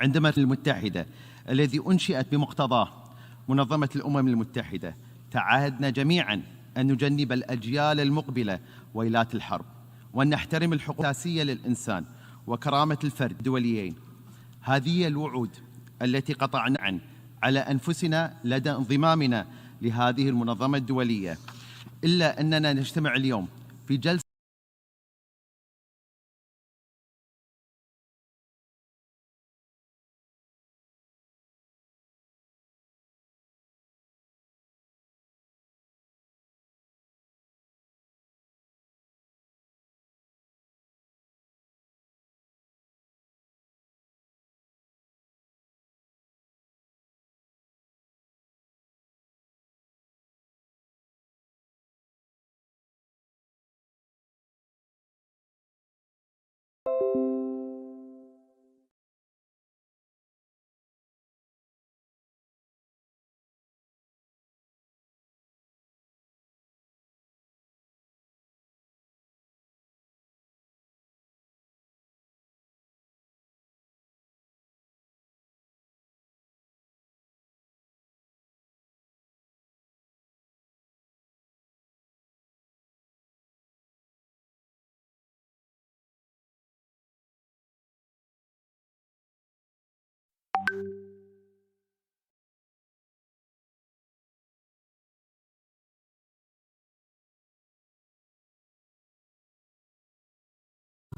عندما المتحدة الذي أنشئت بمقتضاه منظمة الأمم المتحدة تعهدنا جميعاً أن نجنب الأجيال المقبلة ويلات الحرب، وأن نحترم الحقوق الأساسية للإنسان وكرامة الفرد الدوليين. هذه الوعود التي قطعنا على أنفسنا لدى انضمامنا لهذه المنظمة الدولية، إلا أننا نجتمع اليوم في جلسة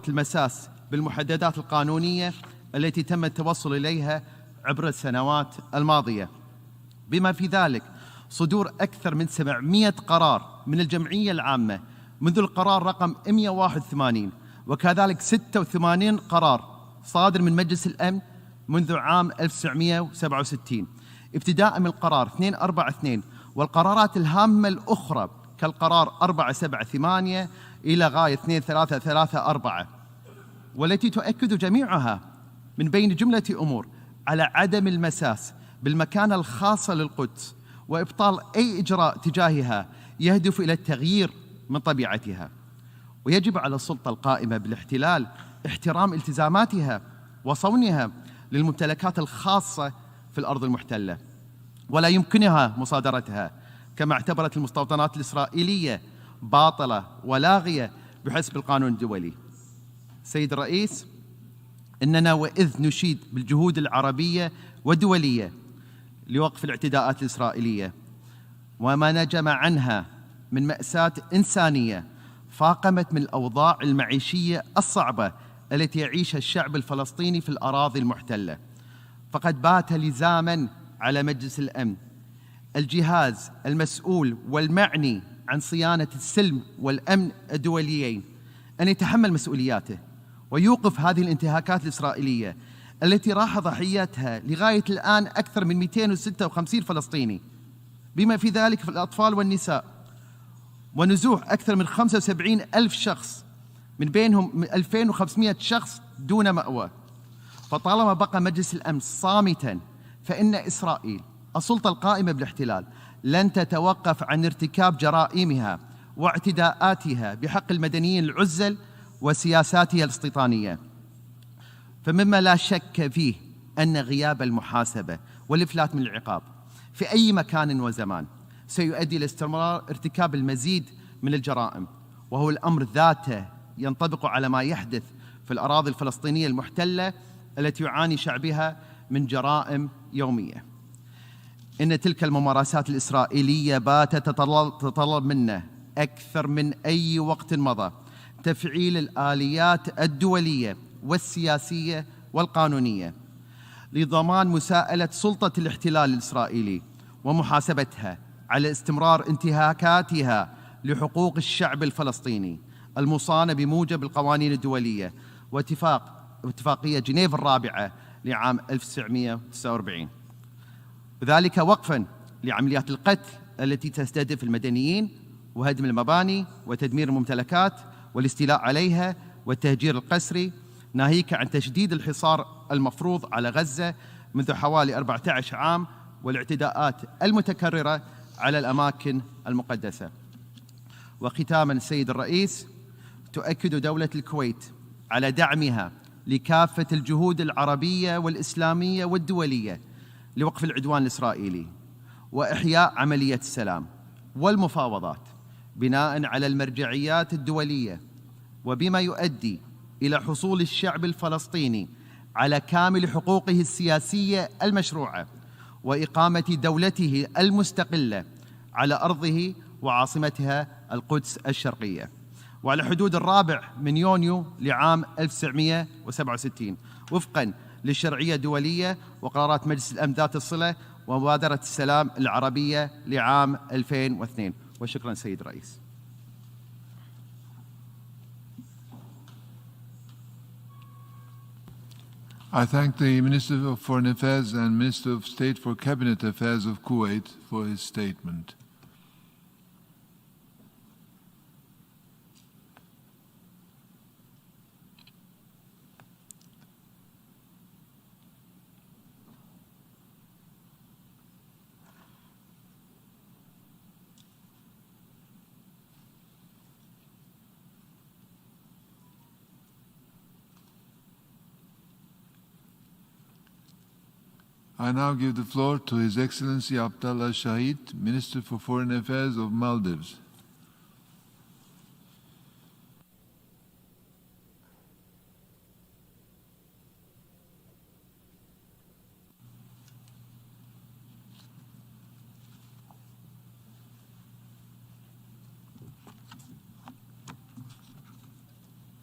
المساس بالمحددات القانونية التي تم التوصل إليها عبر السنوات الماضية، بما في ذلك صدور أكثر من 700 قرار من الجمعية العامة منذ القرار رقم 181، وكذلك 86 قرار صادر من مجلس الأمن منذ عام 1967 ابتداء من القرار 242 والقرارات الهامة الأخرى كالقرار 478 إلى غاية 2334، والتي تؤكد جميعها من بين جملة أمور على عدم المساس بالمكانة الخاصة للقدس وإبطال أي إجراء تجاهها يهدف إلى التغيير من طبيعتها. ويجب على السلطة القائمة بالاحتلال احترام التزاماتها وصونها للممتلكات الخاصة في الأرض المحتلة، ولا يمكنها مصادرتها، كما اعتبرت المستوطنات الإسرائيلية باطلة ولاغية بحسب القانون الدولي. سيد الرئيس، إننا وإذ نشيد بالجهود العربية والدولية لوقف الاعتداءات الإسرائيلية وما نجم عنها من مأساة إنسانية فاقمت من الأوضاع المعيشية الصعبة التي يعيشها الشعب الفلسطيني في الأراضي المحتلة، فقد بات لزاماً على مجلس الأمن الجهاز المسؤول والمعني عن صيانة السلم والأمن الدوليين أن يتحمل مسؤولياته ويوقف هذه الانتهاكات الإسرائيلية التي راح ضحيتها لغاية الآن أكثر من 256 فلسطيني، بما في ذلك في الأطفال والنساء، ونزوح أكثر من 75 ألف شخص، من بينهم 2500 شخص دون مأوى. فطالما بقى مجلس الأمن صامتاً فإن إسرائيل السلطة القائمة بالاحتلال لن تتوقف عن ارتكاب جرائمها واعتداءاتها بحق المدنيين العزل وسياساتها الاستيطانية. فمما لا شك فيه أن غياب المحاسبة والإفلات من العقاب في أي مكان وزمان سيؤدي إلى استمرار ارتكاب المزيد من الجرائم، وهو الأمر ذاته ينطبق على ما يحدث في الأراضي الفلسطينية المحتلة التي يعاني شعبها من جرائم يومية. إن تلك الممارسات الإسرائيلية باتت تتطلب منا أكثر من أي وقت مضى تفعيل الآليات الدولية والسياسية والقانونية لضمان مساءلة سلطة الاحتلال الإسرائيلي ومحاسبتها على استمرار انتهاكاتها لحقوق الشعب الفلسطيني المصانة بموجب القوانين الدولية واتفاقية جنيف الرابعة لعام 1949، وذلك وقفاً لعمليات القتل التي تستهدف المدنيين وهدم المباني وتدمير الممتلكات والاستيلاء عليها والتهجير القسري، ناهيك عن تشديد الحصار المفروض على غزة منذ حوالي 14 عام والاعتداءات المتكررة على الأماكن المقدسة. وختاماً السيد الرئيس، تؤكد دولة الكويت على دعمها لكافة الجهود العربية والإسلامية والدولية لوقف العدوان الإسرائيلي وإحياء عملية السلام والمفاوضات بناء على المرجعيات الدولية، وبما يؤدي إلى حصول الشعب الفلسطيني على كامل حقوقه السياسية المشروعة وإقامة دولته المستقلة على أرضه وعاصمتها القدس الشرقية، وعلى حدود 4 يونيو لعام 1967 وفقاً للشرعية الدولية وقرارات مجلس الأمن ذات الصلة ومبادرة السلام العربية لعام 2002. وشكراً سيد الرئيس. I thank the Minister of Foreign Affairs and Minister of State for Cabinet Affairs of Kuwait for his statement. I now give the floor to His Excellency Abdallah Shahid, Minister for Foreign Affairs of Maldives.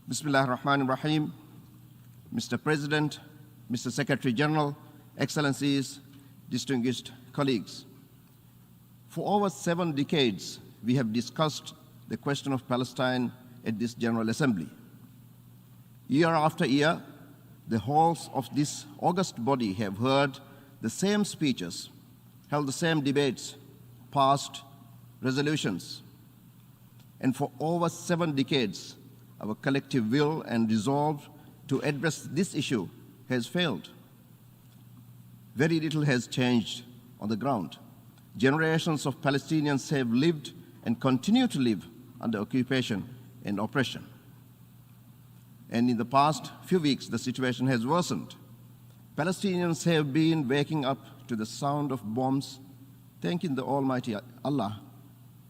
Bismillah ar-Rahman ar-Rahim. Mr. President, Mr. Secretary General, Excellencies, distinguished colleagues. For over 7 decades, we have discussed the question of Palestine at this General Assembly. Year after year, the halls of this august body have heard the same speeches, held the same debates, passed resolutions. And for over 7 decades, our collective will and resolve to address this issue has failed. Very little has changed on the ground. Generations of Palestinians have lived and continue to live under occupation and oppression. And in the past few weeks, the situation has worsened. Palestinians have been waking up to the sound of bombs, thanking the Almighty Allah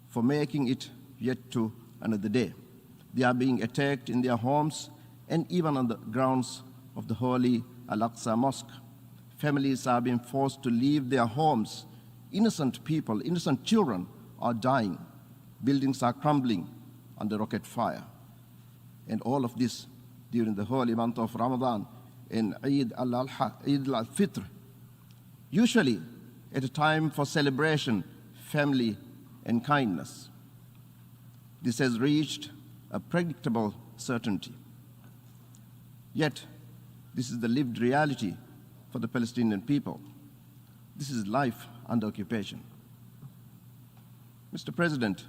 for making it yet to another day. They are being attacked in their homes and even on the grounds of the holy Al-Aqsa Mosque. Families are being forced to leave their homes. Innocent people, innocent children are dying. Buildings are crumbling under rocket fire. And all of this during the holy month of Ramadan and Eid al-Fitr. Usually at a time for celebration, family, and kindness. This has reached a predictable certainty. Yet, this is the lived reality for the Palestinian people. This is life under occupation. Mr. President,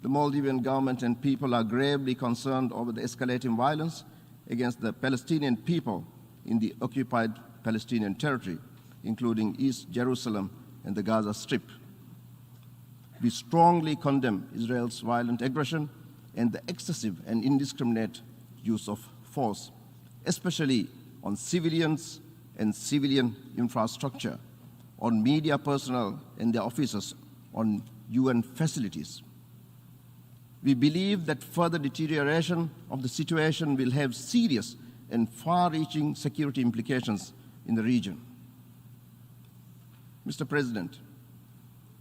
the Maldivian government and people are gravely concerned over the escalating violence against the Palestinian people in the occupied Palestinian territory, including East Jerusalem and the Gaza Strip. We strongly condemn Israel's violent aggression and the excessive and indiscriminate use of force, especially on civilians and civilian infrastructure, on media personnel and their officers, on UN facilities. We believe that further deterioration of the situation will have serious and far-reaching security implications in the region. Mr. President,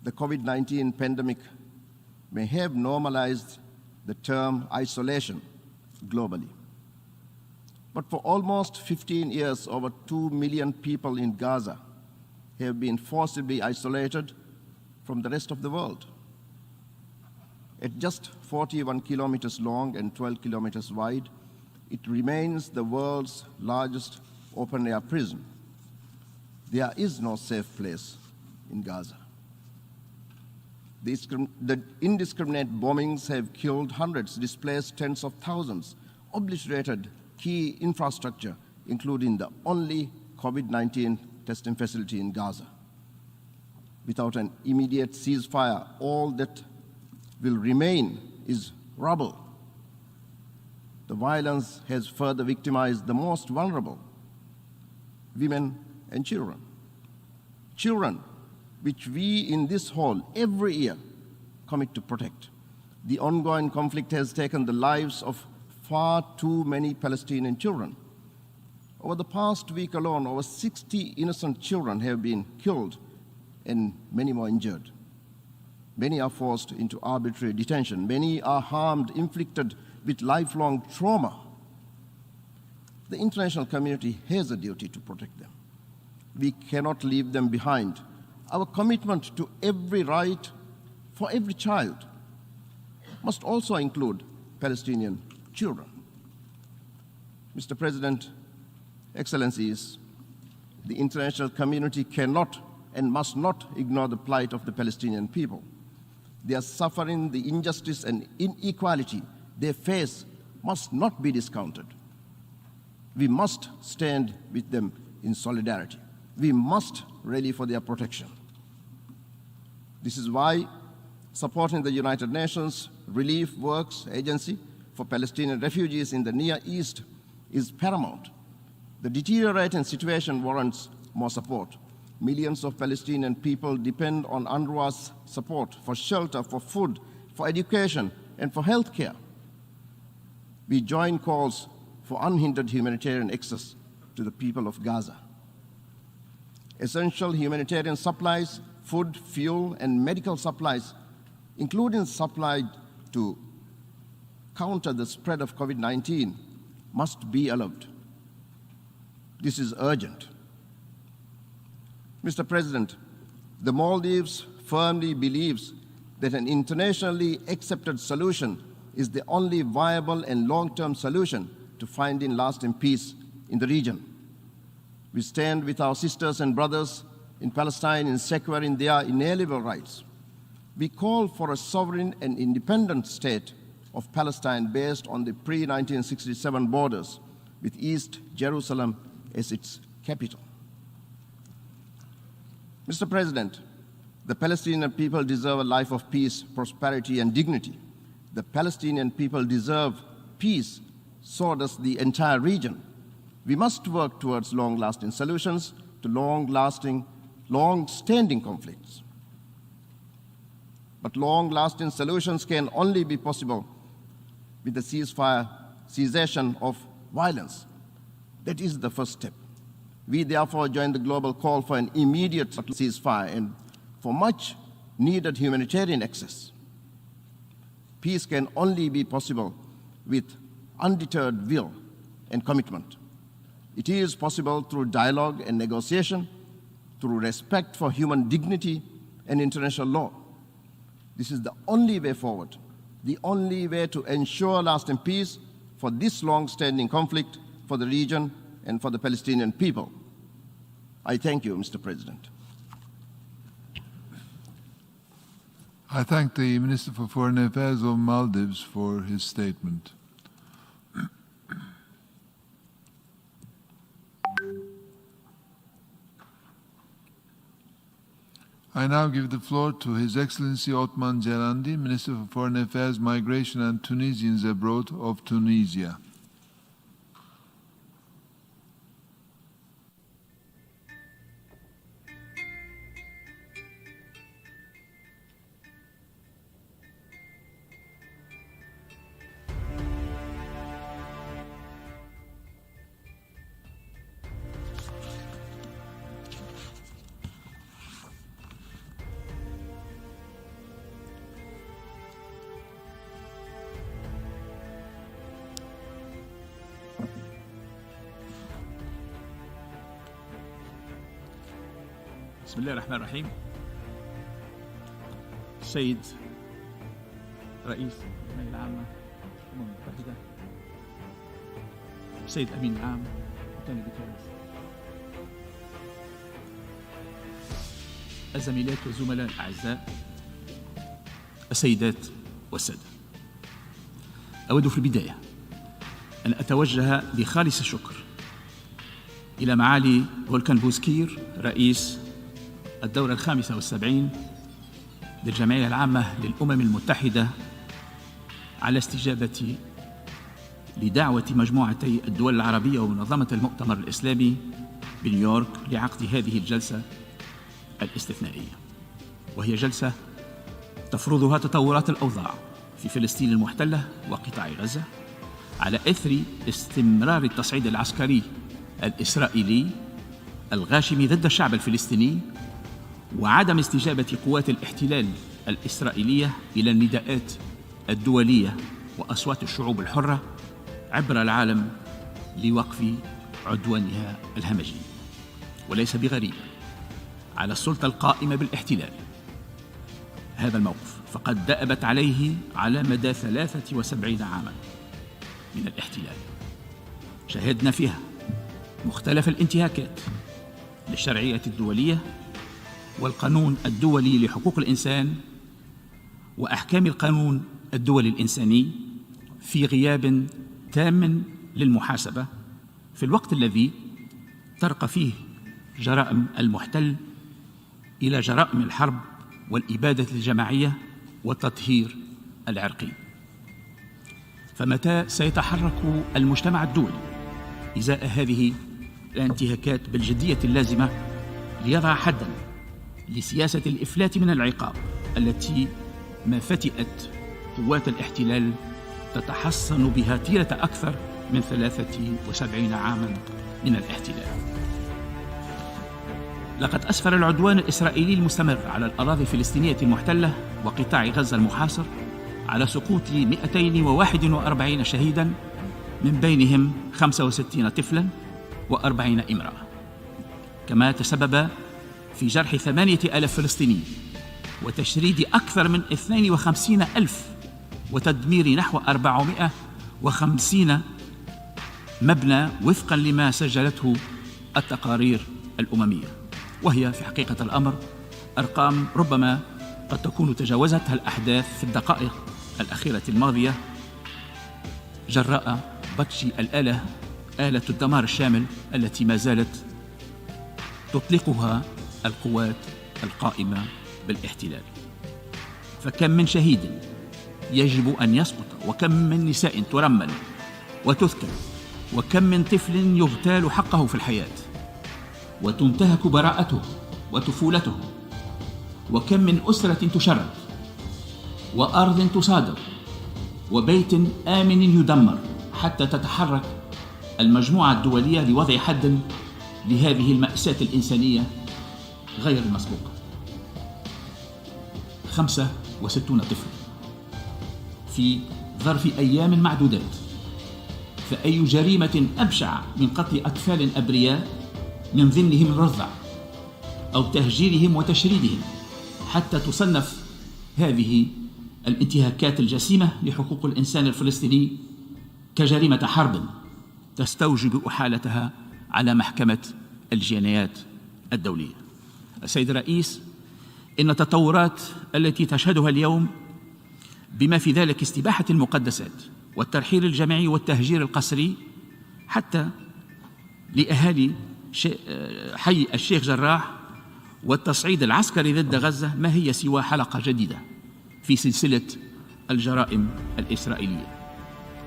the COVID-19 pandemic may have normalized the term isolation globally. But for almost 15 years, over 2 million people in Gaza have been forcibly isolated from the rest of the world. At just 41 kilometers long and 12 kilometers wide, it remains the world's largest open-air prison. There is no safe place in Gaza. The indiscriminate bombings have killed hundreds, displaced tens of thousands, obliterated key infrastructure, including the only COVID-19 testing facility in Gaza. Without an immediate ceasefire, all that will remain is rubble. the violence has further victimized the most vulnerable, women and children. Children, which we in this hall every year commit to protect. The ongoing conflict has taken the lives of far too many Palestinian children. Over the past week alone, over 60 innocent children have been killed and many more injured. Many are forced into arbitrary detention. Many are harmed, inflicted with lifelong trauma. The international community has a duty to protect them. We cannot leave them behind. Our commitment to every right for every child must also include Palestinian children. Mr. President, Excellencies, the international community cannot and must not ignore the plight of the Palestinian people. Their suffering, the injustice and inequality they face must not be discounted. We must stand with them in solidarity. We must rally for their protection. This is why supporting the United Nations Relief Works Agency for Palestinian refugees in the Near East is paramount. The deteriorating situation warrants more support. Millions of Palestinian people depend on UNRWA's support for shelter, for food, for education, and for health care. We join calls for unhindered humanitarian access to the people of Gaza. Essential humanitarian supplies, food, fuel, and medical supplies, including supply to counter the spread of COVID-19, must be allowed. This is urgent. Mr. President, the Maldives firmly believes that an internationally accepted solution is the only viable and long-term solution to finding lasting peace in the region. We stand with our sisters and brothers in Palestine in securing their inalienable rights. We call for a sovereign and independent state of Palestine based on the pre-1967 borders, with East Jerusalem as its capital. Mr. President, the Palestinian people deserve a life of peace, prosperity, and dignity. The Palestinian people deserve peace, so does the entire region. We must work towards long-lasting solutions to long-standing conflicts. But long-lasting solutions can only be possible with the cessation of violence. That is the first step. We therefore join the global call for an immediate ceasefire and for much needed humanitarian access. Peace can only be possible with undeterred will and commitment. It is possible through dialogue and negotiation, through respect for human dignity and international law. This is the only way forward, the only way to ensure lasting peace for this long-standing conflict, for the region, and for the Palestinian people. I thank you, Mr. President. I thank the Minister for Foreign Affairs of Maldives for his statement. I now give the floor to His Excellency Otman Celandi, Minister for Foreign Affairs, Migration and Tunisians Abroad of Tunisia. بسم الله الرحمن الرحيم. السيد رئيس الجمعية العامة للأمم المتحدة، السيد الأمين العام أنطونيو غوتيريس، الزميلات والزملاء الأعزاء، السيدات والسادة، أود في البداية أن أتوجه بخالص الشكر إلى معالي فولكان بوزكير رئيس الدورة 75 للجمعية العامة للأمم المتحدة على استجابة لدعوة مجموعتي الدول العربية ومنظمة المؤتمر الإسلامي بنيويورك لعقد هذه الجلسة الاستثنائية، وهي جلسة تفرضها تطورات الأوضاع في فلسطين المحتلة وقطاع غزة على إثر استمرار التصعيد العسكري الإسرائيلي الغاشم ضد الشعب الفلسطيني، وعدم استجابة قوات الاحتلال الإسرائيلية إلى النداءات الدولية وأصوات الشعوب الحرة عبر العالم لوقف عدوانها الهمجي. وليس بغريب على السلطة القائمة بالاحتلال هذا الموقف، فقد دأبت عليه على مدى 73 عاما من الاحتلال. شهدنا فيها مختلف الانتهاكات للشرعية الدولية والقانون الدولي لحقوق الإنسان وأحكام القانون الدولي الإنساني في غياب تام للمحاسبة، في الوقت الذي ترقى فيه جرائم المحتل إلى جرائم الحرب والإبادة الجماعية والتطهير العرقي. فمتى سيتحرك المجتمع الدولي إزاء هذه الانتهاكات بالجدية اللازمة ليضع حداً لسياسة الإفلات من العقاب التي ما فتئت قوات الاحتلال تتحصن بها طيلة أكثر من 73 عاماً من الاحتلال؟ لقد أسفر العدوان الإسرائيلي المستمر على الأراضي الفلسطينية المحتلة وقطاع غزة المحاصر على سقوط 241 شهيداً، من بينهم 65 طفلاً و40 امرأة، كما تسبب في جرح 8000 فلسطيني وتشريد أكثر من 52,000 وتدمير نحو 450 مبنى وفقاً لما سجلته التقارير الأممية، وهي في حقيقة الأمر أرقام ربما قد تكون تجاوزتها الأحداث في الدقائق الأخيرة الماضية جراء بطش آلة الدمار الشامل التي ما زالت تطلقها القوات القائمة بالاحتلال. فكم من شهيد يجب أن يسقط، وكم من نساء ترمل وتذكر، وكم من طفل يغتال حقه في الحياة وتنتهك براءته وطفولته، وكم من أسرة تشرد وأرض تصادر وبيت آمن يدمر، حتى تتحرك المجموعة الدولية لوضع حد لهذه المأساة الإنسانية غير المسبوقة. 65 طفل في ظرف أيام معدودات، فأي جريمة أبشع من قتل أطفال أبرياء من ضمنهم الرضع أو تهجيرهم وتشريدهم، حتى تصنف هذه الانتهاكات الجسيمة لحقوق الإنسان الفلسطيني كجريمة حرب تستوجب إحالتها على محكمة الجنايات الدولية. السيد الرئيس، إن التطورات التي تشهدها اليوم بما في ذلك استباحة المقدسات والترحيل الجماعي والتهجير القسري حتى لأهالي حي الشيخ جراح والتصعيد العسكري ضد غزة ما هي سوى حلقة جديدة في سلسلة الجرائم الإسرائيلية،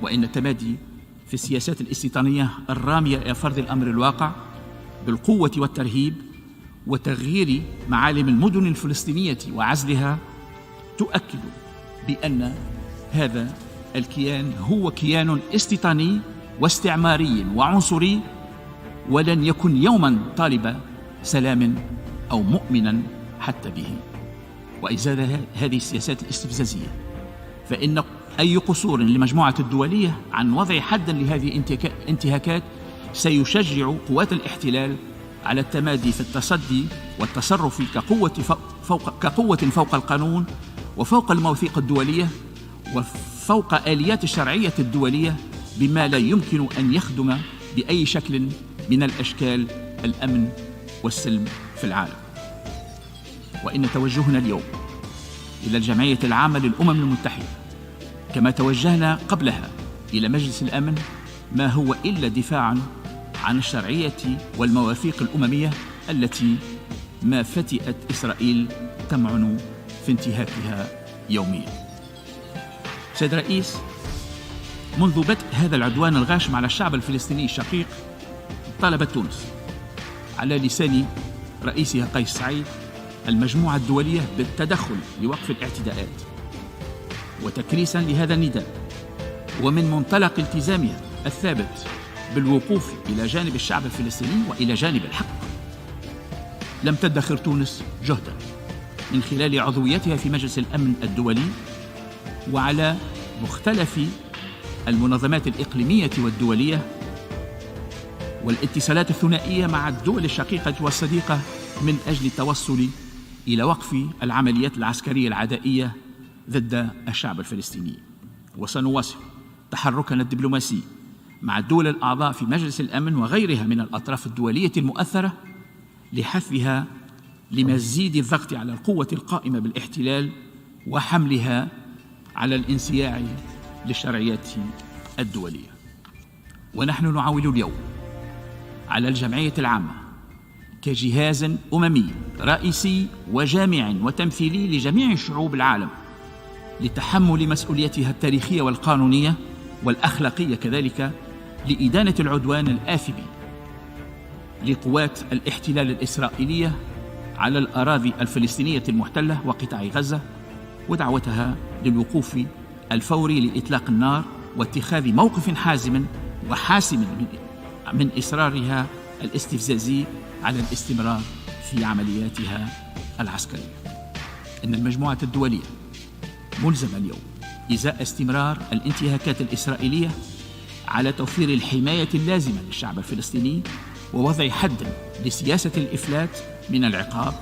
وإن التمادي في السياسات الاستيطانية الرامية إلى فرض الأمر الواقع بالقوة والترهيب وتغيير معالم المدن الفلسطينية وعزلها تؤكد بأن هذا الكيان هو كيان استيطاني واستعماري وعنصري، ولن يكن يوما طالب سلام أو مؤمنا حتى به. وإزالة هذه السياسات الاستفزازية، فإن أي قصور لمجموعة الدولية عن وضع حد لهذه الانتهاكات سيشجع قوات الاحتلال على التمادي في التصدي والتصرف كقوة فوق القانون وفوق المواثيق الدولية وفوق آليات الشرعية الدولية، بما لا يمكن أن يخدم بأي شكل من الأشكال الأمن والسلم في العالم. وإن توجهنا اليوم إلى الجمعية العامة للأمم المتحدة كما توجهنا قبلها إلى مجلس الأمن ما هو إلا دفاعا عن الشرعية والمواثيق الأممية التي ما فتئت إسرائيل تمعن في انتهاكها يوميا. سيد الرئيس، منذ بدء هذا العدوان الغاشم على الشعب الفلسطيني الشقيق، طلبت تونس على لسان رئيسها قيس سعيد المجموعة الدولية بالتدخل لوقف الاعتداءات، وتكريسا لهذا النداء ومن منطلق التزامها الثابت بالوقوف إلى جانب الشعب الفلسطيني وإلى جانب الحق، لم تدخر تونس جهدا من خلال عضويتها في مجلس الأمن الدولي وعلى مختلف المنظمات الإقليمية والدولية والاتصالات الثنائية مع الدول الشقيقة والصديقة من أجل التوصل إلى وقف العمليات العسكرية العدائية ضد الشعب الفلسطيني. وسنواصل تحركنا الدبلوماسي مع الدول الأعضاء في مجلس الأمن وغيرها من الأطراف الدولية المؤثرة لحثها لمزيد الضغط على القوة القائمة بالاحتلال وحملها على الانصياع للشرعيات الدولية. ونحن نعول اليوم على الجمعية العامة كجهاز أممي رئيسي وجامع وتمثيلي لجميع شعوب العالم لتحمل مسؤوليتها التاريخية والقانونية والأخلاقية كذلك لإدانة العدوان الآثم لقوات الاحتلال الإسرائيلية على الأراضي الفلسطينية المحتلة وقطاع غزة، ودعوتها للوقوف الفوري لإطلاق النار واتخاذ موقف حازم وحاسم من إصرارها الاستفزازي على الاستمرار في عملياتها العسكرية. إن المجموعة الدولية ملزمة اليوم إزاء استمرار الانتهاكات الإسرائيلية على توفير الحماية اللازمة للشعب الفلسطيني ووضع حد لسياسة الإفلات من العقاب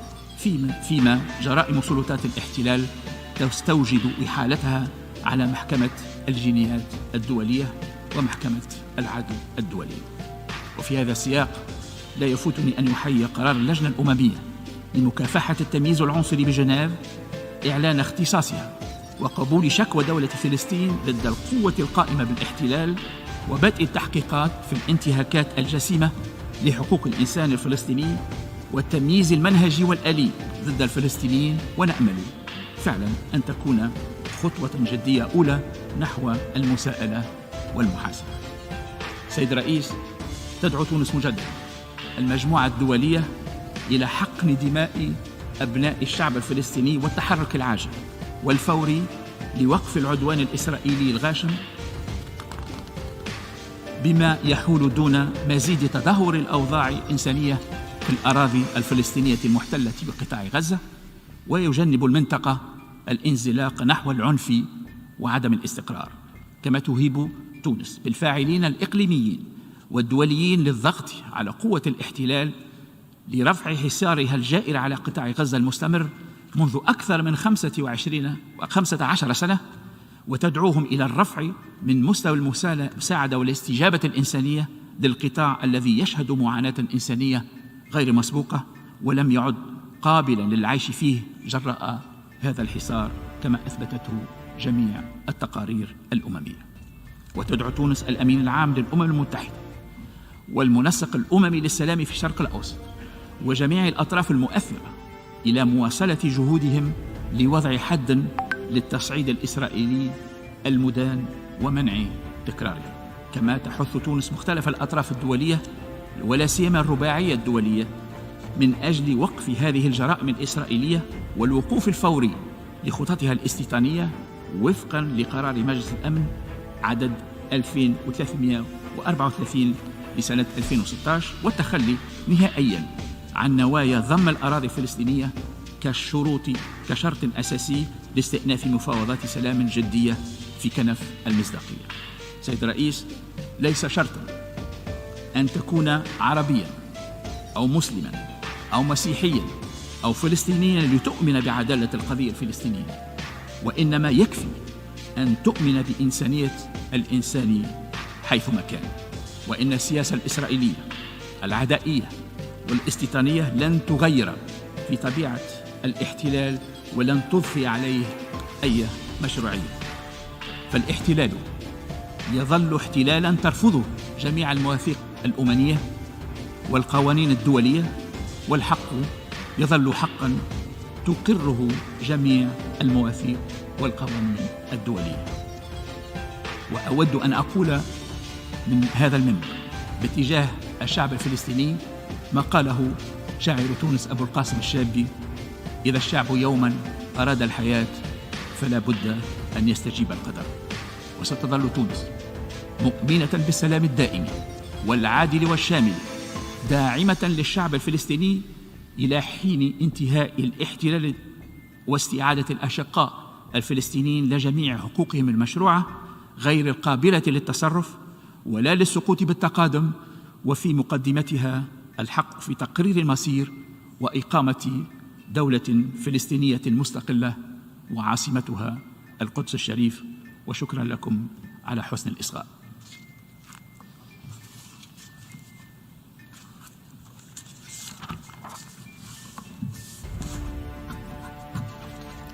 فيما جرائم سلطات الاحتلال تستوجب إحالتها على محكمة الجنايات الدولية ومحكمة العدل الدولي. وفي هذا السياق لا يفوتني أن يحيي قرار اللجنة الأممية لمكافحة التمييز العنصري بجنيف إعلان اختصاصها وقبول شكوى دولة فلسطين ضد القوة القائمة بالاحتلال وبدء التحقيقات في الانتهاكات الجسيمة لحقوق الإنسان الفلسطيني والتمييز المنهجي والآلي ضد الفلسطينيين، ونأمل فعلا أن تكون خطوة جدية أولى نحو المساءلة والمحاسبة. سيد الرئيس، تدعو تونس مجددا المجموعة الدولية إلى حقن دماء أبناء الشعب الفلسطيني والتحرك العاجل والفوري لوقف العدوان الإسرائيلي الغاشم بما يحول دون مزيد تدهور الأوضاع الإنسانية في الأراضي الفلسطينية المحتلة بقطاع غزة، ويجنب المنطقة الانزلاق نحو العنف وعدم الاستقرار، كما تهيب تونس بالفاعلين الإقليميين والدوليين للضغط على قوة الاحتلال لرفع حصارها الجائر على قطاع غزة المستمر منذ أكثر من 15 سنة، وتدعوهم إلى الرفع من مستوى المساعدة والاستجابة الإنسانية للقطاع الذي يشهد معاناة إنسانية غير مسبوقة ولم يعد قابلا للعيش فيه جراء هذا الحصار كما أثبتته جميع التقارير الأممية. وتدعو تونس الأمين العام للأمم المتحدة والمنسق الأممي للسلام في الشرق الأوسط وجميع الأطراف المؤثرة إلى مواصلة جهودهم لوضع حد للتصعيد الإسرائيلي المدان ومنع تكراره. كما تحث تونس مختلف الأطراف الدولية ولا سيما الرباعية الدولية من أجل وقف هذه الجرائم الإسرائيلية والوقوف الفوري لخططها الاستيطانية وفقا لقرار مجلس الأمن عدد 2334 لسنة 2016، والتخلي نهائيا عن نوايا ضم الأراضي الفلسطينية كشرط أساسي لاستئناف مفاوضات سلام جدية في كنف المصداقية. سيد الرئيس، ليس شرطا أن تكون عربيا أو مسلما أو مسيحيا أو فلسطينيا لتؤمن بعدالة القضية الفلسطينية، وإنما يكفي أن تؤمن بإنسانية الإنسان حيثما كان. وإن السياسة الإسرائيلية العدائية والاستيطانية لن تغير في طبيعة الاحتلال ولن تضفي عليه أي مشروعية، فالاحتلال يظل احتلالا ترفضه جميع المواثيق الأممية والقوانين الدولية، والحق يظل حقا تقره جميع المواثيق والقوانين الدولية. وأود أن أقول من هذا المنبر باتجاه الشعب الفلسطيني ما قاله شاعر تونس أبو القاسم الشابي: إذا الشعب يوما أراد الحياة فلا بد أن يستجيب القدر. وستظل تونس مؤمنة بالسلام الدائم والعادل والشامل، داعمة للشعب الفلسطيني إلى حين انتهاء الاحتلال واستعادة الأشقاء الفلسطينيين لجميع حقوقهم المشروعة غير القابلة للتصرف ولا للسقوط بالتقادم، وفي مقدمتها الحق في تقرير المصير وإقامة دولة فلسطينية مستقلة وعاصمتها القدس الشريف. وشكرا لكم على حسن الإصغاء.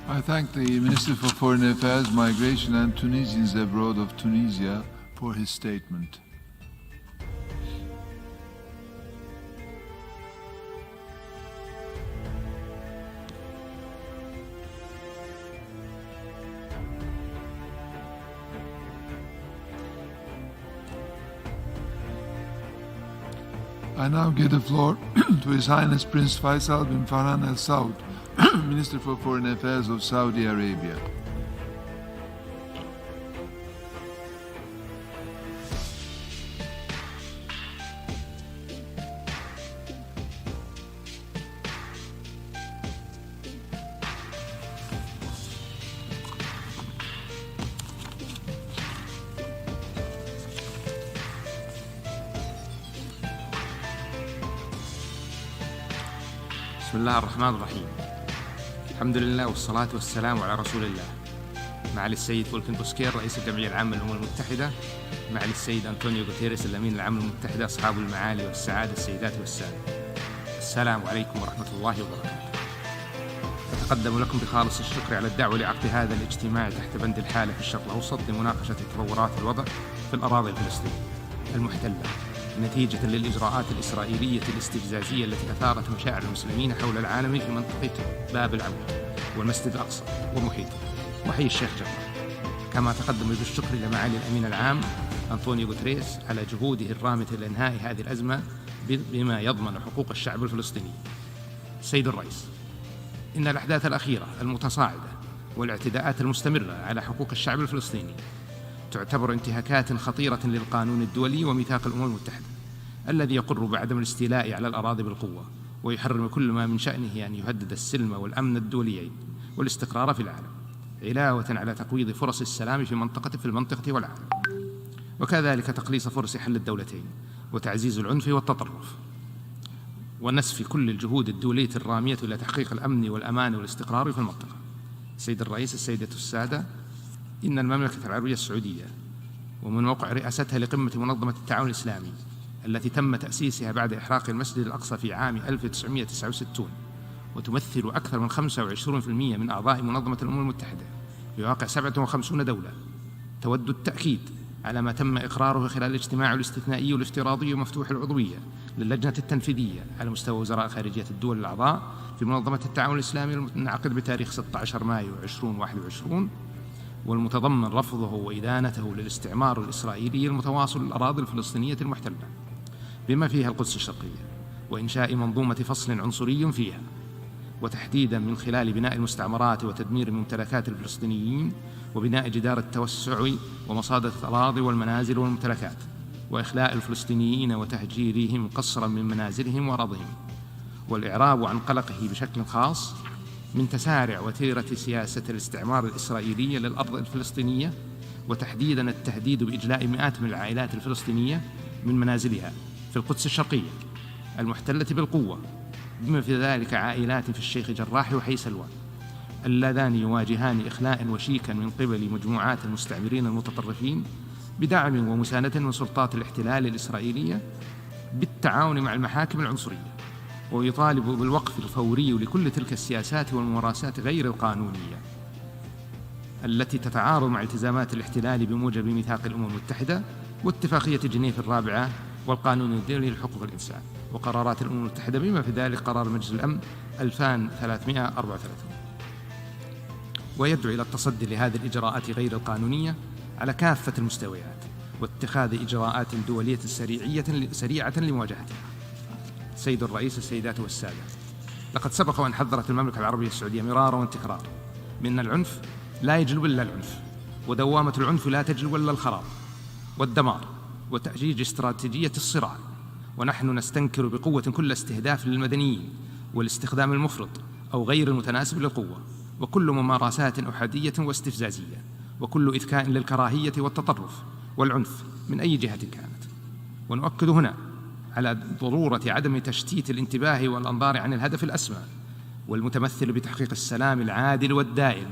I thank the Minister for Foreign Affairs, Migration and Tunisians Abroad of Tunisia for his statement. I now give the floor to His Highness Prince Faisal bin Farhan Al Saud, Minister for Foreign Affairs of Saudi Arabia. بسم الله الرحمن الرحيم. الحمد لله والصلاة والسلام على رسول الله. معالي السيد فولكن بوسكير رئيس الجمعية العامة للأمم المتحدة، معالي السيد أنطونيو غوتيريس الأمين العام للأمم المتحدة، أصحاب المعالي والسعادة السيدات والسادة، السلام عليكم ورحمة الله وبركاته. أتقدم لكم بخالص الشكر على الدعوة لعقد هذا الاجتماع تحت بند الحالة في الشرق الأوسط لمناقشة تطورات الوضع في الأراضي الفلسطينية المحتلة نتيجة للإجراءات الإسرائيلية الاستفزازية التي أثارت مشاعر المسلمين حول العالم في منطقة باب العمود والمسجد الأقصى ومحيطه وحي الشيخ جراح. كما تقدم بالشكر إلى معالي الأمين العام أنطونيو غوتيريس على جهوده الرامة لإنهاء هذه الأزمة بما يضمن حقوق الشعب الفلسطيني. سيد الرئيس، إن الأحداث الأخيرة المتصاعدة والاعتداءات المستمرة على حقوق الشعب الفلسطيني تعتبر انتهاكات خطيرة للقانون الدولي وميثاق الأمم المتحدة الذي يقر بعدم الاستيلاء على الأراضي بالقوة ويحرم كل ما من شأنه أن يهدد السلم والأمن الدوليين والاستقرار في العالم، علاوة على تقويض فرص السلام في المنطقة والعالم، وكذلك تقليص فرص حل الدولتين وتعزيز العنف والتطرف ونسف كل الجهود الدولية الرامية إلى تحقيق الأمن والأمان والاستقرار في المنطقة. سيد الرئيس، السيدة السادة، إن المملكة العربية السعودية ومن موقع رئاستها لقمة منظمة التعاون الإسلامي التي تم تأسيسها بعد إحراق المسجد الأقصى في عام 1969 وتمثل أكثر من 25% من أعضاء منظمة الأمم المتحدة بواقع 57 دولة، تود التأكيد على ما تم إقراره خلال الاجتماع الاستثنائي والافتراضي ومفتوح العضوية للجنة التنفيذية على مستوى وزراء خارجية الدول الأعضاء في منظمة التعاون الإسلامي المنعقد بتاريخ 16 مايو 2021، والمتضمن رفضه وإدانته للاستعمار الإسرائيلي المتواصل للأراضي الفلسطينية المحتلة بما فيها القدس الشرقية، وإنشاء منظومة فصل عنصري فيها، وتحديدا من خلال بناء المستعمرات وتدمير ممتلكات الفلسطينيين وبناء جدار التوسع ومصادة الأراضي والمنازل والممتلكات وإخلاء الفلسطينيين وتهجيرهم قسرا من منازلهم وأراضيهم، والإعراب عن قلقه بشكل خاص من تسارع وتيرة سياسة الاستعمار الإسرائيلية للأرض الفلسطينية، وتحديدا التهديد بإجلاء مئات من العائلات الفلسطينية من منازلها في القدس الشرقية المحتلة بالقوة، بما في ذلك عائلات في الشيخ جراح وحي سلوى اللذان يواجهان إخلاء وشيكا من قبل مجموعات المستعمرين المتطرفين بدعم ومساندة من سلطات الاحتلال الإسرائيلية بالتعاون مع المحاكم العنصرية، ويطالب بالوقف الفوري لكل تلك السياسات والممارسات غير القانونية التي تتعارض مع التزامات الاحتلال بموجب ميثاق الأمم المتحدة واتفاقية جنيف الرابعة والقانون الدولي لحقوق الإنسان وقرارات الأمم المتحدة بما في ذلك قرار مجلس الأمن 2334، ويدعو إلى التصدي لهذه الإجراءات غير القانونية على كافة المستويات واتخاذ إجراءات دولية سريعة لمواجهتها. سيد الرئيس، السيدات والسادة، لقد سبق وأن حذرت المملكة العربية السعودية مرارا وانتكرارا من العنف لا يجلب إلا العنف، ودوامة العنف لا تجلب إلا الخراب والدمار وتأجيج استراتيجية الصراع، ونحن نستنكر بقوة كل استهداف للمدنيين والاستخدام المفرط أو غير المتناسب للقوة، وكل ممارسات أحادية واستفزازية، وكل إذكاء للكراهية والتطرف والعنف من أي جهة كانت. ونؤكد هنا على ضرورة عدم تشتيت الانتباه والأنظار عن الهدف الأسمى والمتمثل بتحقيق السلام العادل والدائم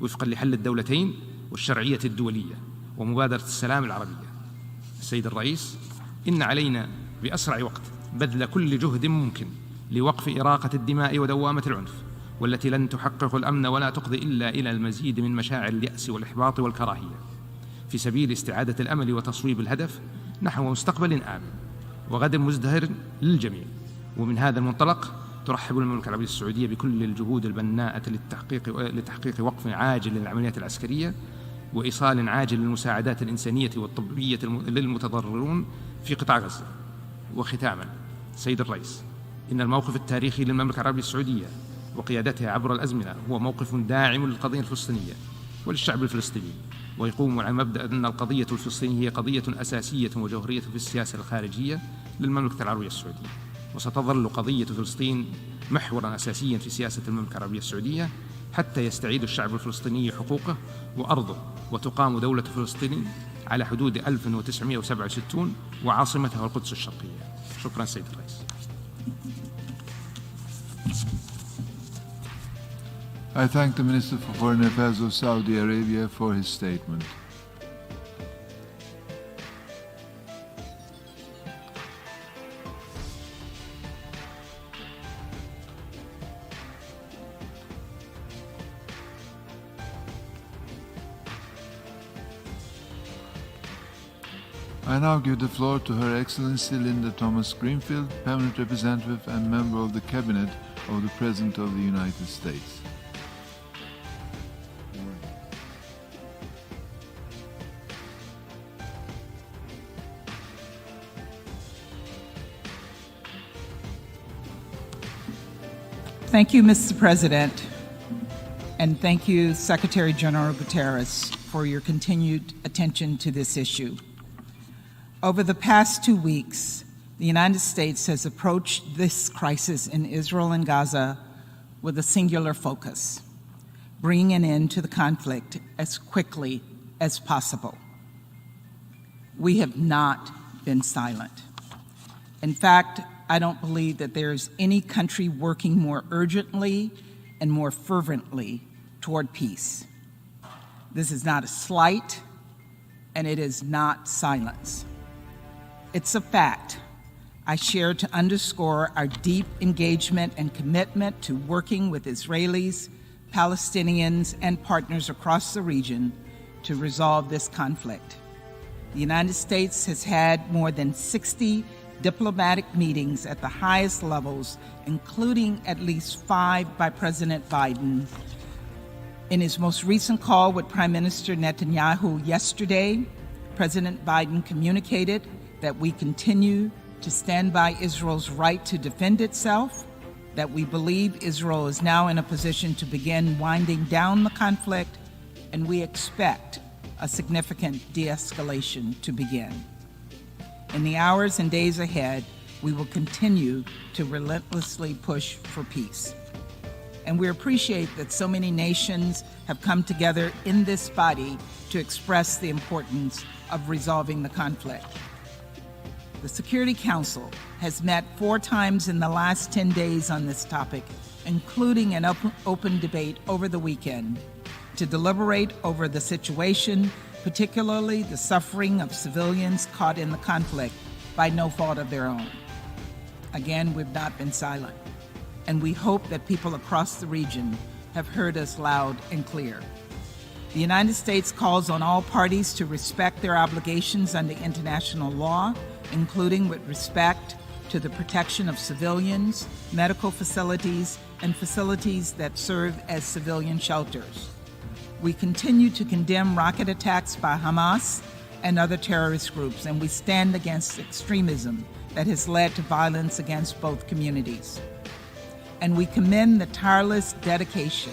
وفقا لحل الدولتين والشرعية الدولية ومبادرة السلام العربية. السيد الرئيس، إن علينا بأسرع وقت بذل كل جهد ممكن لوقف إراقة الدماء ودوامة العنف، والتي لن تحقق الأمن ولا تقضي إلا إلى المزيد من مشاعر اليأس والإحباط والكراهية، في سبيل استعادة الأمل وتصويب الهدف نحو مستقبل آمن وغد مزدهر للجميع. ومن هذا المنطلق ترحب المملكة العربية السعودية بكل الجهود البناءة لتحقيق وقف عاجل للعمليات العسكرية وإيصال عاجل للمساعدات الإنسانية والطبية للمتضررون في قطاع غزة. وختاما، سيد الرئيس، إن الموقف التاريخي للمملكة العربية السعودية وقيادتها عبر الأزمنة هو موقف داعم للقضية الفلسطينية وللشعب الفلسطيني، ويقوم على مبدأ أن القضية الفلسطينية هي قضية أساسية وجوهرية في السياسة الخارجية للمملكة العربية السعودية، وستظل قضية فلسطين محورا أساسيا في سياسة المملكة العربية السعودية حتى يستعيد الشعب الفلسطيني حقوقه وأرضه، وتقام دولة فلسطين على حدود 1967 وعاصمتها القدس الشرقية. شكرا سيد الرئيس. I thank the Minister for Foreign Affairs of Saudi Arabia for his statement. I now give the floor to Her Excellency Linda Thomas-Greenfield, Permanent Representative and Member of the Cabinet of the President of the United States. Thank you, Mr. President, and thank you, Secretary General Guterres, for your continued attention to this issue. Over the past 2 weeks, the United States has approached this crisis in Israel and Gaza with a singular focus: bringing an end to the conflict as quickly as possible. We have not been silent. In fact, I don't believe that there is any country working more urgently and more fervently toward peace. This is not a slight, and it is not silence. It's a fact I share to underscore our deep engagement and commitment to working with Israelis, Palestinians, and partners across the region to resolve this conflict. The United States has had more than 60 diplomatic meetings at the highest levels, including at least 5 by President Biden. In his most recent call with Prime Minister Netanyahu yesterday, President Biden communicated that we continue to stand by Israel's right to defend itself, that we believe Israel is now in a position to begin winding down the conflict, and we expect a significant de-escalation to begin. In the hours and days ahead, we will continue to relentlessly push for peace. And we appreciate that so many nations have come together in this body to express the importance of resolving the conflict. The Security Council has met 4 times in the last 10 days on this topic, including an open debate over the weekend, to deliberate over the situation, particularly the suffering of civilians caught in the conflict by no fault of their own. Again, we've not been silent, and we hope that people across the region have heard us loud and clear. The United States calls on all parties to respect their obligations under international law, including with respect to the protection of civilians, medical facilities, and facilities that serve as civilian shelters. We continue to condemn rocket attacks by Hamas and other terrorist groups, and we stand against extremism that has led to violence against both communities. And we commend the tireless dedication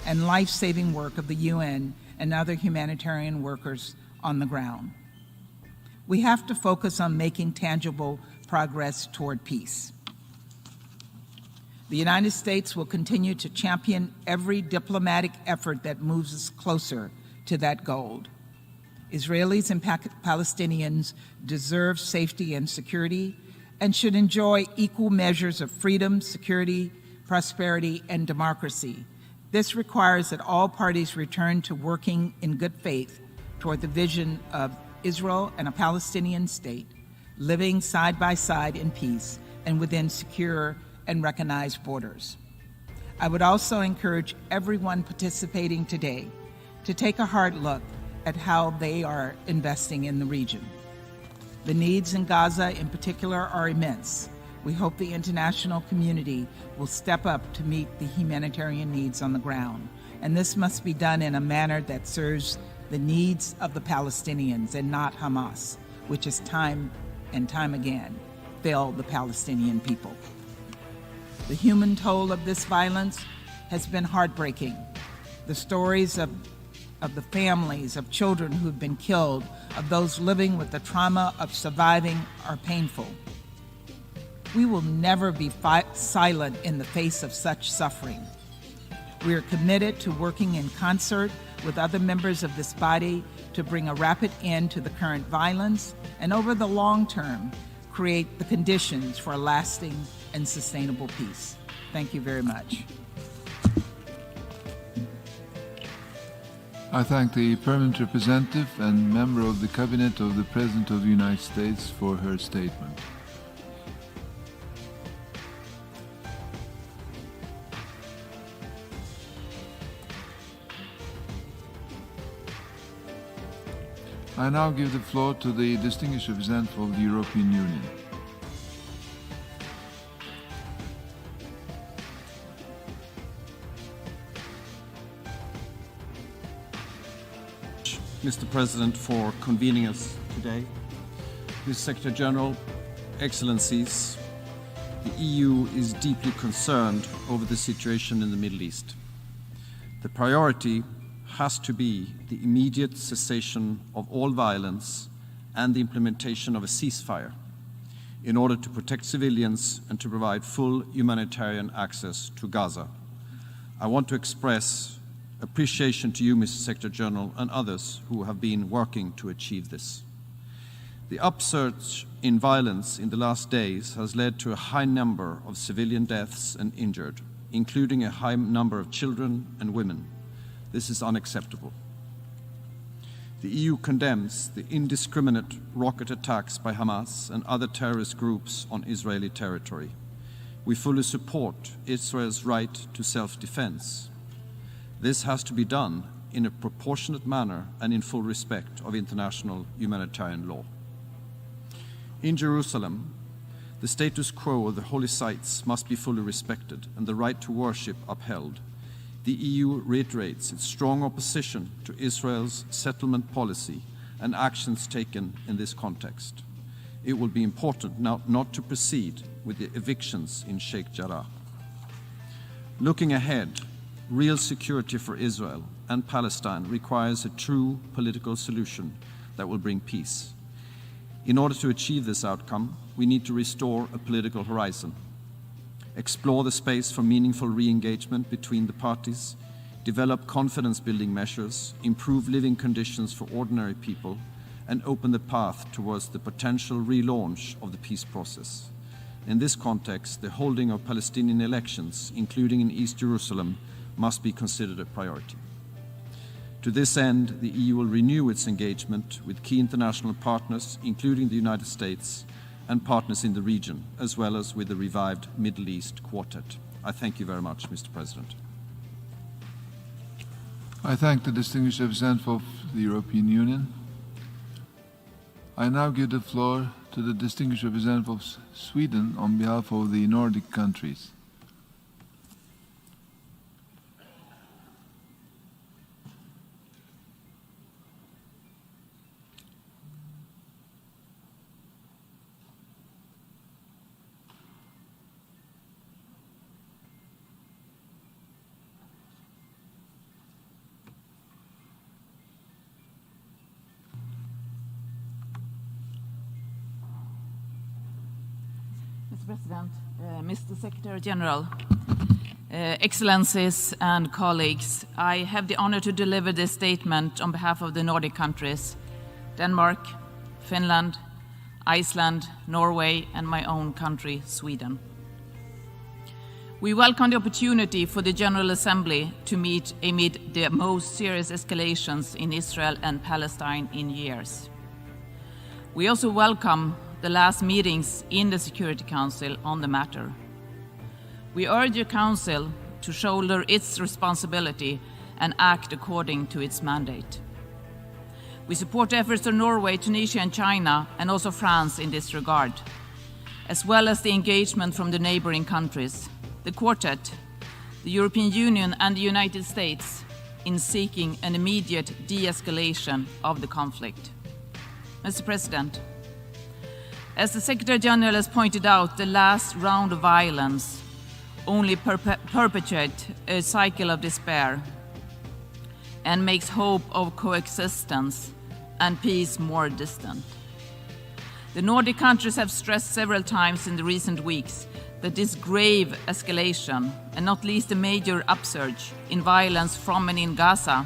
and life-saving work of the UN and other humanitarian workers on the ground. We have to focus on making tangible progress toward peace. The United States will continue to champion every diplomatic effort that moves us closer to that goal. Israelis and Palestinians deserve safety and security and should enjoy equal measures of freedom, security, prosperity, and democracy. This requires that all parties return to working in good faith toward the vision of Israel and a Palestinian state, living side by side in peace and within secure and recognized borders. I would also encourage everyone participating today to take a hard look at how they are investing in the region. The needs in Gaza in particular are immense. We hope the international community will step up to meet the humanitarian needs on the ground. And this must be done in a manner that serves the needs of the Palestinians and not Hamas, which has time and time again failed the Palestinian people. The human toll of this violence has been heartbreaking. The stories of the families of children who've been killed, of those living with the trauma of surviving, are painful. We will never be silent in the face of such suffering. We are committed to working in concert with other members of this body to bring a rapid end to the current violence and over the long term, create the conditions for a lasting and sustainable peace. Thank you very much. I thank the permanent representative and member of the Cabinet of the President of the United States for her statement. I now give the floor to the distinguished representative of the European Union. Mr. President, for convening us today. Mr. Secretary General, Excellencies, the EU is deeply concerned over the situation in the Middle East. The priority has to be the immediate cessation of all violence and the implementation of a ceasefire in order to protect civilians and to provide full humanitarian access to Gaza. I want to express appreciation to you, Mr. Secretary General, and others who have been working to achieve this. The upsurge in violence in the last days has led to a high number of civilian deaths and injured, including a high number of children and women. This is unacceptable. The EU condemns the indiscriminate rocket attacks by Hamas and other terrorist groups on Israeli territory. We fully support Israel's right to self-defense. This has to be done in a proportionate manner and in full respect of international humanitarian law. In Jerusalem, the status quo of the holy sites must be fully respected and the right to worship upheld. The EU reiterates its strong opposition to Israel's settlement policy and actions taken in this context. It will be important now not to proceed with the evictions in Sheikh Jarrah. Looking ahead, real security for Israel and Palestine requires a true political solution that will bring peace. In order to achieve this outcome, we need to restore a political horizon, explore the space for meaningful re-engagement between the parties, develop confidence-building measures, improve living conditions for ordinary people, and open the path towards the potential relaunch of the peace process. In this context, the holding of Palestinian elections, including in East Jerusalem, must be considered a priority. To this end, the EU will renew its engagement with key international partners, including the United States, and partners in the region, as well as with the revived Middle East Quartet. I thank you very much, Mr. President. I thank the distinguished representative of the European Union. I now give the floor to the distinguished representative of Sweden on behalf of the Nordic countries. President, Mr. Secretary General, Excellencies and colleagues, I have the honor to deliver this statement on behalf of the Nordic countries, Denmark, Finland, Iceland, Norway, and my own country, Sweden. We welcome the opportunity for the General Assembly to meet amid the most serious escalations in Israel and Palestine in years. We also welcome the last meetings in the Security Council on the matter. We urge the Council to shoulder its responsibility and act according to its mandate. We support efforts of Norway, Tunisia, and China, and also France in this regard, as well as the engagement from the neighboring countries, the Quartet, the European Union, and the United States in seeking an immediate de-escalation of the conflict. Mr. President, as the Secretary General has pointed out, the last round of violence only perpetuates a cycle of despair and makes hope of coexistence and peace more distant. The Nordic countries have stressed several times in the recent weeks that this grave escalation, and not least a major upsurge in violence from and in Gaza,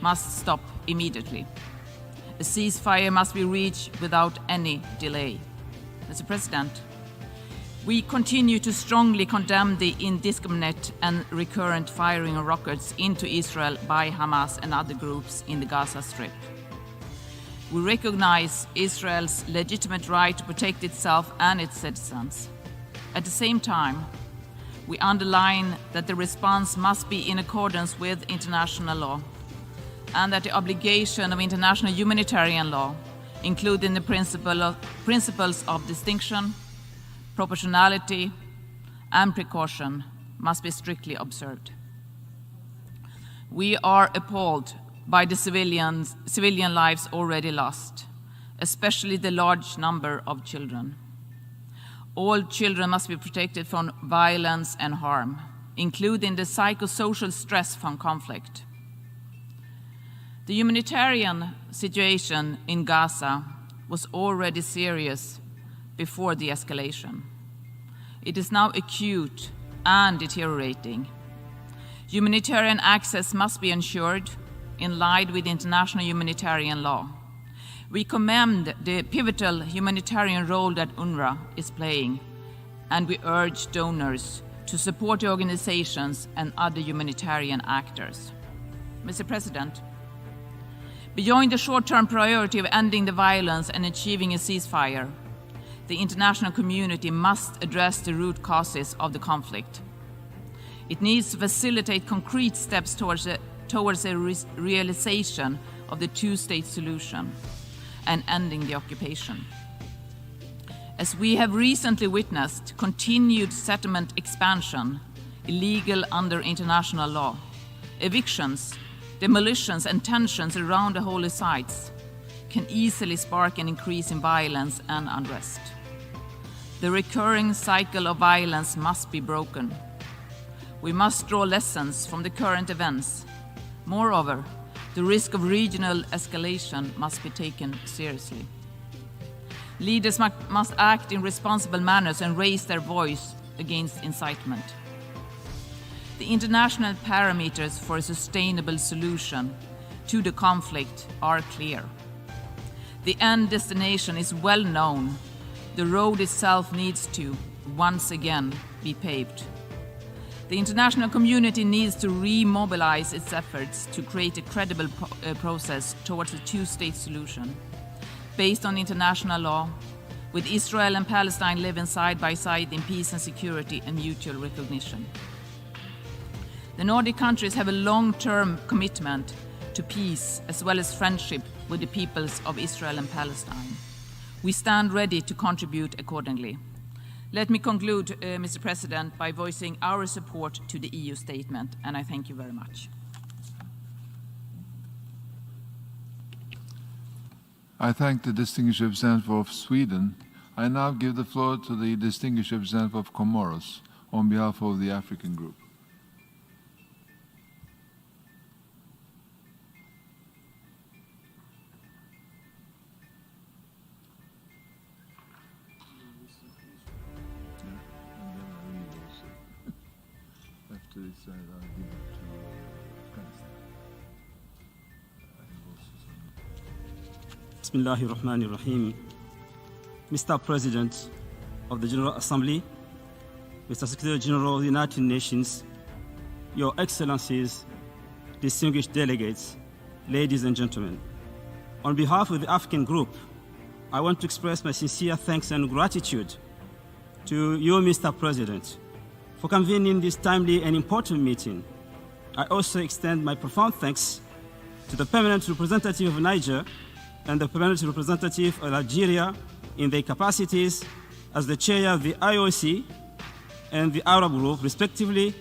must stop immediately. A ceasefire must be reached without any delay. Mr. President, we continue to strongly condemn the indiscriminate and recurrent firing of rockets into Israel by Hamas and other groups in the Gaza Strip. We recognize Israel's legitimate right to protect itself and its citizens. At the same time, we underline that the response must be in accordance with international law, and that the obligation of international humanitarian law, including the principles of distinction, proportionality, and precaution, must be strictly observed. We are appalled by the civilian lives already lost, especially the large number of children. All children must be protected from violence and harm, including the psychosocial stress from conflict. The humanitarian situation in Gaza was already serious before the escalation. It is now acute and deteriorating. Humanitarian access must be ensured in line with international humanitarian law. We commend the pivotal humanitarian role that UNRWA is playing, and we urge donors to support the organizations and other humanitarian actors. Mr. President, beyond the short-term priority of ending the violence and achieving a ceasefire, the international community must address the root causes of the conflict. It needs to facilitate concrete steps towards a realization of the two-state solution and ending the occupation. As we have recently witnessed, continued settlement expansion, illegal under international law, evictions, demolitions, and tensions around the holy sites can easily spark an increase in violence and unrest. The recurring cycle of violence must be broken. We must draw lessons from the current events. Moreover, the risk of regional escalation must be taken seriously. Leaders must act in responsible manners and raise their voice against incitement. The international parameters for a sustainable solution to the conflict are clear. The end destination is well known. The road itself needs to, once again, be paved. The international community needs to remobilize its efforts to create a credible process towards a two-state solution based on international law, with Israel and Palestine living side by side in peace and security and mutual recognition. The Nordic countries have a long-term commitment to peace as well as friendship with the peoples of Israel and Palestine. We stand ready to contribute accordingly. Let me conclude, Mr. President, by voicing our support to the EU statement, and I thank you very much. I thank the distinguished representative of Sweden. I now give the floor to the distinguished representative of Comoros on behalf of the African Group. to Israel, I'll give it to Afghanistan. I have also some... Bismillahir Rahmanir Rahim. Mr. President of the General Assembly, Mr. Secretary General of the United Nations, Your Excellencies, distinguished delegates, ladies and gentlemen. On behalf of the African Group, I want to express my sincere thanks and gratitude to you, Mr. President, for convening this timely and important meeting. I also extend my profound thanks to the permanent representative of Niger and the permanent representative of Algeria in their capacities as the chair of the IOC and the Arab Group, respectively,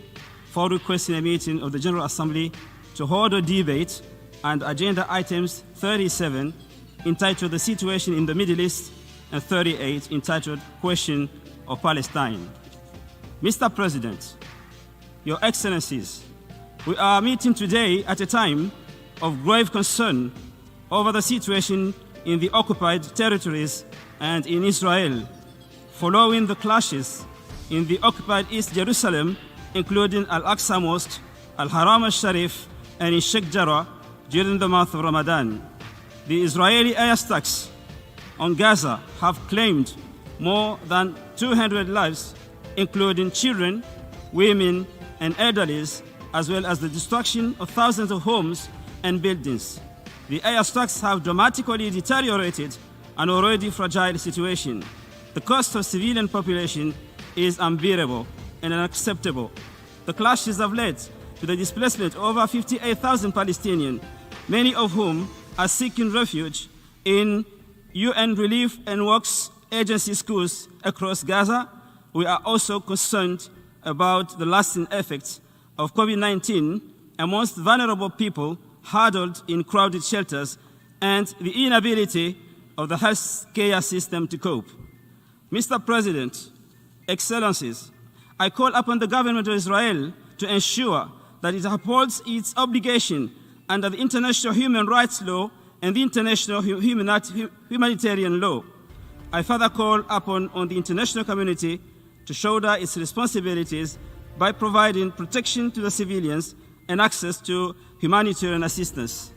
for requesting a meeting of the General Assembly to hold a debate and agenda items 37 entitled The Situation in the Middle East and 38 entitled Question of Palestine. Mr. President, Your Excellencies, we are meeting today at a time of grave concern over the situation in the occupied territories and in Israel, following the clashes in the occupied East Jerusalem, including Al-Aqsa Mosque, Al-Haram al-Sharif, and in Sheikh Jarrah during the month of Ramadan. The Israeli airstrikes on Gaza have claimed more than 200 lives, including children, women, and elderlies, as well as the destruction of thousands of homes and buildings. The airstrikes have dramatically deteriorated an already fragile situation. The cost of civilian population is unbearable and unacceptable. The clashes have led to the displacement of over 58,000 Palestinians, many of whom are seeking refuge in UN relief and works agency schools across Gaza. We are also concerned about the lasting effects of COVID-19 amongst vulnerable people huddled in crowded shelters and the inability of the health care system to cope. Mr. President, Excellencies, I call upon the government of Israel to ensure that it upholds its obligation under the international human rights law and the international humanitarian law. I further call upon the international community to shoulder its responsibilities by providing protection to the civilians and access to humanitarian assistance.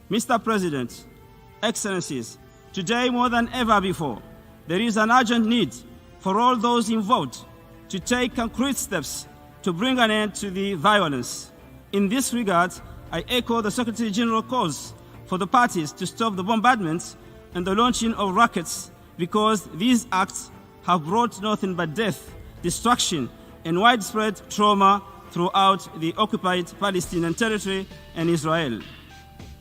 Mr. President, Excellencies, today more than ever before, there is an urgent need for all those involved to take concrete steps to bring an end to the violence. In this regard, I echo the Secretary General's calls for the parties to stop the bombardments and the launching of rockets, because these acts have brought nothing but death, destruction, and widespread trauma throughout the occupied Palestinian territory and Israel.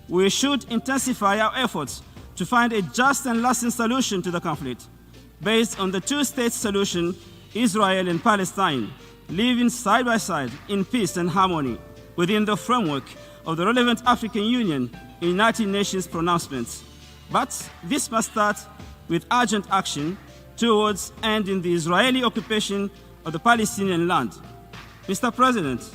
We should intensify our efforts to find a just and lasting solution to the conflict, based on the two-state solution, Israel and Palestine, living side by side in peace and harmony within the framework of the relevant African Union and United Nations pronouncements. But this must start with urgent action towards ending the Israeli occupation of the Palestinian land. Mr. President,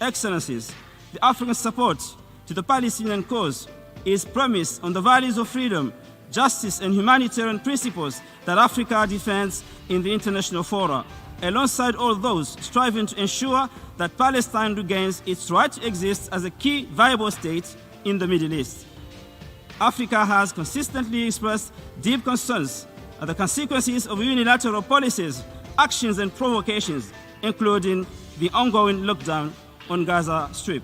Excellencies, the African support to the Palestinian cause is premised on the values of freedom, justice, and humanitarian principles that Africa defends in the international fora, alongside all those striving to ensure that Palestine regains its right to exist as a key viable state in the Middle East. Africa has consistently expressed deep concerns at the consequences of unilateral policies, actions, and provocations, including the ongoing lockdown on Gaza Strip.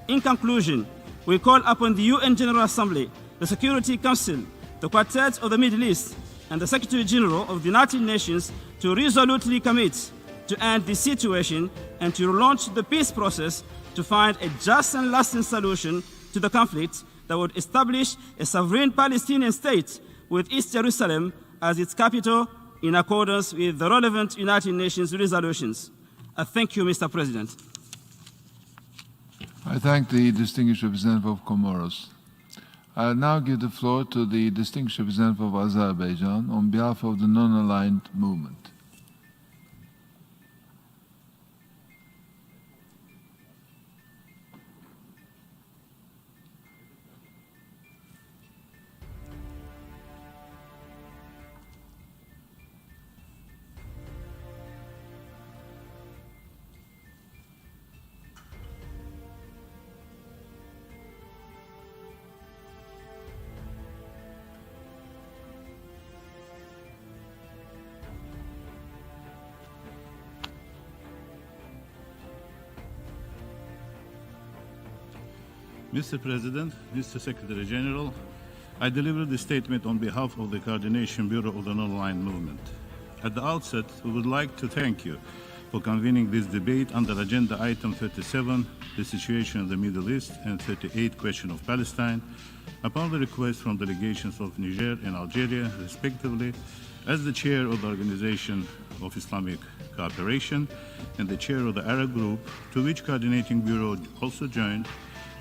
In conclusion, we call upon the UN General Assembly, the Security Council, the Quartet of the Middle East, and the Secretary General of the United Nations to resolutely commit to end this situation and to relaunch the peace process to find a just and lasting solution to the conflict that would establish a sovereign Palestinian state with East Jerusalem as its capital in accordance with the relevant United Nations resolutions. I thank you, Mr. President. I thank the distinguished representative of Comoros. I'll now give the floor to the distinguished representative of Azerbaijan on behalf of the non-aligned movement. Mr. President, Mr. Secretary General, I deliver this statement on behalf of the Coordination Bureau of the Non-Aligned Movement. At the outset, we would like to thank you for convening this debate under Agenda Item 37, the situation in the Middle East, and 38, question of Palestine, upon the request from delegations of Niger and Algeria, respectively, as the chair of the Organization of Islamic Cooperation and the chair of the Arab Group, to which Coordinating Bureau also joined,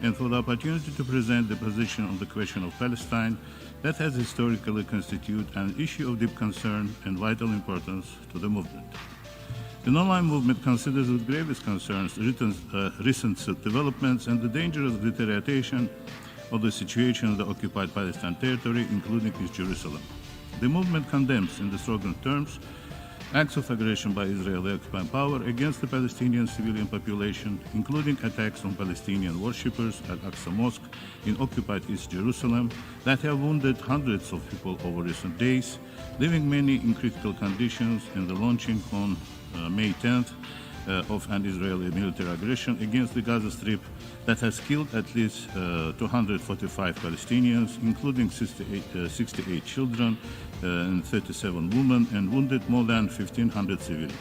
and for the opportunity to present the position on the question of Palestine that has historically constituted an issue of deep concern and vital importance to the movement. The non-aligned movement considers with gravest concerns recent developments and the dangerous deterioration of the situation in the occupied Palestine territory, including East Jerusalem. The movement condemns, in the strongest terms, acts of aggression by Israel, the occupying power, against the Palestinian civilian population, including attacks on Palestinian worshippers at Al-Aqsa Mosque in occupied East Jerusalem that have wounded hundreds of people over recent days, leaving many in critical conditions, and the launching on May 10th of an Israeli military aggression against the Gaza Strip that has killed at least 245 Palestinians, including 68 children and 37 women, and wounded more than 1,500 civilians.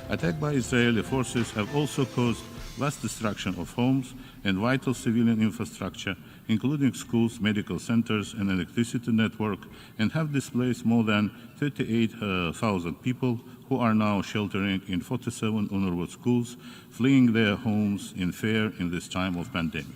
Attacks by Israeli forces have also caused vast destruction of homes and vital civilian infrastructure, including schools, medical centers, and electricity network, and have displaced more than 38,000 people who are now sheltering in 47 UNRWA schools, fleeing their homes in fear in this time of pandemic.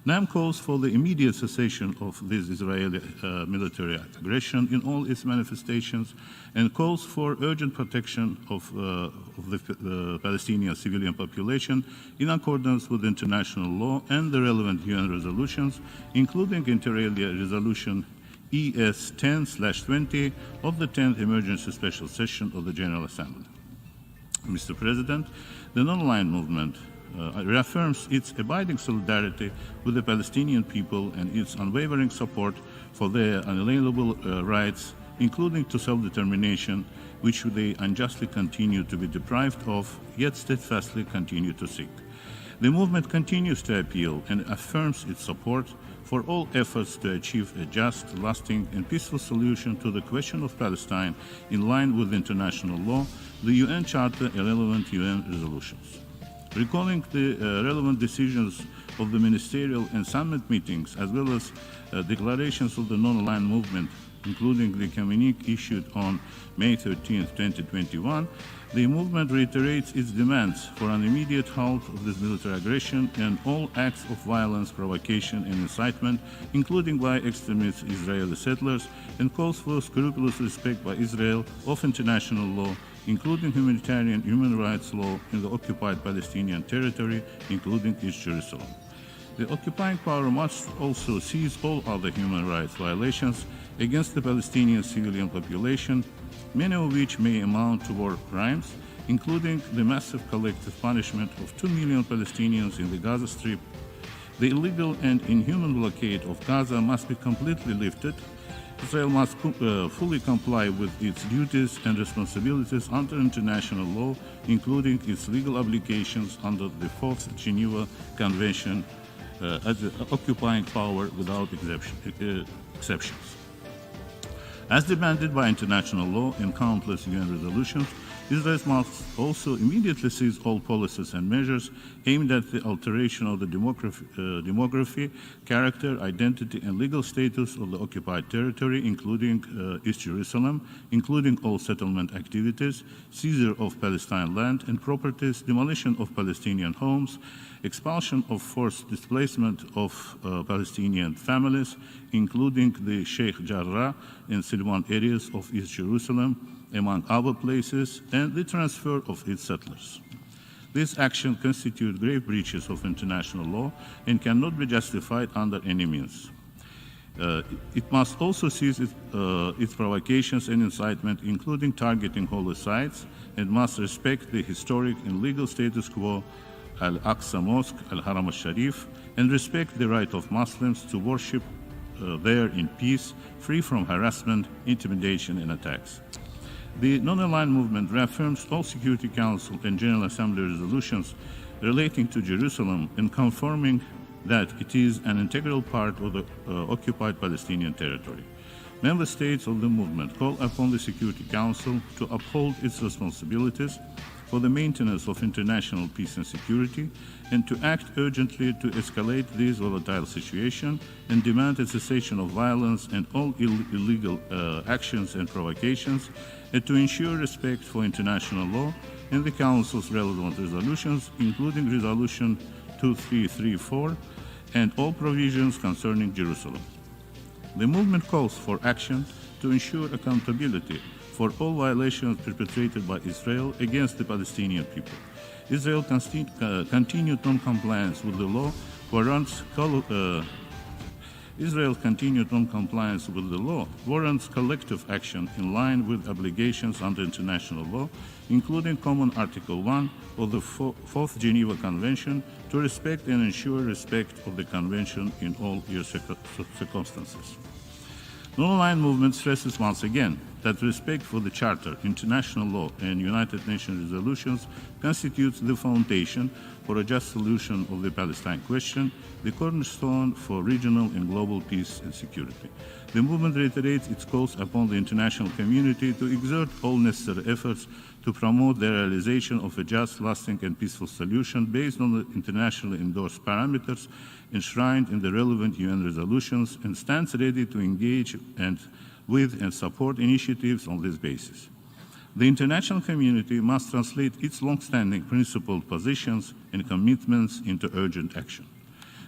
NAM calls for the immediate cessation of this Israeli military aggression in all its manifestations and calls for urgent protection of the Palestinian civilian population in accordance with international law and the relevant UN resolutions, including inter alia resolution ES 10/20 of the 10th Emergency Special Session of the General Assembly. Mr. President, the non-aligned movement reaffirms its abiding solidarity with the Palestinian people and its unwavering support for their unalienable rights, including to self-determination, which they unjustly continue to be deprived of, yet steadfastly continue to seek. The movement continues to appeal and affirms its support for all efforts to achieve a just, lasting, and peaceful solution to the question of Palestine in line with international law, the UN Charter, and relevant UN resolutions. Recalling the relevant decisions of the ministerial and summit meetings, as well as declarations of the non-aligned movement, including the communique issued on May 13, 2021, the movement reiterates its demands for an immediate halt of this military aggression and all acts of violence, provocation, and incitement, including by extremist Israeli settlers, and calls for scrupulous respect by Israel of international law, including humanitarian human rights law in the occupied Palestinian territory, including East Jerusalem. The occupying power must also seize all other human rights violations against the Palestinian civilian population, many of which may amount to war crimes, including the massive collective punishment of 2 million Palestinians in the Gaza Strip. The illegal and inhuman blockade of Gaza must be completely lifted. Israel must fully comply with its duties and responsibilities under international law, including its legal obligations under the 4th Geneva Convention as the occupying power without exceptions. As demanded by international law and countless UN resolutions, Israel must also immediately cease all policies and measures aimed at the alteration of the demography, character, identity, and legal status of the occupied territory, including East Jerusalem, including all settlement activities, seizure of Palestine land and properties, demolition of Palestinian homes, expulsion of forced displacement of Palestinian families, including the Sheikh Jarrah and Silwan areas of East Jerusalem, among other places, and the transfer of its settlers. This action constitutes grave breaches of international law and cannot be justified under any means. It must also cease its provocations and incitement, including targeting holy sites, and must respect the historic and legal status quo, Al-Aqsa Mosque, Al-Haram al-Sharif, and respect the right of Muslims to worship there in peace, free from harassment, intimidation, and attacks. The non-aligned movement reaffirms all Security Council and General Assembly resolutions relating to Jerusalem and confirming that it is an integral part of the occupied Palestinian territory. Member states of the movement call upon the Security Council to uphold its responsibilities for the maintenance of international peace and security, and to act urgently to escalate this volatile situation and demand a cessation of violence and all illegal actions and provocations, and to ensure respect for international law and the Council's relevant resolutions, including Resolution 2334 and all provisions concerning Jerusalem. The movement calls for action to ensure accountability for all violations perpetrated by Israel against the Palestinian people. Israel's continued non-compliance with the law warrants collective action in line with obligations under international law, including Common Article 1 of the Fourth Geneva Convention, to respect and ensure respect of the Convention in all circumstances. Non-aligned movement stresses once again that respect for the Charter, international law, and United Nations resolutions constitutes the foundation for a just solution of the Palestine question, the cornerstone for regional and global peace and security. The movement reiterates its calls upon the international community to exert all necessary efforts to promote the realization of a just, lasting, and peaceful solution based on the internationally endorsed parameters enshrined in the relevant UN resolutions, and stands ready to engage with and support initiatives on this basis. The international community must translate its long-standing principled positions and commitments into urgent action.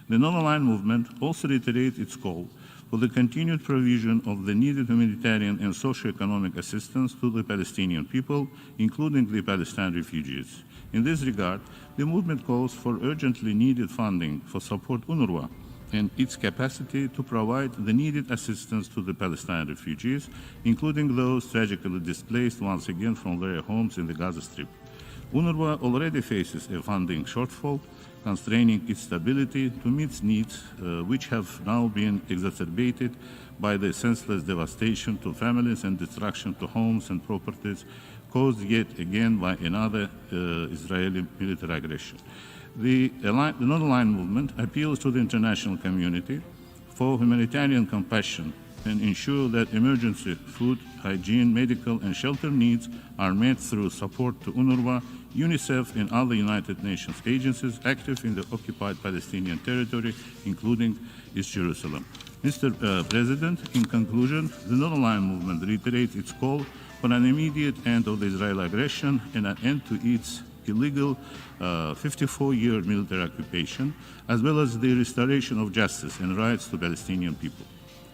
The non-aligned movement also reiterates its call for the continued provision of the needed humanitarian and socio-economic assistance to the Palestinian people, including the Palestinian refugees. In this regard, the movement calls for urgently needed funding for support UNRWA and its capacity to provide the needed assistance to the Palestinian refugees, including those tragically displaced once again from their homes in the Gaza Strip. UNRWA already faces a funding shortfall, constraining its stability to meet needs which have now been exacerbated by the senseless devastation to families and destruction to homes and properties caused yet again by another Israeli military aggression. The non-aligned movement appeals to the international community for humanitarian compassion and ensure that emergency food, hygiene, medical, and shelter needs are met through support to UNRWA, UNICEF, and other United Nations agencies active in the occupied Palestinian territory, including East Jerusalem. Mr. President, in conclusion, the non-aligned movement reiterates its call for an immediate end of the Israeli aggression and an end to its illegal 54-year military occupation, as well as the restoration of justice and rights to Palestinian people.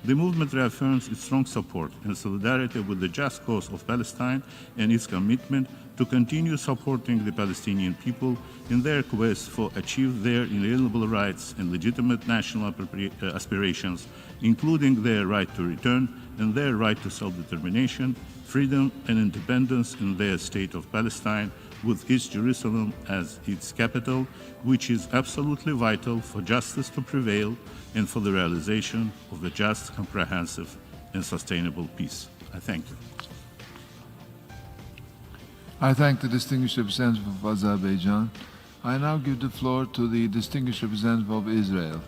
The movement reaffirms its strong support and solidarity with the just cause of Palestine and its commitment to continue supporting the Palestinian people in their quest for achieve their inalienable rights and legitimate national aspirations, including their right to return and their right to self-determination, freedom and independence in their state of Palestine, with East Jerusalem as its capital, which is absolutely vital for justice to prevail and for the realization of a just, comprehensive, and sustainable peace. I thank you. I thank the distinguished representative of Azerbaijan. I now give the floor to the distinguished representative of Israel.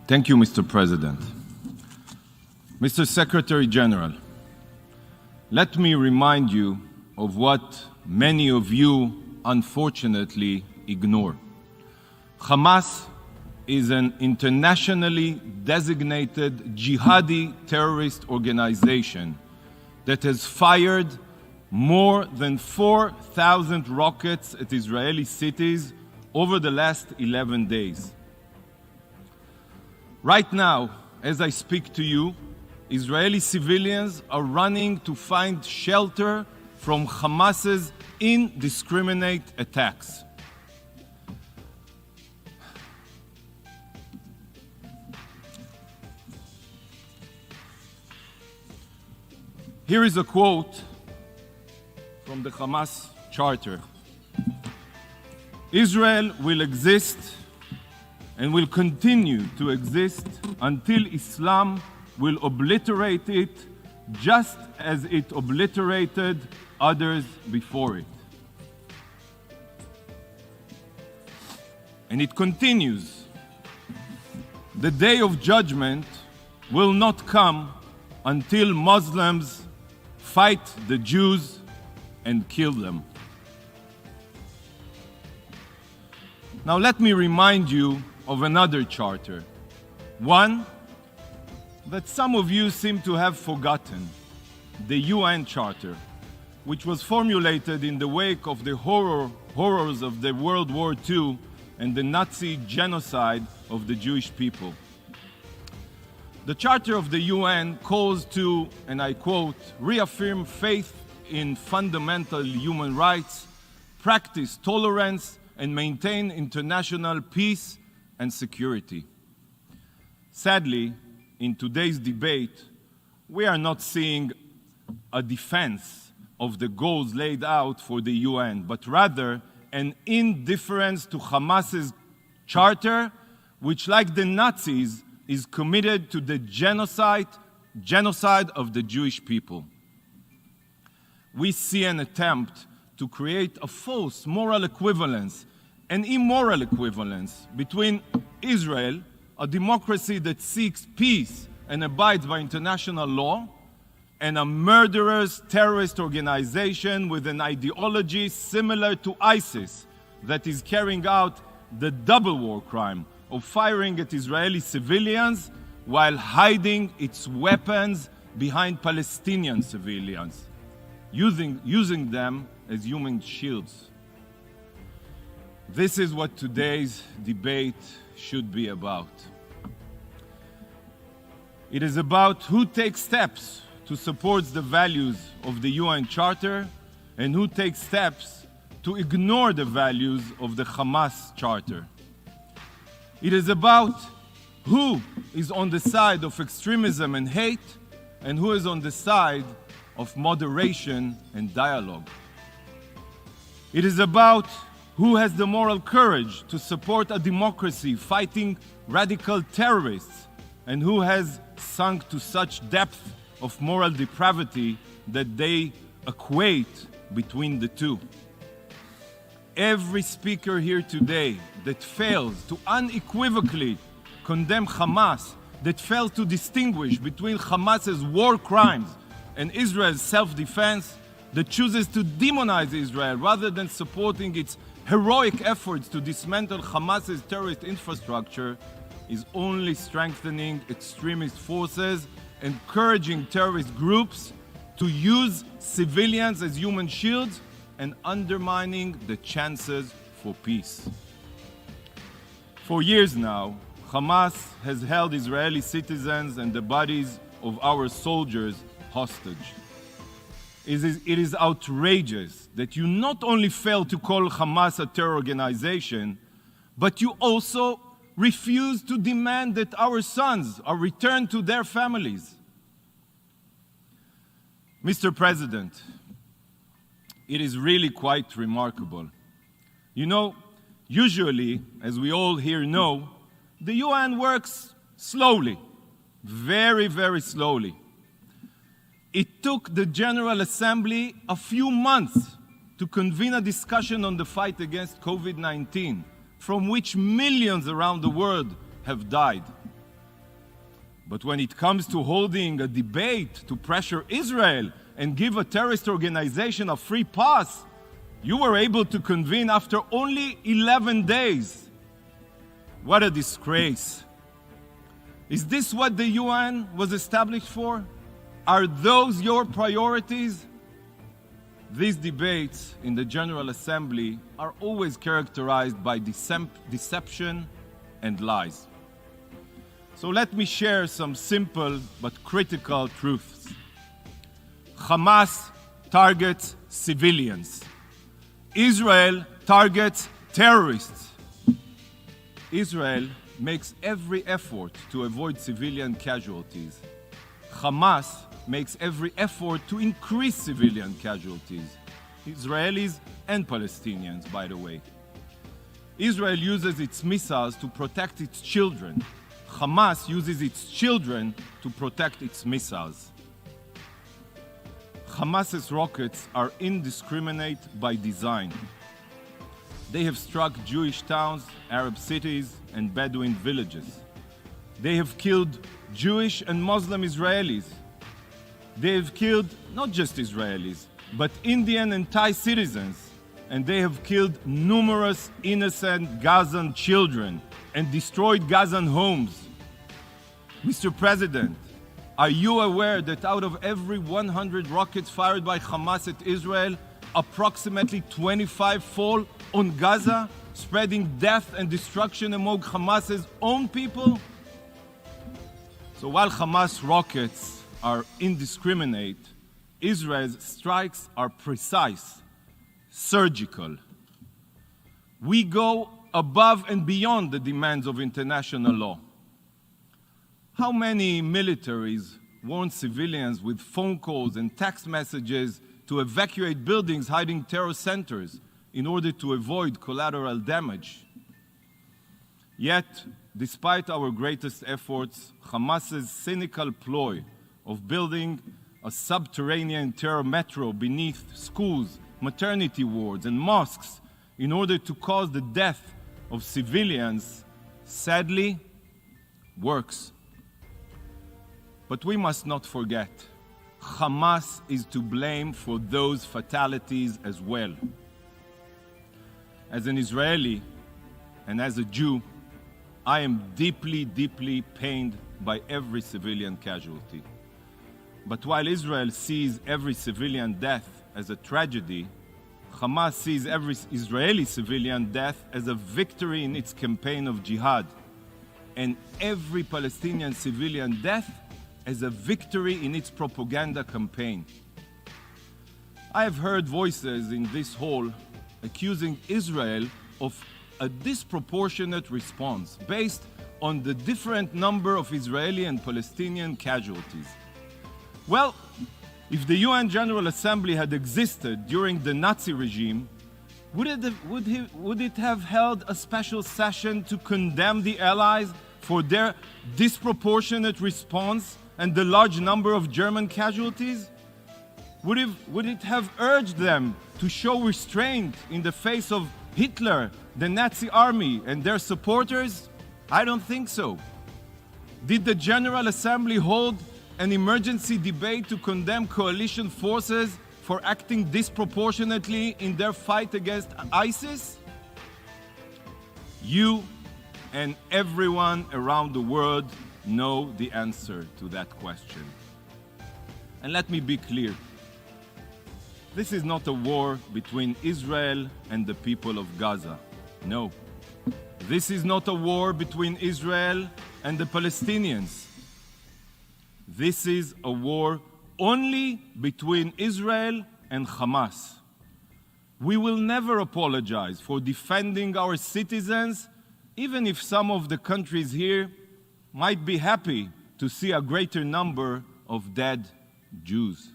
Thank you, Mr. President. Mr. Secretary General, let me remind you of what many of you unfortunately ignore. Hamas is an internationally designated jihadi terrorist organization that has fired more than 4,000 rockets at Israeli cities over the last 11 days. Right now, as I speak to you, Israeli civilians are running to find shelter from Hamas's indiscriminate attacks. Here is a quote from the Hamas charter. Israel will exist and will continue to exist until Islam will obliterate it just as it obliterated others before it. And it continues, the day of judgment will not come until Muslims fight the Jews and kill them. Now let me remind you of another charter, one that some of you seem to have forgotten, the UN Charter, which was formulated in the wake of the horrors of the World War II and the Nazi genocide of the Jewish people. The Charter of the UN calls to, and I quote, reaffirm faith in fundamental human rights, practice tolerance, and maintain international peace and security. Sadly, in today's debate, we are not seeing a defense of the goals laid out for the UN, but rather an indifference to Hamas's charter, which, like the Nazis, is committed to the genocide of the Jewish people. We see an attempt to create a false moral equivalence, an immoral equivalence between Israel, a democracy that seeks peace and abides by international law, and a murderous terrorist organization with an ideology similar to ISIS that is carrying out the double war crime of firing at Israeli civilians while hiding its weapons behind Palestinian civilians, using them as human shields. This is what today's debate should be about. It is about who takes steps to support the values of the UN Charter and who takes steps to ignore the values of the Hamas Charter. It is about who is on the side of extremism and hate and who is on the side of moderation and dialogue. It is about who has the moral courage to support a democracy fighting radical terrorists and who has sunk to such depth of moral depravity that they equate between the two. Every speaker here today that fails to unequivocally condemn Hamas, that fails to distinguish between Hamas's war crimes and Israel's self-defense, that chooses to demonize Israel rather than supporting its heroic efforts to dismantle Hamas's terrorist infrastructure, is only strengthening extremist forces, encouraging terrorist groups to use civilians as human shields, and undermining the chances for peace. For years now, Hamas has held Israeli citizens and the bodies of our soldiers hostage. It is outrageous that you not only fail to call Hamas a terror organization, but you also refuse to demand that our sons are returned to their families. Mr. President, it is really quite remarkable. You know, usually, as we all here know, the UN works slowly, very, very slowly. It took the General Assembly a few months to convene a discussion on the fight against COVID-19, from which millions around the world have died. But when it comes to holding a debate to pressure Israel and give a terrorist organization a free pass, you were able to convene after only 11 days. What a disgrace. Is this what the UN was established for? Are those your priorities? These debates in the General Assembly are always characterized by deception and lies. So let me share some simple but critical truths. Hamas targets civilians. Israel targets terrorists. Israel makes every effort to avoid civilian casualties. Hamas makes every effort to increase civilian casualties. Israelis and Palestinians, by the way. Israel uses its missiles to protect its children. Hamas uses its children to protect its missiles. Hamas's rockets are indiscriminate by design. They have struck Jewish towns, Arab cities, and Bedouin villages. They have killed Jewish and Muslim Israelis. They have killed not just Israelis, but Indian and Thai citizens. And they have killed numerous innocent Gazan children and destroyed Gazan homes. Mr. President, are you aware that out of every 100 rockets fired by Hamas at Israel, approximately 25 fall on Gaza, spreading death and destruction among Hamas's own people? So while Hamas rockets are indiscriminate, Israel's strikes are precise, surgical. We go above and beyond the demands of international law. How many militaries warn civilians with phone calls and text messages to evacuate buildings hiding terror centers in order to avoid collateral damage? Yet, despite our greatest efforts, Hamas's cynical ploy of building a subterranean terror metro beneath schools, maternity wards, and mosques in order to cause the death of civilians, sadly, works. But we must not forget, Hamas is to blame for those fatalities as well. As an Israeli and as a Jew, I am deeply, deeply pained by every civilian casualty. But while Israel sees every civilian death as a tragedy, Hamas sees every Israeli civilian death as a victory in its campaign of jihad, and every Palestinian civilian death as a victory in its propaganda campaign. I have heard voices in this hall accusing Israel of a disproportionate response based on the different number of Israeli and Palestinian casualties. Well, if the UN General Assembly had existed during the Nazi regime, would it have held a special session to condemn the Allies for their disproportionate response and the large number of German casualties? Would it have urged them to show restraint in the face of Hitler, the Nazi army, and their supporters? I don't think so. Did the General Assembly hold an emergency debate to condemn coalition forces for acting disproportionately in their fight against ISIS? You and everyone around the world know the answer to that question. And let me be clear. This is not a war between Israel and the people of Gaza. No. This is not a war between Israel and the Palestinians. This is a war only between Israel and Hamas. We will never apologize for defending our citizens, even if some of the countries here might be happy to see a greater number of dead Jews.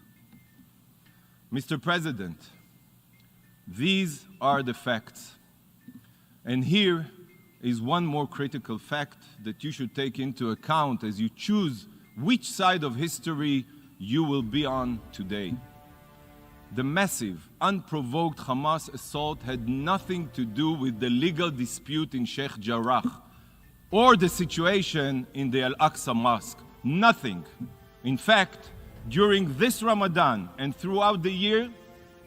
Mr. President, these are the facts. And here is one more critical fact that you should take into account as you choose which side of history you will be on today. The massive, unprovoked Hamas assault had nothing to do with the legal dispute in Sheikh Jarrah or the situation in the Al-Aqsa Mosque. Nothing. In fact, during this Ramadan and throughout the year,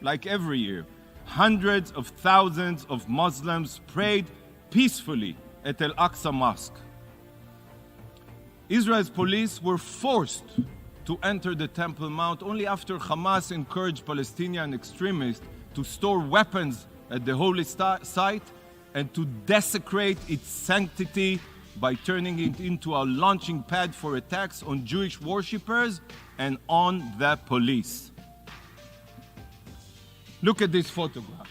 like every year, hundreds of thousands of Muslims prayed peacefully at Al-Aqsa Mosque. Israel's police were forced to enter the Temple Mount only after Hamas encouraged Palestinian extremists to store weapons at the holy site and to desecrate its sanctity by turning it into a launching pad for attacks on Jewish worshippers and on the police. Look at this photograph.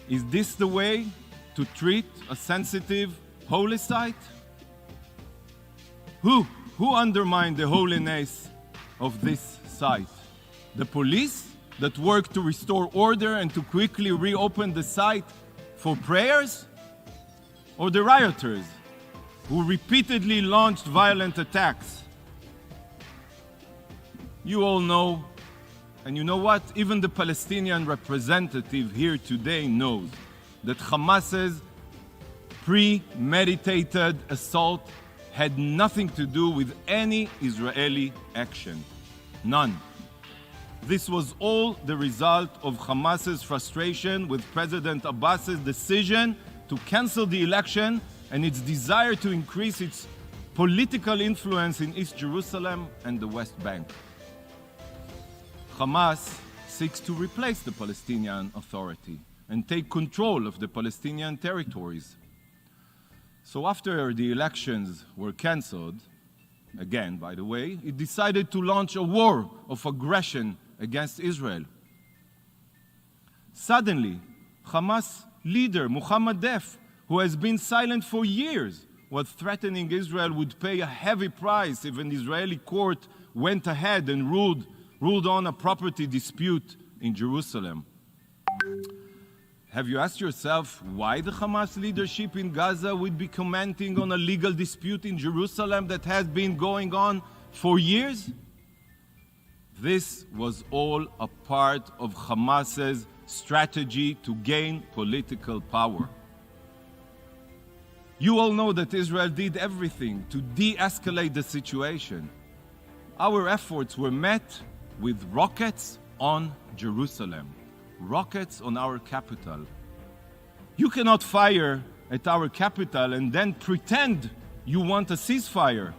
Is this the way to treat a sensitive holy site? Who undermined the holiness of this site? The police that worked to restore order and to quickly reopen the site for prayers? Or the rioters who repeatedly launched violent attacks? You all know, and you know what? Even the Palestinian representative here today knows that Hamas's premeditated assault had nothing to do with any Israeli action. None. This was all the result of Hamas's frustration with President Abbas's decision to cancel the election and its desire to increase its political influence in East Jerusalem and the West Bank. Hamas seeks to replace the Palestinian Authority and take control of the Palestinian territories. So after the elections were cancelled, again, by the way, it decided to launch a war of aggression against Israel. Suddenly, Hamas leader Mohammed Deif, who has been silent for years, was threatening Israel would pay a heavy price if an Israeli court went ahead and ruled on a property dispute in Jerusalem. Have you asked yourself why the Hamas leadership in Gaza would be commenting on a legal dispute in Jerusalem that has been going on for years? This was all a part of Hamas's strategy to gain political power. You all know that Israel did everything to de-escalate the situation. Our efforts were met with rockets on Jerusalem. Rockets on our capital. You cannot fire at our capital and then pretend you want a ceasefire.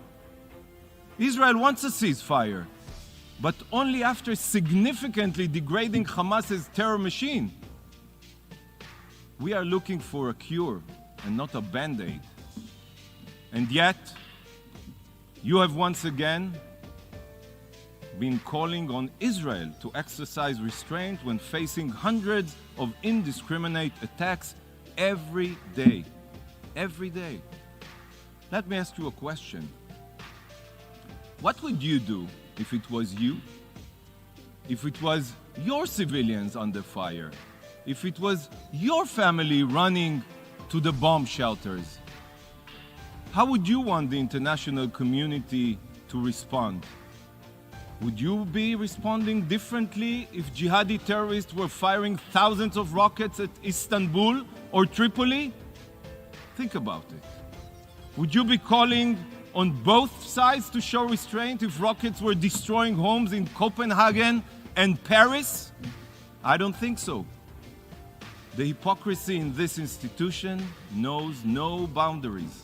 Israel wants a ceasefire, but only after significantly degrading Hamas's terror machine. We are looking for a cure and not a band-aid. And yet, you have once again been calling on Israel to exercise restraint when facing hundreds of indiscriminate attacks every day. Every day. Let me ask you a question. What would you do if it was you? If it was your civilians under fire? If it was your family running to the bomb shelters? How would you want the international community to respond? Would you be responding differently if jihadi terrorists were firing thousands of rockets at Istanbul or Tripoli? Think about it. Would you be calling on both sides to show restraint if rockets were destroying homes in Copenhagen and Paris? I don't think so. The hypocrisy in this institution knows no boundaries.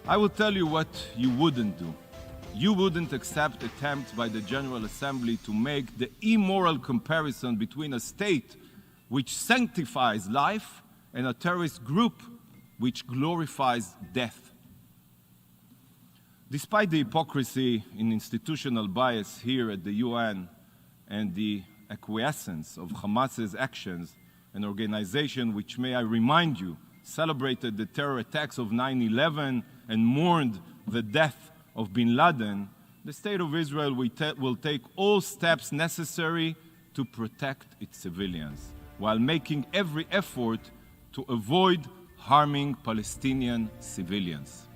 I will tell you what you wouldn't do. You wouldn't accept attempts by the General Assembly to make the immoral comparison between a state which sanctifies life and a terrorist group which glorifies death. Despite the hypocrisy in institutional bias here at the UN and the acquiescence of Hamas's actions, an organization which, may I remind you, celebrated the terror attacks of 9/11 and mourned the death of bin Laden, the State of Israel will take all steps necessary to protect its civilians, while making every effort to avoid harming Palestinian civilians.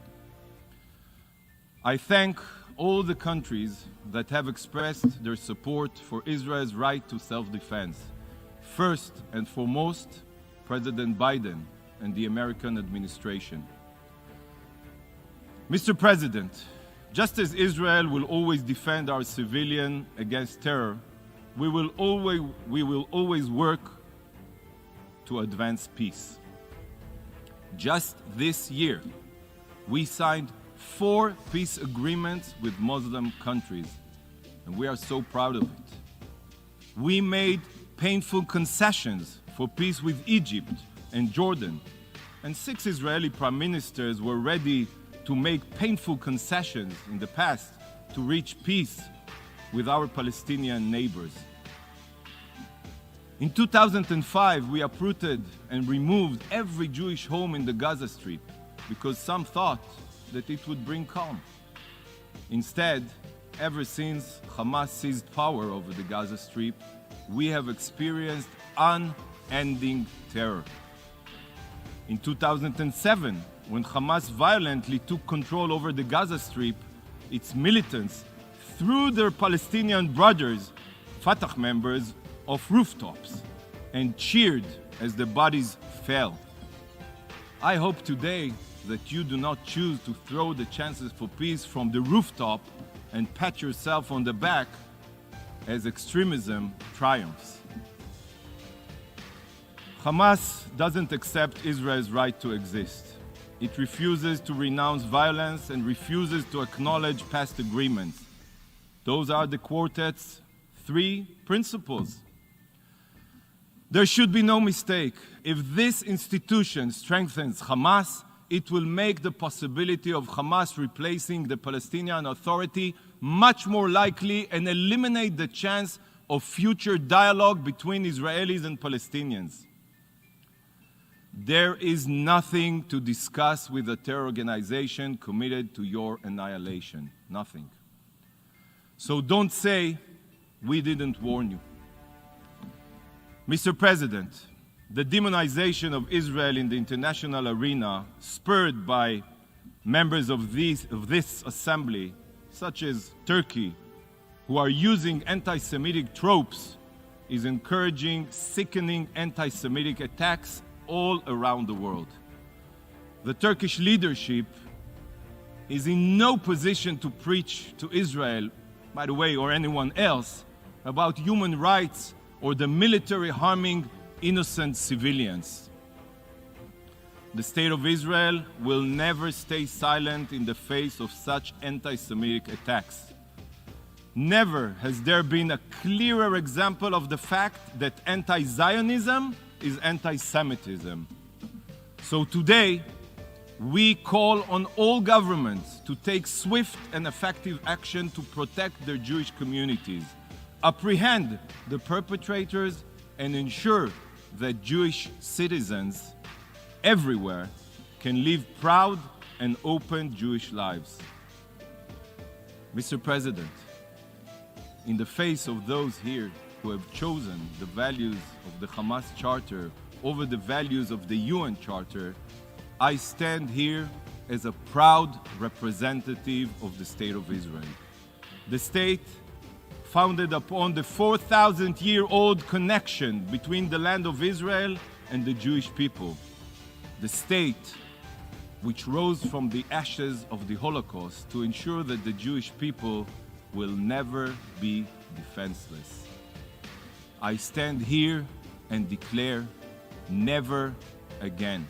I thank all the countries that have expressed their support for Israel's right to self-defense. First and foremost, President Biden and the American administration. Mr. President, just as Israel will always defend our civilians against terror, we will always work to advance peace. Just this year, we signed 4 peace agreements with Muslim countries, and we are so proud of it. We made painful concessions for peace with Egypt and Jordan, and 6 Israeli prime ministers were ready to make painful concessions in the past to reach peace with our Palestinian neighbors. In 2005, we uprooted and removed every Jewish home in the Gaza Strip because some thought that it would bring calm. Instead, ever since Hamas seized power over the Gaza Strip, we have experienced unending terror. In 2007, when Hamas violently took control over the Gaza Strip, its militants threw their Palestinian brothers, Fatah members, off rooftops and cheered as the bodies fell. I hope today that you do not choose to throw the chances for peace from the rooftop and pat yourself on the back as extremism triumphs. Hamas doesn't accept Israel's right to exist. It refuses to renounce violence and refuses to acknowledge past agreements. Those are the quartet's 3 principles. There should be no mistake. If this institution strengthens Hamas, it will make the possibility of Hamas replacing the Palestinian Authority much more likely and eliminate the chance of future dialogue between Israelis and Palestinians. There is nothing to discuss with a terror organization committed to your annihilation. Nothing. So don't say we didn't warn you. Mr. President, the demonization of Israel in the international arena, spurred by members of this assembly, such as Turkey, who are using anti-Semitic tropes, is encouraging sickening anti-Semitic attacks all around the world. The Turkish leadership is in no position to preach to Israel, by the way, or anyone else, about human rights or the military harming innocent civilians. The State of Israel will never stay silent in the face of such anti-Semitic attacks. Never has there been a clearer example of the fact that anti-Zionism is anti-Semitism. So today, we call on all governments to take swift and effective action to protect their Jewish communities, apprehend the perpetrators, and ensure that Jewish citizens everywhere can live proud and open Jewish lives. Mr. President, in the face of those here who have chosen the values of the Hamas Charter over the values of the UN Charter, I stand here as a proud representative of the State of Israel. The state founded upon the 4,000-year-old connection between the land of Israel and the Jewish people. The state which rose from the ashes of the Holocaust to ensure that the Jewish people will never be defenseless. I stand here and declare, never again.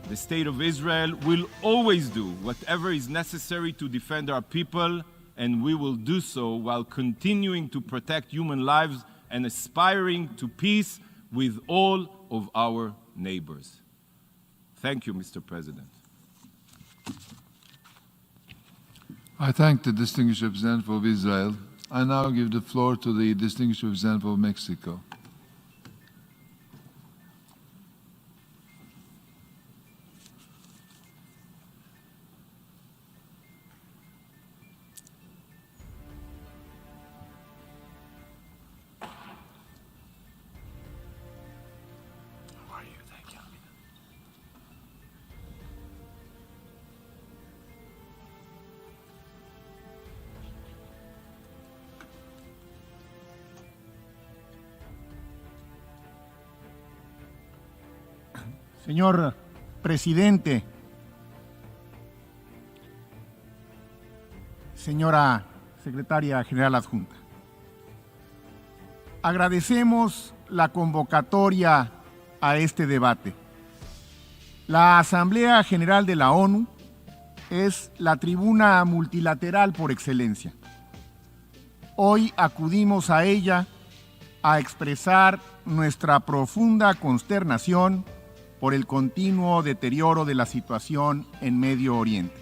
The State of Israel will always do whatever is necessary to defend our people, and we will do so while continuing to protect human lives and aspiring to peace with all of our neighbors. Thank you, Mr. President. I thank the distinguished representative of Israel. I now give the floor to the distinguished representative of Mexico. Señor Presidente, señora Secretaria General Adjunta, agradecemos la convocatoria a este debate. La Asamblea General de la ONU es la tribuna multilateral por excelencia. Hoy acudimos a ella a expresar nuestra profunda consternación por el continuo deterioro de la situación en Medio Oriente.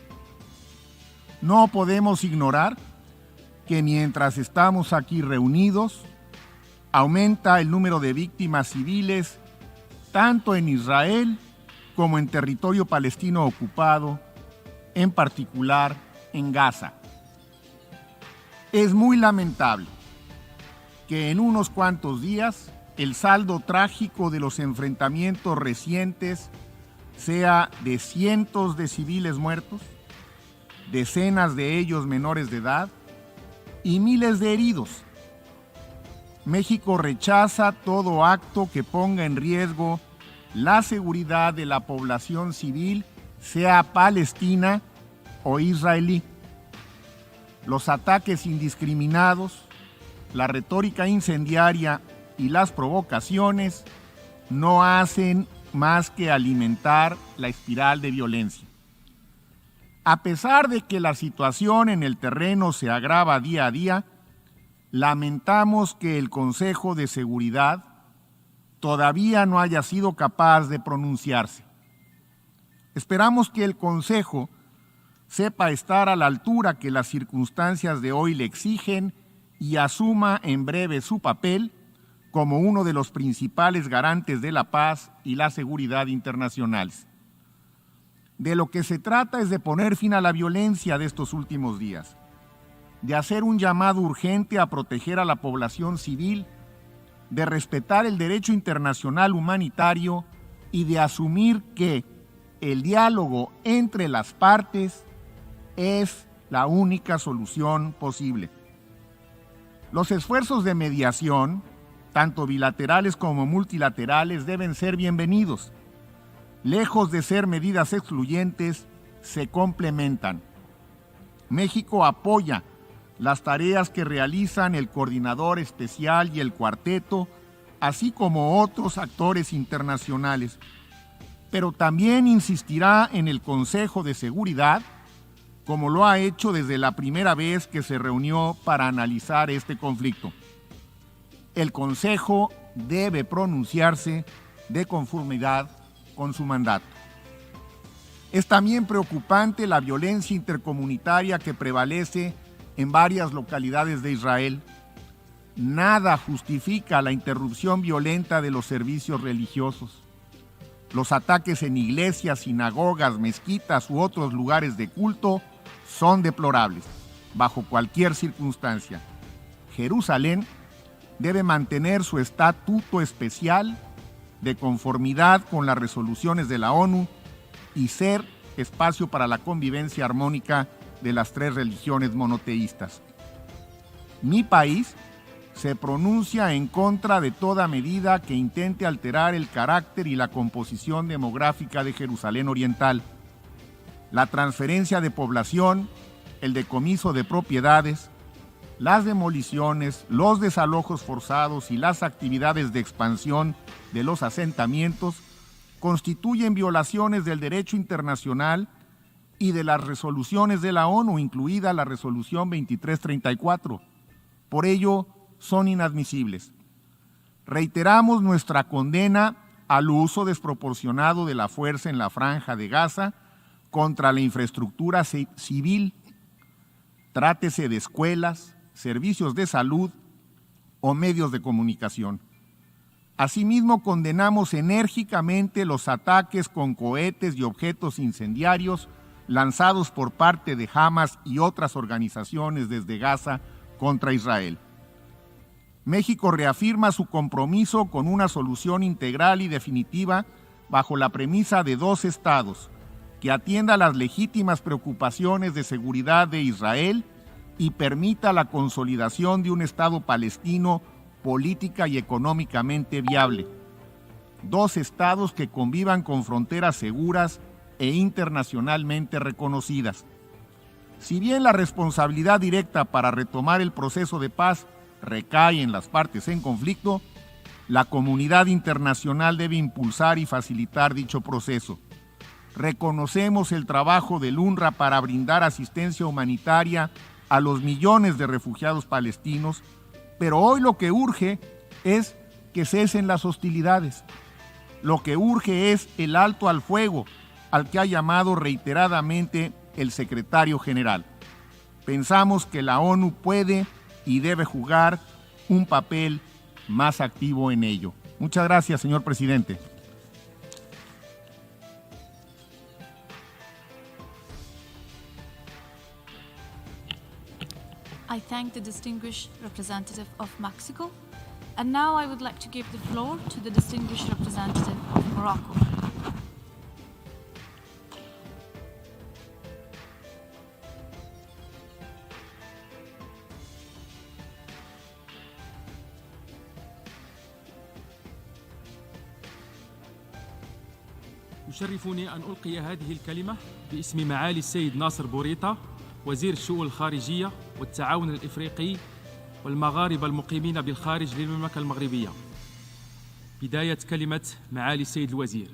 No podemos ignorar que mientras estamos aquí reunidos, aumenta el número de víctimas civiles tanto en Israel como en territorio palestino ocupado, en particular en Gaza. Es muy lamentable que en unos cuantos días el saldo trágico de los enfrentamientos recientes sea de cientos de civiles muertos, decenas de ellos menores de edad y miles de heridos. México rechaza todo acto que ponga en riesgo la seguridad de la población civil, sea palestina o israelí. Los ataques indiscriminados, la retórica incendiaria y las provocaciones no hacen más que alimentar la espiral de violencia. A pesar de que la situación en el terreno se agrava día a día, lamentamos que el Consejo de Seguridad todavía no haya sido capaz de pronunciarse. Esperamos que el Consejo sepa estar a la altura que las circunstancias de hoy le exigen y asuma en breve su papel como uno de los principales garantes de la paz y la seguridad internacionales. De lo que se trata es de poner fin a la violencia de estos últimos días, de hacer un llamado urgente a proteger a la población civil, de respetar el derecho internacional humanitario y de asumir que el diálogo entre las partes es la única solución posible. Los esfuerzos de mediación, tanto bilaterales como multilaterales, deben ser bienvenidos. Lejos de ser medidas excluyentes, se complementan. México apoya las tareas que realizan el Coordinador Especial y el Cuarteto, así como otros actores internacionales, pero también insistirá en el Consejo de Seguridad, como lo ha hecho desde la primera vez que se reunió para analizar este conflicto. El Consejo debe pronunciarse de conformidad con su mandato. Es también preocupante la violencia intercomunitaria que prevalece en varias localidades de Israel. Nada justifica la interrupción violenta de los servicios religiosos. Los ataques en iglesias, sinagogas, mezquitas u otros lugares de culto son deplorables, bajo cualquier circunstancia. Jerusalén debe mantener su estatuto especial de conformidad con las resoluciones de la ONU y ser espacio para la convivencia armónica de las tres religiones monoteístas. Mi país se pronuncia en contra de toda medida que intente alterar el carácter y la composición demográfica de Jerusalén Oriental. La transferencia de población, el decomiso de propiedades, las demoliciones, los desalojos forzados y las actividades de expansión de los asentamientos constituyen violaciones del derecho internacional y de las resoluciones de la ONU, incluida la resolución 2334. Por ello, son inadmisibles. Reiteramos nuestra condena al uso desproporcionado de la fuerza en la Franja de Gaza contra la infraestructura civil, trátese de escuelas, servicios de salud o medios de comunicación. Asimismo, condenamos enérgicamente los ataques con cohetes y objetos incendiarios lanzados por parte de Hamas y otras organizaciones desde Gaza contra Israel. México reafirma su compromiso con una solución integral y definitiva bajo la premisa de dos estados, que atienda las legítimas preocupaciones de seguridad de Israel y permita la consolidación de un Estado palestino política y económicamente viable. Dos estados que convivan con fronteras seguras e internacionalmente reconocidas. Si bien la responsabilidad directa para retomar el proceso de paz recae en las partes en conflicto, la comunidad internacional debe impulsar y facilitar dicho proceso. Reconocemos el trabajo del UNRWA para brindar asistencia humanitaria a los millones de refugiados palestinos, pero hoy lo que urge es que cesen las hostilidades. Lo que urge es el alto al fuego al que ha llamado reiteradamente el secretario general. Pensamos que la ONU puede y debe jugar un papel más activo en ello. Muchas gracias, señor presidente. I thank the distinguished representative of Mexico. And now I would like to give the floor to the distinguished representative of Morocco. يشرفني أن ألقي هذه الكلمة باسم معالي السيد ناصر بوريطة وزير الشؤون الخارجية والتعاون الإفريقي والمغاربة المقيمين بالخارج للمملكة المغربية. بداية كلمة معالي السيد الوزير.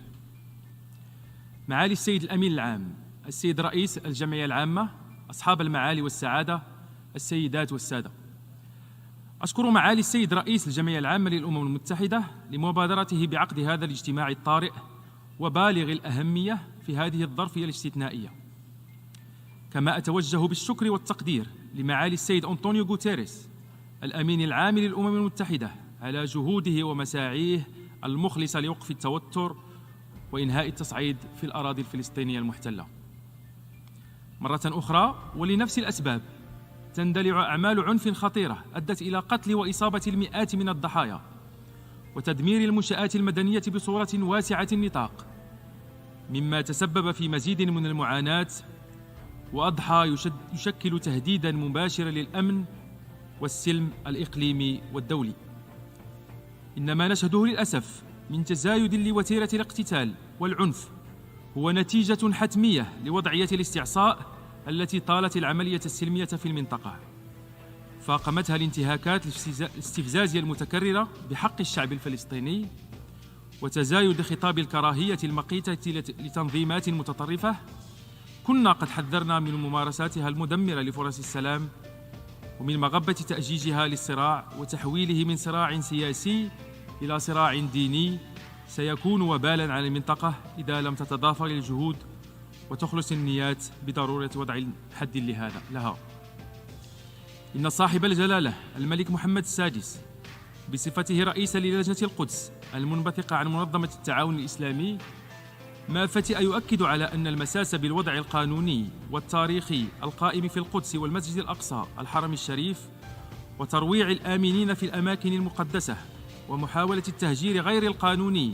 معالي السيد الأمين العام، السيد رئيس الجمعية العامة، أصحاب المعالي والسعادة، السيدات والسادة. أشكر معالي السيد رئيس الجمعية العامة للأمم المتحدة لمبادرته بعقد هذا الاجتماع الطارئ وبالغ الأهمية في هذه الظرفية الاستثنائية. كما أتوجه بالشكر والتقدير لمعالي السيد أنطونيو غوتيريس الأمين العام للأمم المتحدة على جهوده ومساعيه المخلصة لوقف التوتر وإنهاء التصعيد في الأراضي الفلسطينية المحتلة. مرة أخرى ولنفس الأسباب تندلع أعمال عنف خطيرة أدت إلى قتل وإصابة المئات من الضحايا وتدمير المنشآت المدنية بصورة واسعة النطاق، مما تسبب في مزيد من المعاناة وأضحى يشكل تهديداً مباشراً للأمن والسلم الإقليمي والدولي. إن ما نشهده للأسف من تزايد لوتيرة الاقتتال والعنف هو نتيجة حتمية لوضعية الاستعصاء التي طالت العملية السلمية في المنطقة، فاقمتها الانتهاكات الاستفزازية المتكررة بحق الشعب الفلسطيني وتزايد خطاب الكراهية المقيتة لتنظيمات متطرفة كنا قد حذرنا من ممارساتها المدمرة لفرص السلام ومن مغبة تأجيجها للصراع وتحويله من صراع سياسي إلى صراع ديني سيكون وبالاً على المنطقة إذا لم تتضافر الجهود وتخلص النيات بضرورة وضع حد لها. إن صاحب الجلالة الملك محمد السادس بصفته رئيساً للجنة القدس المنبثقة عن منظمة التعاون الإسلامي ما فتئ يؤكد على أن المساس بالوضع القانوني والتاريخي القائم في القدس والمسجد الأقصى الحرم الشريف وترويع الآمنين في الأماكن المقدسة ومحاولة التهجير غير القانوني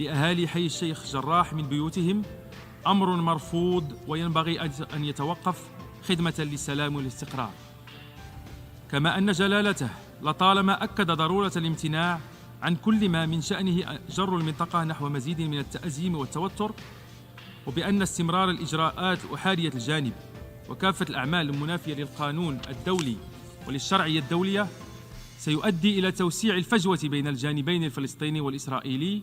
لأهالي حي الشيخ جراح من بيوتهم أمر مرفوض وينبغي أن يتوقف خدمة للسلام والاستقرار. كما أن جلالته لطالما أكد ضرورة الامتناع عن كل ما من شأنه جر المنطقة نحو مزيد من التأزيم والتوتر، وبأن استمرار الإجراءات أحادية الجانب وكافة الأعمال المنافية للقانون الدولي وللشرعية الدولية سيؤدي إلى توسيع الفجوة بين الجانبين الفلسطيني والإسرائيلي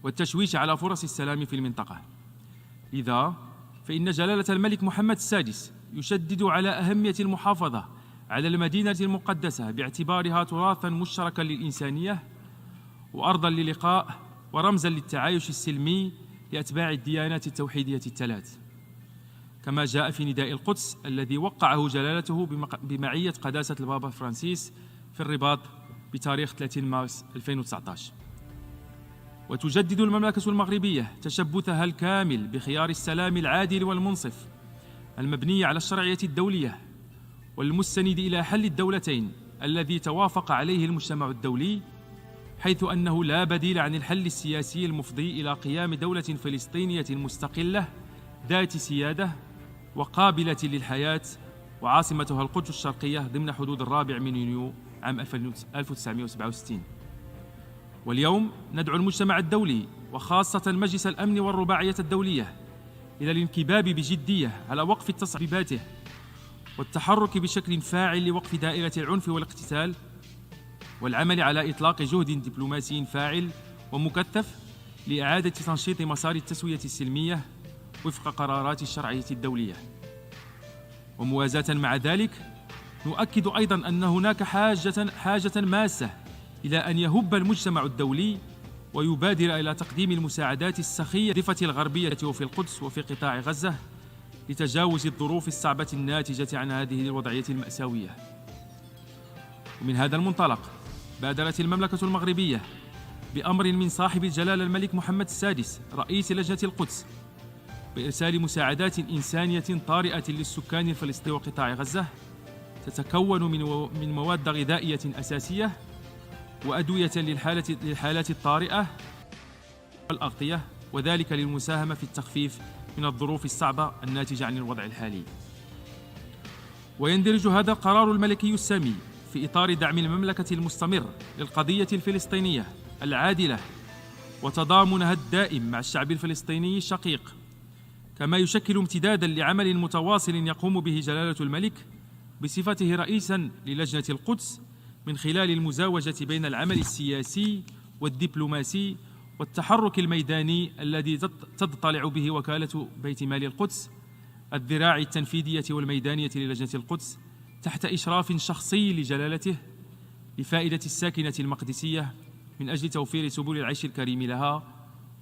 والتشويش على فرص السلام في المنطقة. لذا فإن جلالة الملك محمد السادس يشدد على أهمية المحافظة على المدينة المقدسة باعتبارها تراثاً مشتركاً للإنسانية وأرضاً للقاء ورمزاً للتعايش السلمي لأتباع الديانات التوحيدية الثلاث، كما جاء في نداء القدس الذي وقعه جلالته بمعية قداسة البابا فرانسيس في الرباط بتاريخ 30 مارس 2019. وتجدد المملكة المغربية تشبثها الكامل بخيار السلام العادل والمنصف المبني على الشرعية الدولية والمستند إلى حل الدولتين الذي توافق عليه المجتمع الدولي، حيث أنه لا بديل عن الحل السياسي المفضي إلى قيام دولة فلسطينية مستقلة ذات سيادة وقابلة للحياة وعاصمتها القدس الشرقية ضمن حدود 4 يونيو عام 1967. واليوم ندعو المجتمع الدولي وخاصة مجلس الأمن والرباعية الدولية إلى الانكباب بجدية على وقف تصعيباته والتحرك بشكل فاعل لوقف دائرة العنف والاقتتال والعمل على إطلاق جهد دبلوماسي فاعل ومكثف لإعادة تنشيط مسار التسوية السلمية وفق قرارات الشرعية الدولية. وموازاة مع ذلك نؤكد أيضاً أن هناك حاجة ماسة إلى أن يهب المجتمع الدولي ويبادر إلى تقديم المساعدات السخية للضفة الغربية وفي القدس وفي قطاع غزة لتجاوز الظروف الصعبة الناتجة عن هذه الوضعية المأساوية. ومن هذا المنطلق بادرت المملكة المغربية بأمر من صاحب الجلالة الملك محمد السادس رئيس لجنة القدس بإرسال مساعدات إنسانية طارئة للسكان الفلسطينيين وقطاع غزة تتكون من مواد غذائية أساسية وأدوية للحالات الطارئة والأغطية، وذلك للمساهمة في التخفيف من الظروف الصعبة الناتجة عن الوضع الحالي. ويندرج هذا القرار الملكي السامي في إطار دعم المملكة المستمر للقضية الفلسطينية العادلة وتضامنها الدائم مع الشعب الفلسطيني الشقيق، كما يشكل امتدادا لعمل متواصل يقوم به جلالة الملك بصفته رئيسا للجنة القدس من خلال المزاوجة بين العمل السياسي والدبلوماسي والتحرك الميداني الذي تضطلع به وكالة بيت مال القدس، الذراع التنفيذية والميدانية للجنة القدس تحت إشراف شخصي لجلالته لفائدة الساكنة المقدسية من أجل توفير سبل العيش الكريم لها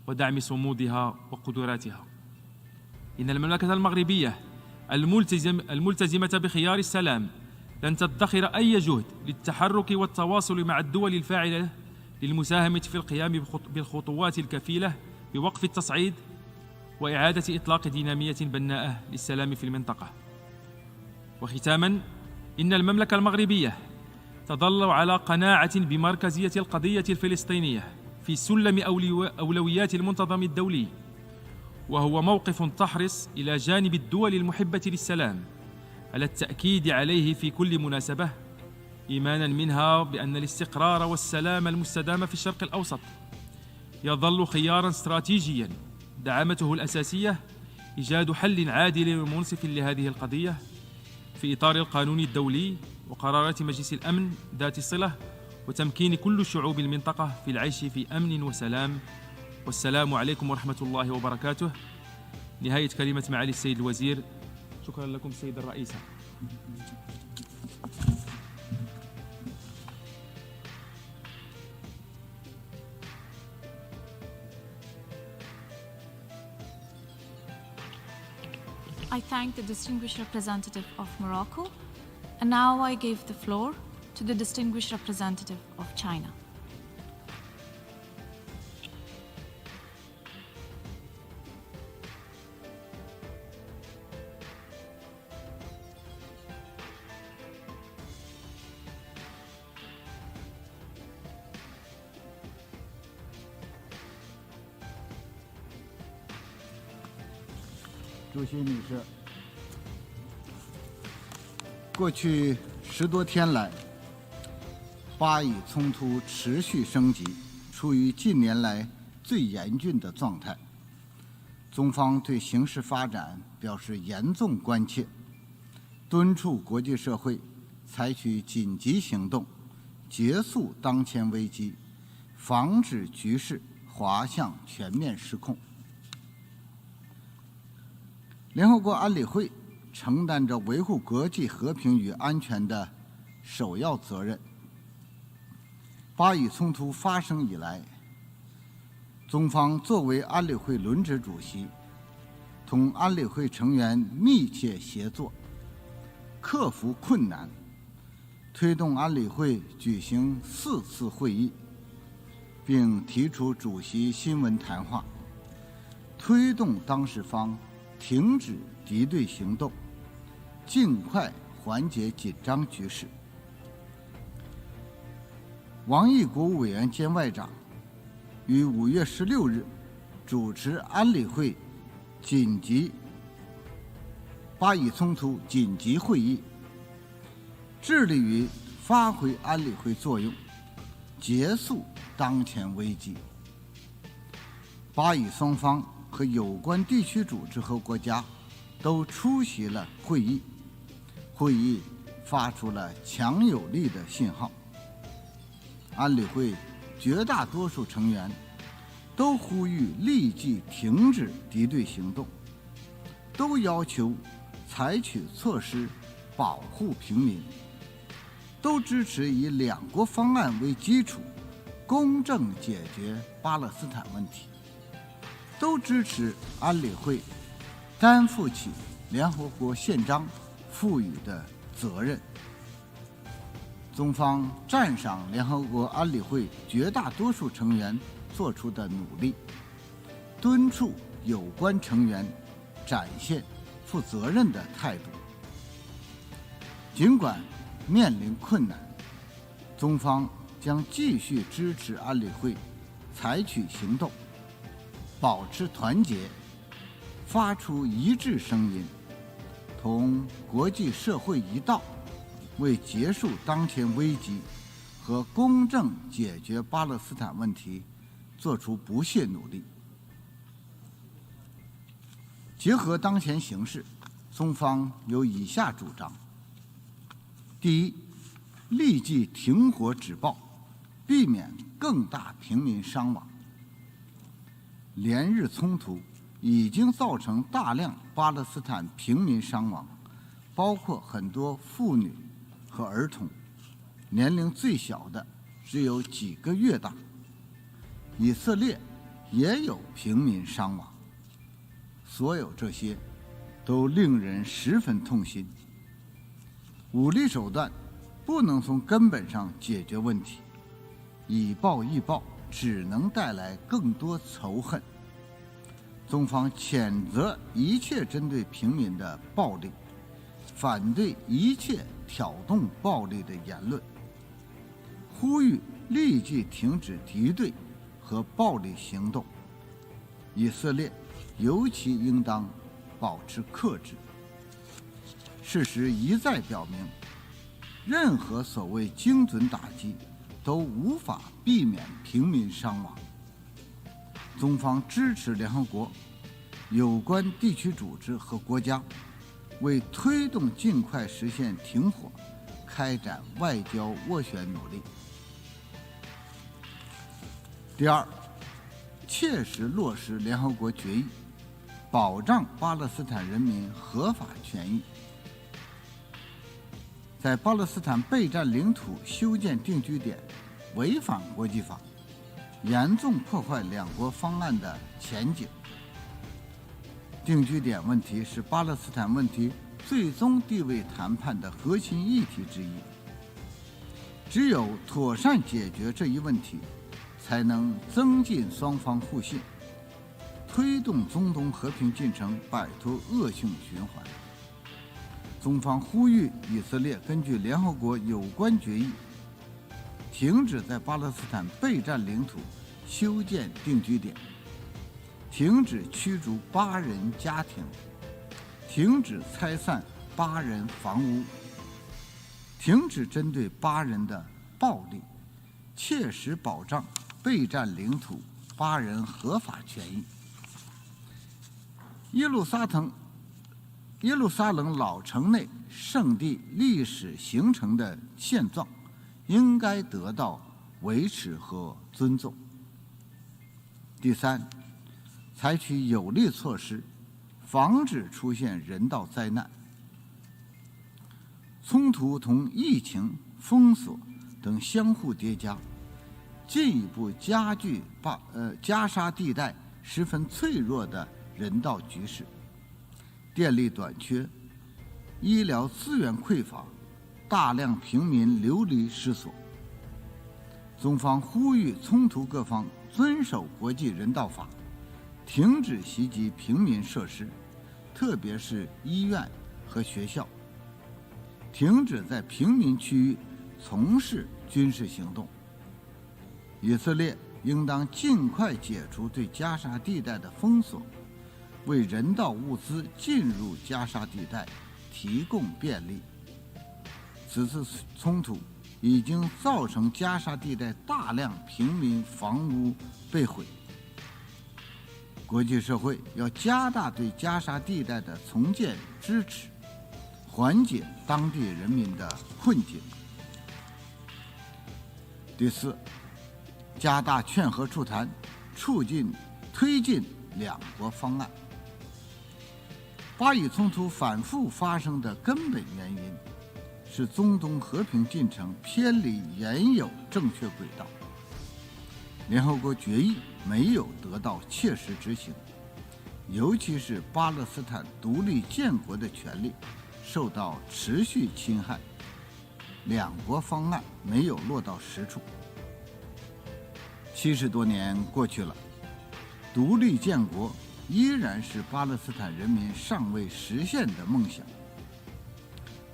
ودعم صمودها وقدراتها. إن المملكة المغربية الملتزمة بخيار السلام لن تدخر أي جهد للتحرك والتواصل مع الدول الفاعلة للمساهمة في القيام بالخطوات الكفيلة بوقف التصعيد وإعادة إطلاق دينامية بناءة للسلام في المنطقة. وختاماً، إن المملكة المغربية تظل على قناعة بمركزية القضية الفلسطينية في سلم أولويات المنتظم الدولي، وهو موقف تحرص إلى جانب الدول المحبة للسلام على التأكيد عليه في كل مناسبة، إيماناً منها بأن الاستقرار والسلام المستدام في الشرق الأوسط يظل خياراً استراتيجياً دعامته الأساسية إيجاد حل عادل ومنصف لهذه القضية في إطار القانون الدولي وقرارات مجلس الأمن ذات الصلة، وتمكين كل شعوب المنطقة في العيش في أمن وسلام. والسلام عليكم ورحمة الله وبركاته. نهاية كلمة معالي السيد الوزير. شكرا لكم سيد الرئيسة. I thank the distinguished representative of Morocco, and now I give the floor to the distinguished representative of China.主席女士，过去10多天来，巴以冲突持续升级，处于近年来最严峻的状态。中方对形势发展表示严重关切，敦促国际社会采取紧急行动，结束当前危机，防止局势滑向全面失控。联合国安理会承担着维护国际和平与安全的首要责任。巴以冲突发生以来，中方作为安理会轮值主席，同安理会成员密切协作，克服困难，推动安理会举行4次会议，并提出主席新闻谈话，推动当事方停止敌对行动，尽快缓解紧张局势。王毅国务委员兼外长于5月16日主持安理会巴以冲突紧急会议，致力于发挥安理会作用，结束当前危机。巴以双方和有关地区组织和国家都出席了会议，会议发出了强有力的信号。安理会绝大多数成员都呼吁立即停止敌对行动，都要求采取措施保护平民，都支持以两国方案为基础，公正解决巴勒斯坦问题，都支持安理会担负起联合国宪章赋予的责任。中方赞赏联合国安理会绝大多数成员做出的努力，敦促有关成员展现负责任的态度。尽管面临困难，中方将继续支持安理会采取行动，保持团结，发出一致声音，同国际社会一道，为结束当前危机和公正解决巴勒斯坦问题做出不懈努力。结合当前形势，中方有以下主张：第一，立即停火止暴，避免更大平民伤亡。连日冲突已经造成大量巴勒斯坦平民伤亡，包括很多妇女和儿童，年龄最小的只有几个月大。以色列也有平民伤亡，所有这些都令人十分痛心。武力手段不能从根本上解决问题，以暴易暴只能带来更多仇恨。中方谴责一切针对平民的暴力，反对一切挑动暴力的言论，呼吁立即停止敌对和暴力行动。以色列尤其应当保持克制。事实一再表明，任何所谓精准打击都无法避免平民伤亡。中方支持联合国有关地区组织和国家为推动尽快实现停火开展外交斡旋努力。第二，切实落实联合国决议，保障巴勒斯坦人民合法权益。在巴勒斯坦备战领土修建定居点，违反国际法，严重破坏两国方案的前景。定居点问题是巴勒斯坦问题最终地位谈判的核心议题之一。只有妥善解决这一问题，才能增进双方互信，推动中东和平进程摆脱恶性循环。中方呼吁以色列根据联合国有关决议，停止在巴勒斯坦备战领土修建定居点，停止驱逐巴人家庭，停止拆散巴人房屋，停止针对巴人的暴力，切实保障备战领土巴人合法权益。耶路撒冷老城内圣地历史形成的现状应该得到维持和尊重。第三，采取有力措施，防止出现人道灾难。冲突同疫情、封锁等相互叠加，进一步加剧加沙地带十分脆弱的人道局势。电力短缺，医疗资源匮乏，大量平民流离失所。中方呼吁冲突各方遵守国际人道法，停止袭击平民设施，特别是医院和学校，停止在平民区域从事军事行动。以色列应当尽快解除对加沙地带的封锁，为人道物资进入加沙地带提供便利。此次冲突已经造成加沙地带大量平民房屋被毁，国际社会要加大对加沙地带的重建支持，缓解当地人民的困境。第四，加大劝和促谈，推进两国方案。巴以冲突反复发生的根本原因使中东和平进程偏离原有正确轨道。联合国决议没有得到切实执行，尤其是巴勒斯坦独立建国的权利受到持续侵害，两国方案没有落到实处。70多年过去了，独立建国依然是巴勒斯坦人民尚未实现的梦想。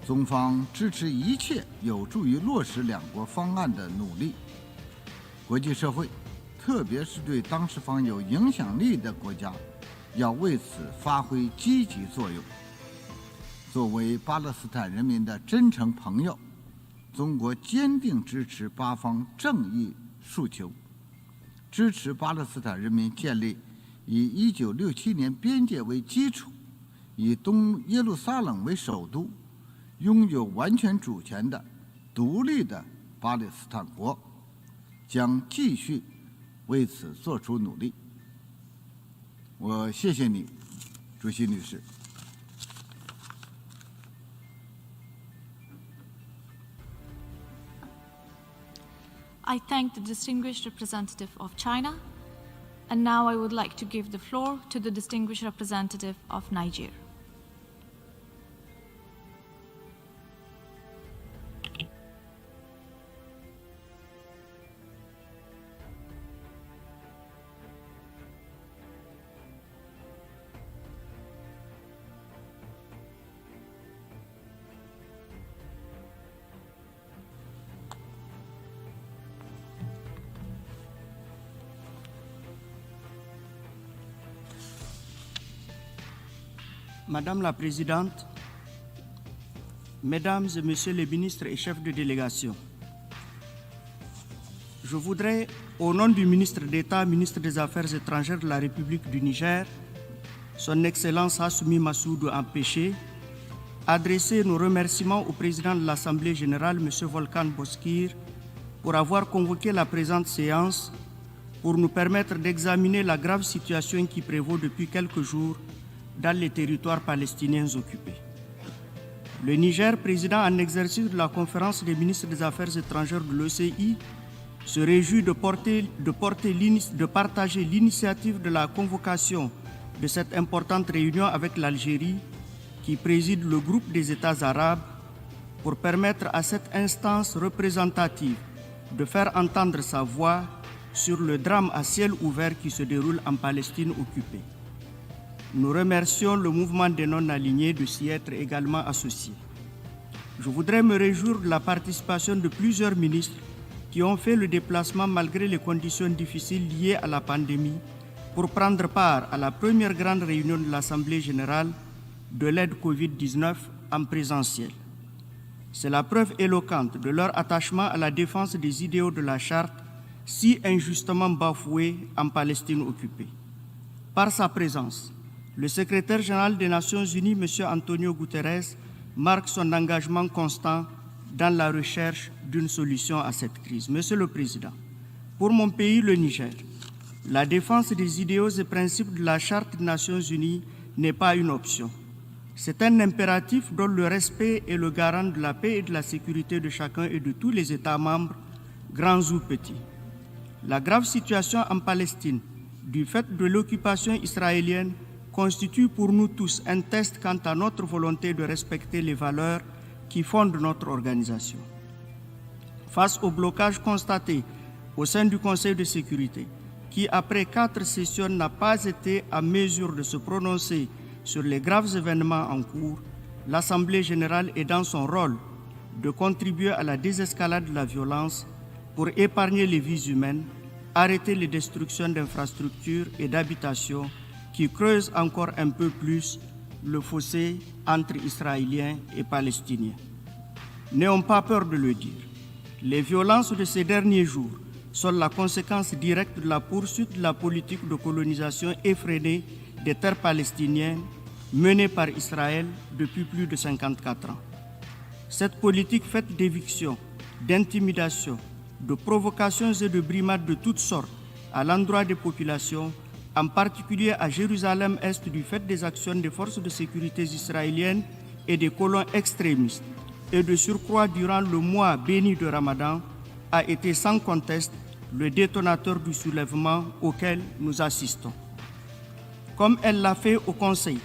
中方支持一切有助于落实两国方案的努力。国际社会，特别是对当事方有影响力的国家，要为此发挥积极作用。作为巴勒斯坦人民的真诚朋友，中国坚定支持巴方正义诉求，支持巴勒斯坦人民建立以1967年边界为基础，以东耶路撒冷为首都，拥有完全主权的独立的巴勒斯坦国，将继续为此做出努力。我谢谢你，主席女士。I thank the distinguished representative of China, and now I would like to give the floor to the distinguished representative of Niger. Madame la Présidente, Mesdames et Messieurs les ministres et chefs de délégation, je voudrais, au nom du ministre d'État, ministre des Affaires étrangères de la République du Niger, Son Excellence Hassoumi Massoudou Ampéché, adresser nos remerciements au président de l'Assemblée générale, M. Volkan Bozkır, pour avoir convoqué la présente séance pour nous permettre d'examiner la grave situation qui prévaut depuis quelques jours dans les territoires palestiniens occupés. Le Niger, président en exercice de la conférence des ministres des Affaires étrangères de l'OCI, se réjouit de partager l'initiative de la convocation de cette importante réunion avec l'Algérie, qui préside le groupe des États arabes, pour permettre à cette instance représentative de faire entendre sa voix sur le drame à ciel ouvert qui se déroule en Palestine occupée. Nous remercions le mouvement des non-alignés de s'y être également associé. Je voudrais me réjouir de la participation de plusieurs ministres qui ont fait le déplacement malgré les conditions difficiles liées à la pandémie pour prendre part à la première grande réunion de l'Assemblée générale de l'aide Covid-19 en présentiel. C'est la preuve éloquente de leur attachement à la défense des idéaux de la Charte si injustement bafouée en Palestine occupée. Par sa présence, le secrétaire général des Nations Unies, M. Antonio Guterres, marque son engagement constant dans la recherche d'une solution à cette crise. Monsieur le Président, pour mon pays, le Niger, la défense des idéaux et principes de la Charte des Nations Unies n'est pas une option. C'est un impératif dont le respect est le garant de la paix et de la sécurité de chacun et de tous les États membres, grands ou petits. La grave situation en Palestine, du fait de l'occupation israélienne, constitue pour nous tous un test quant à notre volonté de respecter les valeurs qui fondent notre organisation. Face au blocage constaté au sein du Conseil de sécurité, qui après 4 sessions n'a pas été en mesure de se prononcer sur les graves événements en cours, l'Assemblée générale est dans son rôle de contribuer à la désescalade de la violence pour épargner les vies humaines, arrêter les destructions d'infrastructures et d'habitations qui creusent encore un peu plus le fossé entre Israéliens et Palestiniens. N'ayons pas peur de le dire. Les violences de ces derniers jours sont la conséquence directe de la poursuite de la politique de colonisation effrénée des terres palestiniennes menée par Israël depuis plus de 54 ans. Cette politique faite d'éviction, d'intimidation, de provocations et de brimades de toutes sortes à l'endroit des populations, en particulier à Jérusalem-Est du fait des actions des forces de sécurité israéliennes et des colons extrémistes, et de surcroît durant le mois béni de Ramadan, a été sans conteste le détonateur du soulèvement auquel nous assistons. Comme elle l'a fait au Conseil,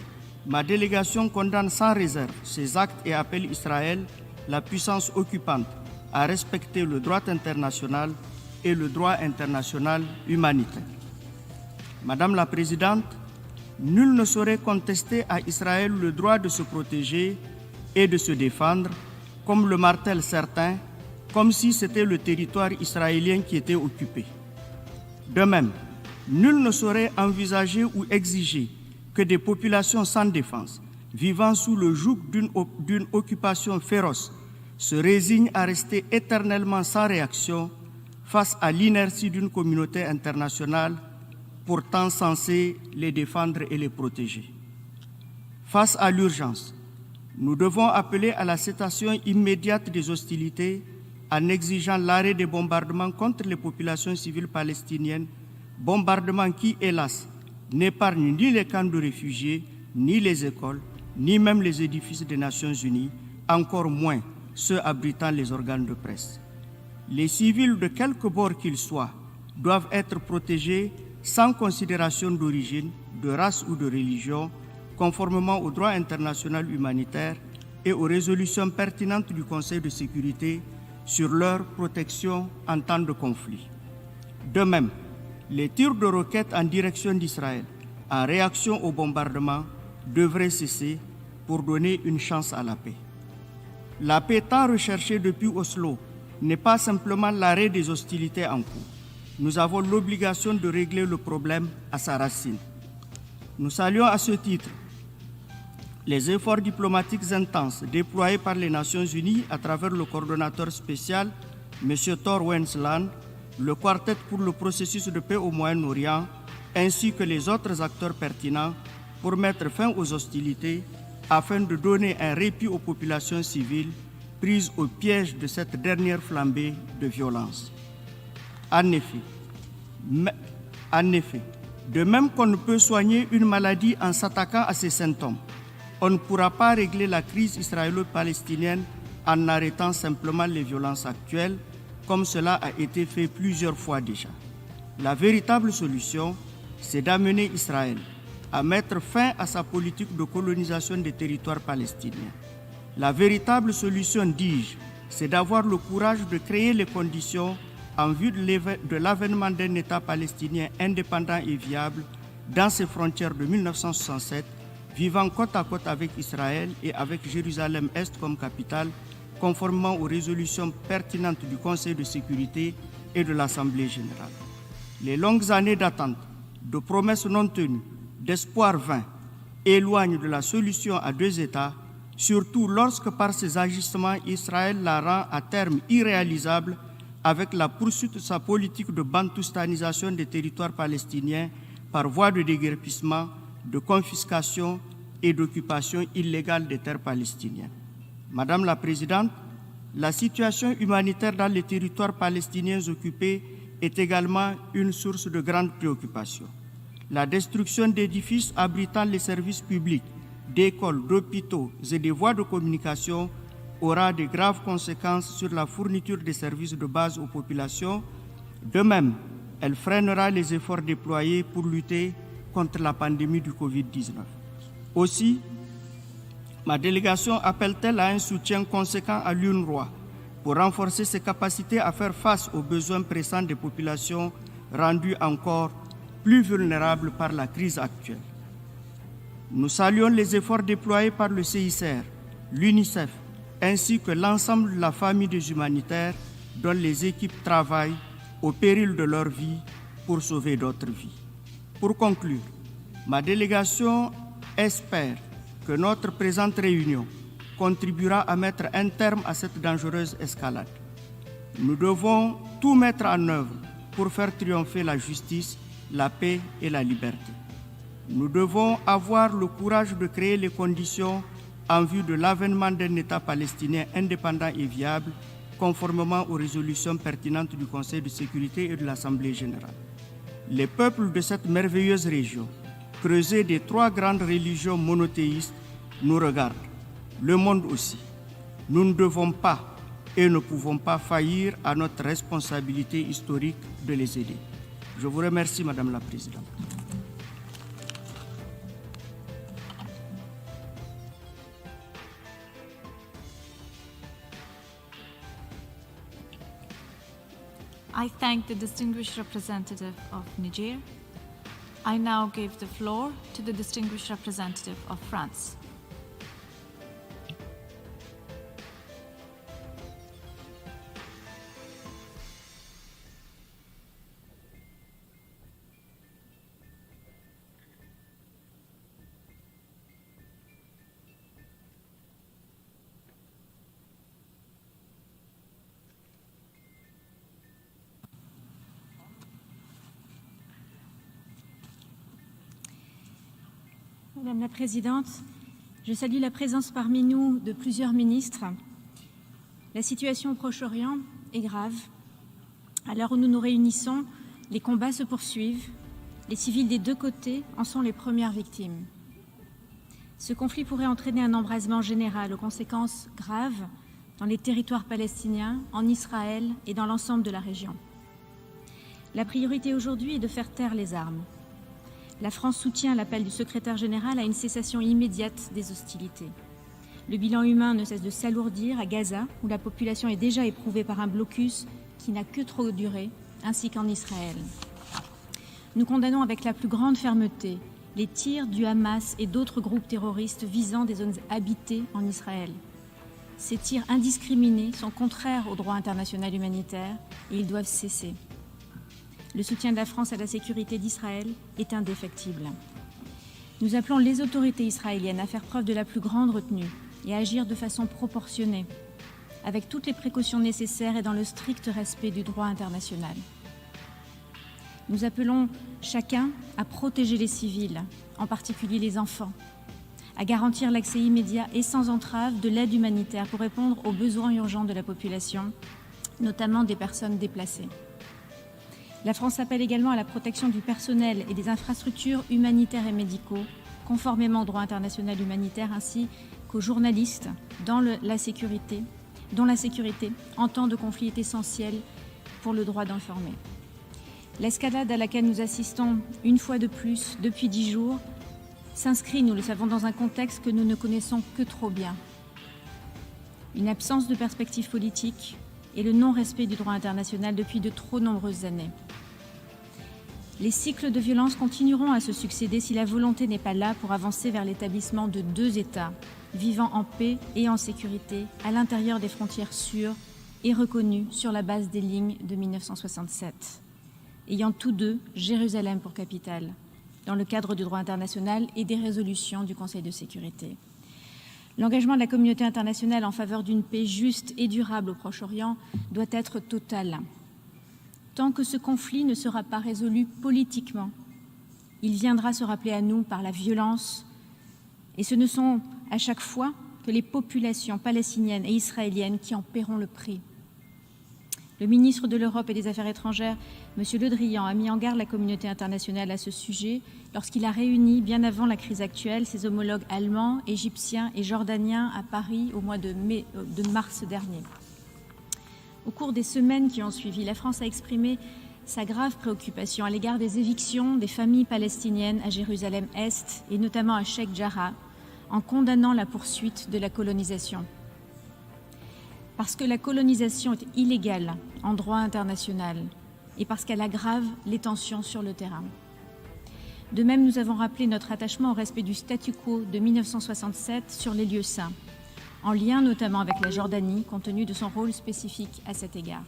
ma délégation condamne sans réserve ces actes et appelle Israël, la puissance occupante, à respecter le droit international et le droit international humanitaire. Madame la Présidente, nul ne saurait contester à Israël le droit de se protéger et de se défendre, comme le martèlent certains, comme si c'était le territoire israélien qui était occupé. De même, nul ne saurait envisager ou exiger que des populations sans défense, vivant sous le joug d'une occupation féroce, se résignent à rester éternellement sans réaction face à l'inertie d'une communauté internationale pourtant censée les défendre et les protéger. Face à l'urgence, nous devons appeler à la cessation immédiate des hostilités en exigeant l'arrêt des bombardements contre les populations civiles palestiniennes, bombardements qui, hélas, n'épargnent ni les camps de réfugiés, ni les écoles, ni même les édifices des Nations Unies, encore moins ceux abritant les organes de presse. Les civils, de quelque bord qu'ils soient, doivent être protégés sans considération d'origine, de race ou de religion, conformément au droit international humanitaire et aux résolutions pertinentes du Conseil de sécurité sur leur protection en temps de conflit. De même, les tirs de roquettes en direction d'Israël, en réaction au bombardement, devraient cesser pour donner une chance à la paix. La paix tant recherchée depuis Oslo n'est pas simplement l'arrêt des hostilités en cours. Nous avons l'obligation de régler le problème à sa racine. Nous saluons à ce titre les efforts diplomatiques intenses déployés par les Nations Unies à travers le coordonnateur spécial, M. Thor Wensland, le quartet pour le processus de paix au Moyen-Orient, ainsi que les autres acteurs pertinents pour mettre fin aux hostilités afin de donner un répit aux populations civiles prises au piège de cette dernière flambée de violence. En effet, de même qu'on ne peut soigner une maladie en s'attaquant à ses symptômes, on ne pourra pas régler la crise israélo-palestinienne en arrêtant simplement les violences actuelles, comme cela a été fait plusieurs fois déjà. La véritable solution, c'est d'amener Israël à mettre fin à sa politique de colonisation des territoires palestiniens. La véritable solution, dis-je, c'est d'avoir le courage de créer les conditions en vue de l'avènement d'un État palestinien indépendant et viable dans ses frontières de 1967, vivant côte à côte avec Israël et avec Jérusalem-Est comme capitale, conformément aux résolutions pertinentes du Conseil de sécurité et de l'Assemblée générale. Les longues années d'attente, de promesses non tenues, d'espoirs vains, éloignent de la solution à deux États, surtout lorsque par ses agissements, Israël la rend à terme irréalisable avec la poursuite de sa politique de bantoustanisation des territoires palestiniens par voie de déguerpissement, de confiscation et d'occupation illégale des terres palestiniennes. Madame la Présidente, la situation humanitaire dans les territoires palestiniens occupés est également une source de grande préoccupation. La destruction d'édifices abritant les services publics, d'écoles, d'hôpitaux et des voies de communication aura de graves conséquences sur la fourniture des services de base aux populations. De même, elle freinera les efforts déployés pour lutter contre la pandémie du Covid-19. Aussi, ma délégation appelle-t-elle à un soutien conséquent à l'UNRWA pour renforcer ses capacités à faire face aux besoins pressants des populations rendues encore plus vulnérables par la crise actuelle. Nous saluons les efforts déployés par le CICR, l'UNICEF, ainsi que l'ensemble de la famille des humanitaires dont les équipes travaillent au péril de leur vie pour sauver d'autres vies. Pour conclure, ma délégation espère que notre présente réunion contribuera à mettre un terme à cette dangereuse escalade. Nous devons tout mettre en œuvre pour faire triompher la justice, la paix et la liberté. Nous devons avoir le courage de créer les conditions en vue de l'avènement d'un État palestinien indépendant et viable, conformément aux résolutions pertinentes du Conseil de sécurité et de l'Assemblée générale. Les peuples de cette merveilleuse région, creusée des trois grandes religions monothéistes, nous regardent, le monde aussi. nous ne devons pas et ne pouvons pas faillir à notre responsabilité historique de les aider. Je vous remercie, Madame la Présidente. I thank the distinguished representative of Niger. I now give the floor to the distinguished representative of France. Madame la Présidente, je salue la présence parmi nous de plusieurs ministres. La situation au Proche-Orient est grave. À l'heure où nous nous réunissons, les combats se poursuivent. Les civils des deux côtés en sont les premières victimes. Ce conflit pourrait entraîner un embrasement général aux conséquences graves dans les territoires palestiniens, en Israël et dans l'ensemble de la région. La priorité aujourd'hui est de faire taire les armes. La France soutient l'appel du secrétaire général à une cessation immédiate des hostilités. Le bilan humain ne cesse de s'alourdir à Gaza, où la population est déjà éprouvée par un blocus qui n'a que trop duré, ainsi qu'en Israël. Nous condamnons avec la plus grande fermeté les tirs du Hamas et d'autres groupes terroristes visant des zones habitées en Israël. Ces tirs indiscriminés sont contraires au droit international humanitaire et ils doivent cesser. Le soutien de la France à la sécurité d'Israël est indéfectible. Nous appelons les autorités israéliennes à faire preuve de la plus grande retenue et à agir de façon proportionnée, avec toutes les précautions nécessaires et dans le strict respect du droit international. Nous appelons chacun à protéger les civils, en particulier les enfants, à garantir l'accès immédiat et sans entrave de l'aide humanitaire pour répondre aux besoins urgents de la population, notamment des personnes déplacées. La France appelle également à la protection du personnel et des infrastructures humanitaires et médicaux, conformément au droit international humanitaire, ainsi qu'aux journalistes dont la sécurité, en temps de conflit, est essentielle pour le droit d'informer. L'escalade à laquelle nous assistons une fois de plus depuis 10 jours s'inscrit, nous le savons, dans un contexte que nous ne connaissons que trop bien. Une absence de perspective politique et le non-respect du droit international depuis de trop nombreuses années. Les cycles de violence continueront à se succéder si la volonté n'est pas là pour avancer vers l'établissement de 2 États, vivant en paix et en sécurité, à l'intérieur des frontières sûres et reconnues sur la base des lignes de 1967, ayant tous deux Jérusalem pour capitale, dans le cadre du droit international et des résolutions du Conseil de sécurité. L'engagement de la communauté internationale en faveur d'une paix juste et durable au Proche-Orient doit être total. Tant que ce conflit ne sera pas résolu politiquement, il viendra se rappeler à nous par la violence, et ce ne sont à chaque fois que les populations palestiniennes et israéliennes qui en paieront le prix. Le ministre de l'Europe et des Affaires étrangères, M. Le Drian, a mis en garde la communauté internationale à ce sujet lorsqu'il a réuni, bien avant la crise actuelle, ses homologues allemands, égyptiens et jordaniens à Paris au mois de mars dernier. Au cours des semaines qui ont suivi, la France a exprimé sa grave préoccupation à l'égard des évictions des familles palestiniennes à Jérusalem-Est et notamment à Sheikh Jarrah, en condamnant la poursuite de la colonisation. Parce que la colonisation est illégale en droit international et parce qu'elle aggrave les tensions sur le terrain. De même, nous avons rappelé notre attachement au respect du statu quo de 1967 sur les lieux saints, en lien notamment avec la Jordanie, compte tenu de son rôle spécifique à cet égard.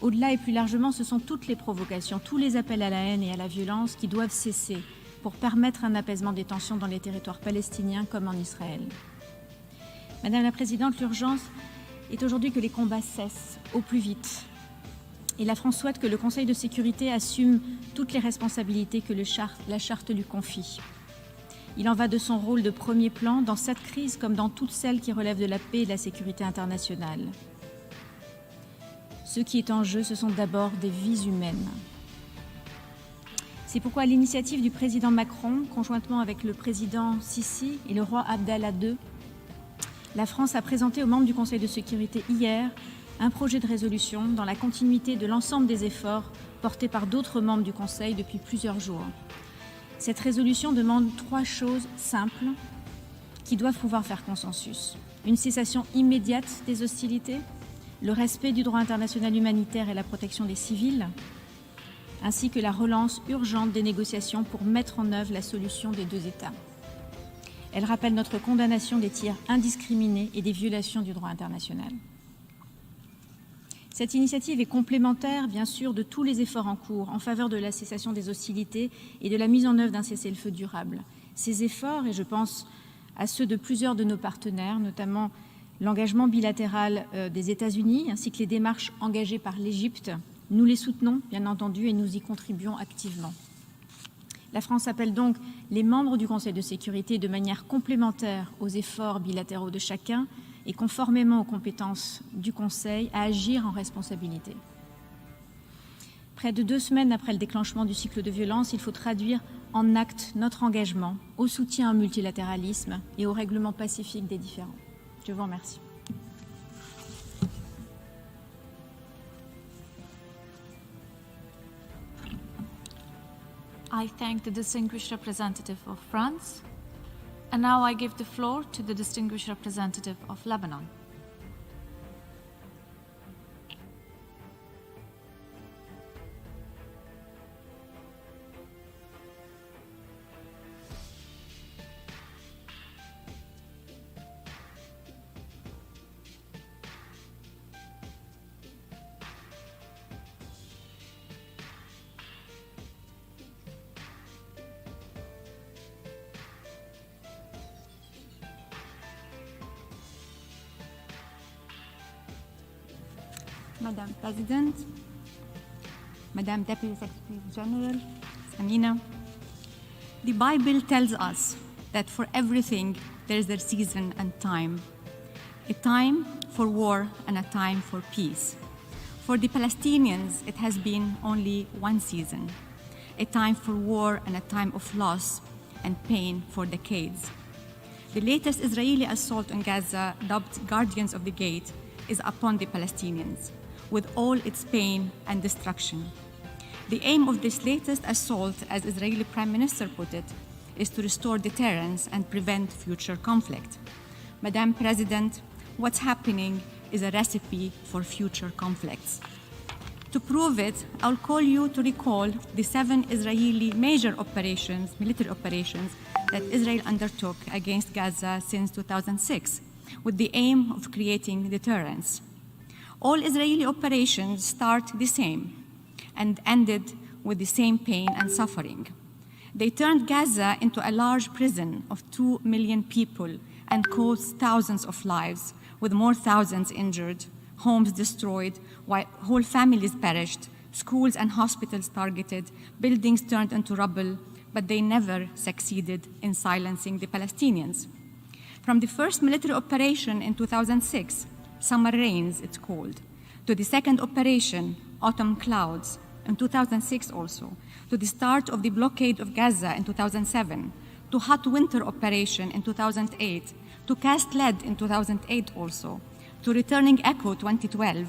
Au-delà et plus largement, ce sont toutes les provocations, tous les appels à la haine et à la violence qui doivent cesser pour permettre un apaisement des tensions dans les territoires palestiniens comme en Israël. Madame la Présidente, l'urgence est aujourd'hui que les combats cessent au plus vite. Et la France souhaite que le Conseil de sécurité assume toutes les responsabilités que la Charte lui confie. Il en va de son rôle de premier plan dans cette crise comme dans toutes celles qui relèvent de la paix et de la sécurité internationale. Ce qui est en jeu, ce sont d'abord des vies humaines. C'est pourquoi, à l'initiative du président Macron, conjointement avec le président Sisi et le roi Abdallah II, la France a présenté aux membres du Conseil de sécurité hier un projet de résolution dans la continuité de l'ensemble des efforts portés par d'autres membres du Conseil depuis plusieurs jours. Cette résolution demande 3 choses simples qui doivent pouvoir faire consensus. Une cessation immédiate des hostilités, le respect du droit international humanitaire et la protection des civils, ainsi que la relance urgente des négociations pour mettre en œuvre la solution des 2 États. Elle rappelle notre condamnation des tirs indiscriminés et des violations du droit international. Cette initiative est complémentaire, bien sûr, de tous les efforts en cours en faveur de la cessation des hostilités et de la mise en œuvre d'un cessez-le-feu durable. Ces efforts, et je pense à ceux de plusieurs de nos partenaires, notamment l'engagement bilatéral des États-Unis, ainsi que les démarches engagées par l'Égypte, nous les soutenons, bien entendu, et nous y contribuons activement. La France appelle donc les membres du Conseil de sécurité de manière complémentaire aux efforts bilatéraux de chacun et conformément aux compétences du Conseil à agir en responsabilité. Près de 2 semaines après le déclenchement du cycle de violence, il faut traduire en actes notre engagement au soutien au multilatéralisme et au règlement pacifique des différends. Je vous remercie. I thank the distinguished representative of France, and now I give the floor to the distinguished representative of Lebanon. Madam President, Madam Deputy Secretary General, Amina, the Bible tells us that for everything there is a season and time, a time for war and a time for peace. For the Palestinians, it has been only one season, a time for war and a time of loss and pain for decades. The latest Israeli assault on Gaza, dubbed Guardians of the Gate, is upon the Palestinians, with all its pain and destruction. The aim of this latest assault, as Israeli Prime Minister put it, is to restore deterrence and prevent future conflict. Madam President, what's happening is a recipe for future conflicts. To prove it, I'll call you to recall the 7 Israeli major operations, military operations, that Israel undertook against Gaza since 2006, with the aim of creating deterrence. All Israeli operations start the same and ended with the same pain and suffering. They turned Gaza into a large prison of 2 million people and cost thousands of lives, with more thousands injured, homes destroyed, while whole families perished, schools and hospitals targeted, buildings turned into rubble, but they never succeeded in silencing the Palestinians. From the first military operation in 2006, Summer Rains, it's called, to the second operation, Autumn Clouds, in 2006 also, to the start of the blockade of Gaza in 2007, to Hot Winter Operation in 2008, to Cast Lead in 2008 also, to Returning Echo 2012,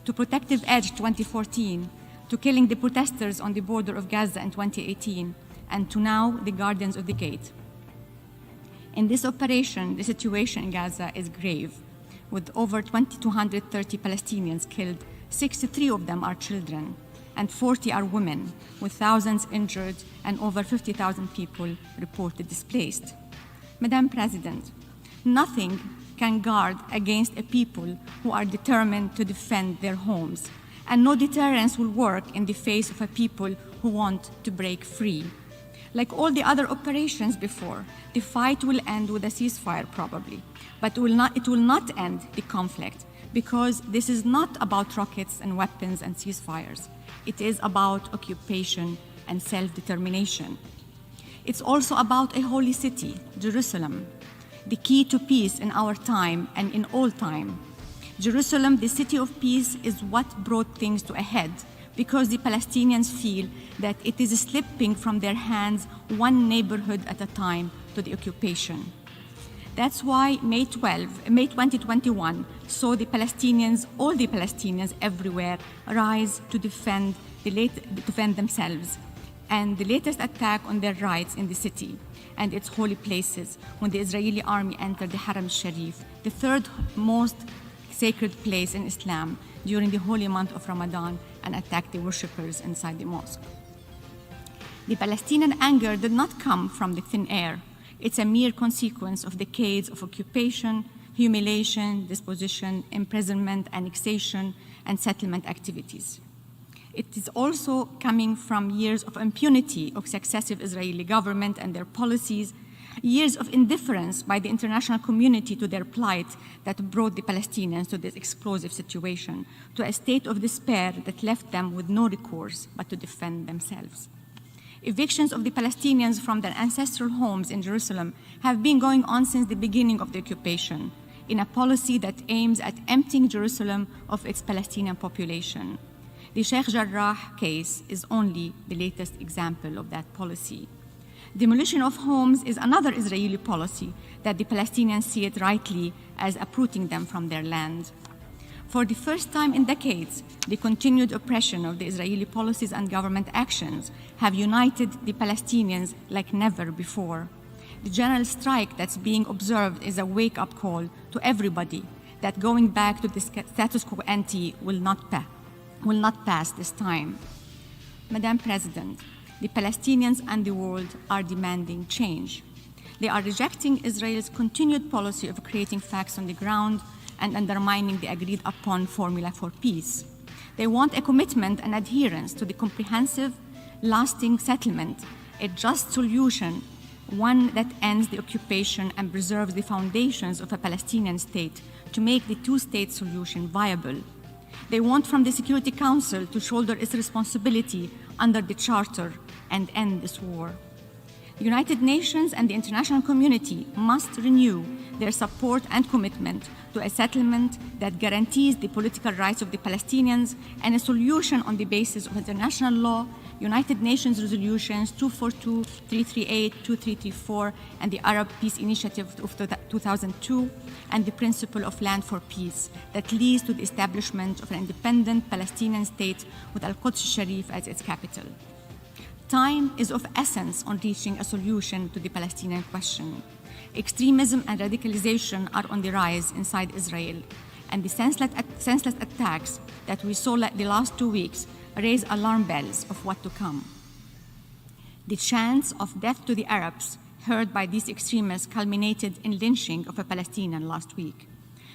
to Protective Edge 2014, to killing the protesters on the border of Gaza in 2018, and to now the Guardians of the Gate. In this operation, the situation in Gaza is grave, with over 230 Palestinians killed, 63 of them are children, and 40 are women, with thousands injured and over 50,000 people reported displaced. Madam President, nothing can guard against a people who are determined to defend their homes, and no deterrence will work in the face of a people who want to break free. Like all the other operations before, the fight will end with a ceasefire probably, but it will not end the conflict, because this is not about rockets and weapons and ceasefires. It is about occupation and self-determination. It's also about a holy city, Jerusalem, the key to peace in our time and in all time. Jerusalem, the city of peace, is what brought things to a head, because the Palestinians feel that it is slipping from their hands one neighborhood at a time to the occupation. That's why May 2021 saw the Palestinians, all the Palestinians everywhere, rise to defend themselves. And the latest attack on their rights in the city and its holy places, when the Israeli army entered the Haram Sharif, the third most sacred place in Islam, during the holy month of Ramadan, and attacked the worshippers inside the mosque. The Palestinian anger did not come from the thin air. It's a mere consequence of decades of occupation, humiliation, dispossession, imprisonment, annexation, and settlement activities. It is also coming from years of impunity of successive Israeli government and their policies, years of indifference by the international community to their plight that brought the Palestinians to this explosive situation, to a state of despair that left them with no recourse but to defend themselves. Evictions of the Palestinians from their ancestral homes in Jerusalem have been going on since the beginning of the occupation, in a policy that aims at emptying Jerusalem of its Palestinian population. The Sheikh Jarrah case is only the latest example of that policy. Demolition of homes is another Israeli policy that the Palestinians see it rightly as uprooting them from their land. For the first time in decades, the continued oppression of the Israeli policies and government actions have united the Palestinians like never before. The general strike that's being observed is a wake-up call to everybody that going back to the status quo ante will not pass this time. Madam President, the Palestinians and the world are demanding change. They are rejecting Israel's continued policy of creating facts on the ground and undermining the agreed-upon formula for peace. They want a commitment and adherence to the comprehensive, lasting settlement, a just solution, one that ends the occupation and preserves the foundations of a Palestinian state to make the two-state solution viable. They want from the Security Council to shoulder its responsibility under the Charter and end this war. The United Nations and the international community must renew their support and commitment to a settlement that guarantees the political rights of the Palestinians and a solution on the basis of international law, United Nations resolutions 242, 338, 2334, and the Arab Peace Initiative of 2002, and the principle of land for peace that leads to the establishment of an independent Palestinian state with Al-Quds Sharif as its capital. Time is of essence on reaching a solution to the Palestinian question. Extremism and radicalization are on the rise inside Israel, and the senseless attacks that we saw the last 2 weeks raise alarm bells of what to come. The chants of death to the Arabs heard by these extremists culminated in lynching of a Palestinian last week.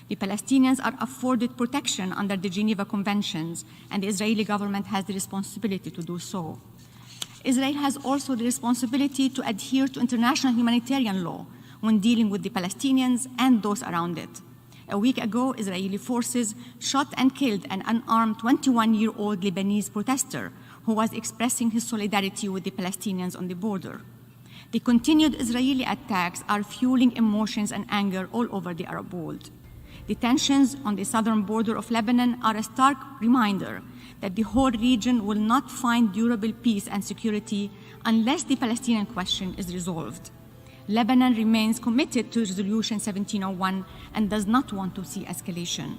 The Palestinians are afforded protection under the Geneva Conventions, and the Israeli government has the responsibility to do so. Israel has also the responsibility to adhere to international humanitarian law when dealing with the Palestinians and those around it. A week ago, Israeli forces shot and killed an unarmed 21-year-old Lebanese protester who was expressing his solidarity with the Palestinians on the border. The continued Israeli attacks are fueling emotions and anger all over the Arab world. The tensions on the southern border of Lebanon are a stark reminder that the whole region will not find durable peace and security unless the Palestinian question is resolved. Lebanon remains committed to Resolution 1701 and does not want to see escalation.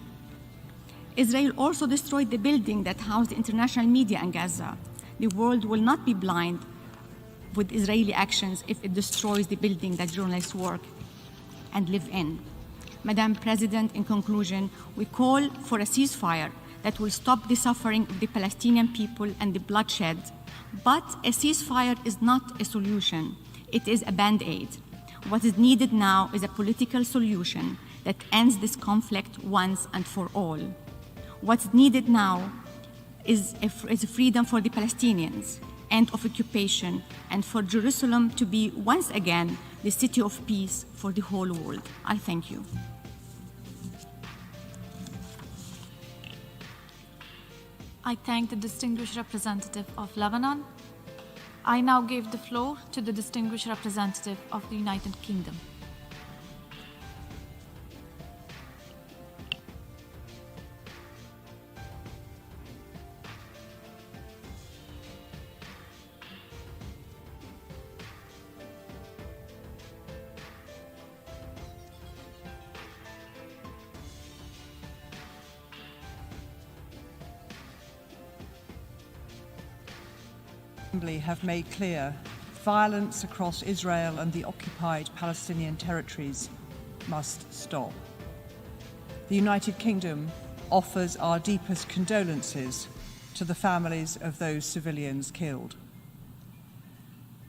Israel also destroyed the building that housed the international media in Gaza. The world will not be blind with Israeli actions if it destroys the building that journalists work and live in. Madam President, in conclusion, we call for a ceasefire that will stop the suffering of the Palestinian people and the bloodshed. But a ceasefire is not a solution. It is a band-aid. What is needed now is a political solution that ends this conflict once and for all. What's needed now is freedom for the Palestinians, end of occupation, and for Jerusalem to be once again the city of peace for the whole world. I thank you. I thank the distinguished representative of Lebanon. I now give the floor to the distinguished representative of the United Kingdom. have made clear, violence across Israel and the occupied Palestinian territories must stop. The United Kingdom offers our deepest condolences to the families of those civilians killed.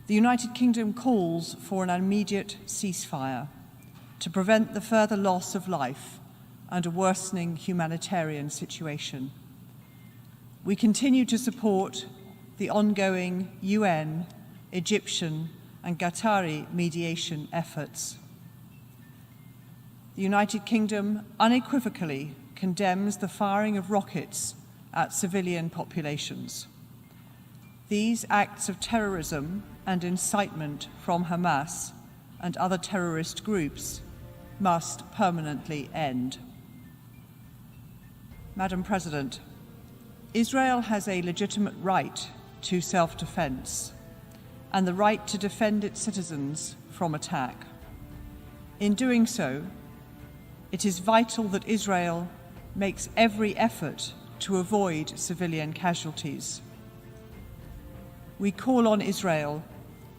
The United Kingdom calls for an immediate ceasefire to prevent the further loss of life and a worsening humanitarian situation. We continue to support the ongoing UN, Egyptian, and Qatari mediation efforts. The United Kingdom unequivocally condemns the firing of rockets at civilian populations. These acts of terrorism and incitement from Hamas and other terrorist groups must permanently end. Madam President, Israel has a legitimate right to self-defense and the right to defend its citizens from attack. In doing so, it is vital that Israel makes every effort to avoid civilian casualties. We call on Israel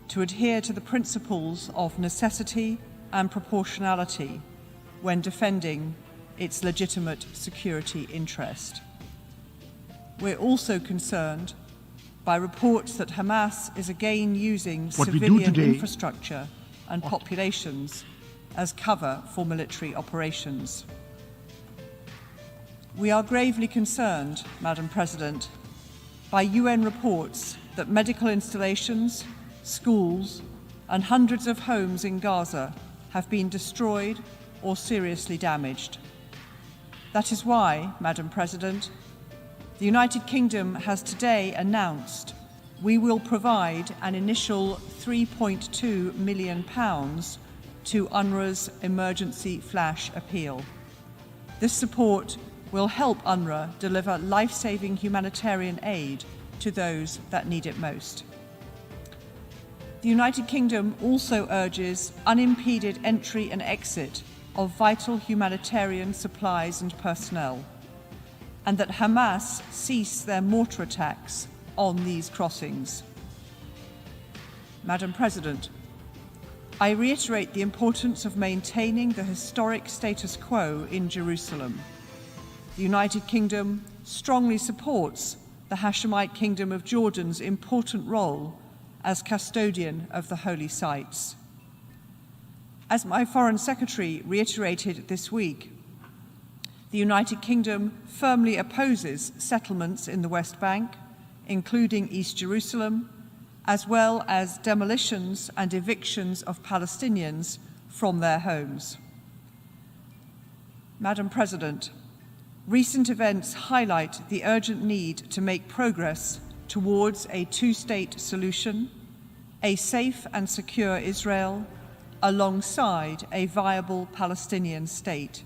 to adhere to the principles of necessity and proportionality when defending its legitimate security interest. We're also concerned by reports that Hamas is again using civilian infrastructure and populations as cover for military operations. We are gravely concerned, Madam President, by UN reports that medical installations, schools, and hundreds of homes in Gaza have been destroyed or seriously damaged. That is why, Madam President, the United Kingdom has today announced we will provide an initial £3.2 million to UNRWA's emergency flash appeal. This support will help UNRWA deliver life-saving humanitarian aid to those that need it most. The United Kingdom also urges unimpeded entry and exit of vital humanitarian supplies and personnel, and that Hamas cease their mortar attacks on these crossings. Madam President, I reiterate the importance of maintaining the historic status quo in Jerusalem. The United Kingdom strongly supports the Hashemite Kingdom of Jordan's important role as custodian of the holy sites. As my Foreign Secretary reiterated this week, the United Kingdom firmly opposes settlements in the West Bank, including East Jerusalem, as well as demolitions and evictions of Palestinians from their homes. Madam President, recent events highlight the urgent need to make progress towards a two-state solution, a safe and secure Israel, alongside a viable Palestinian state,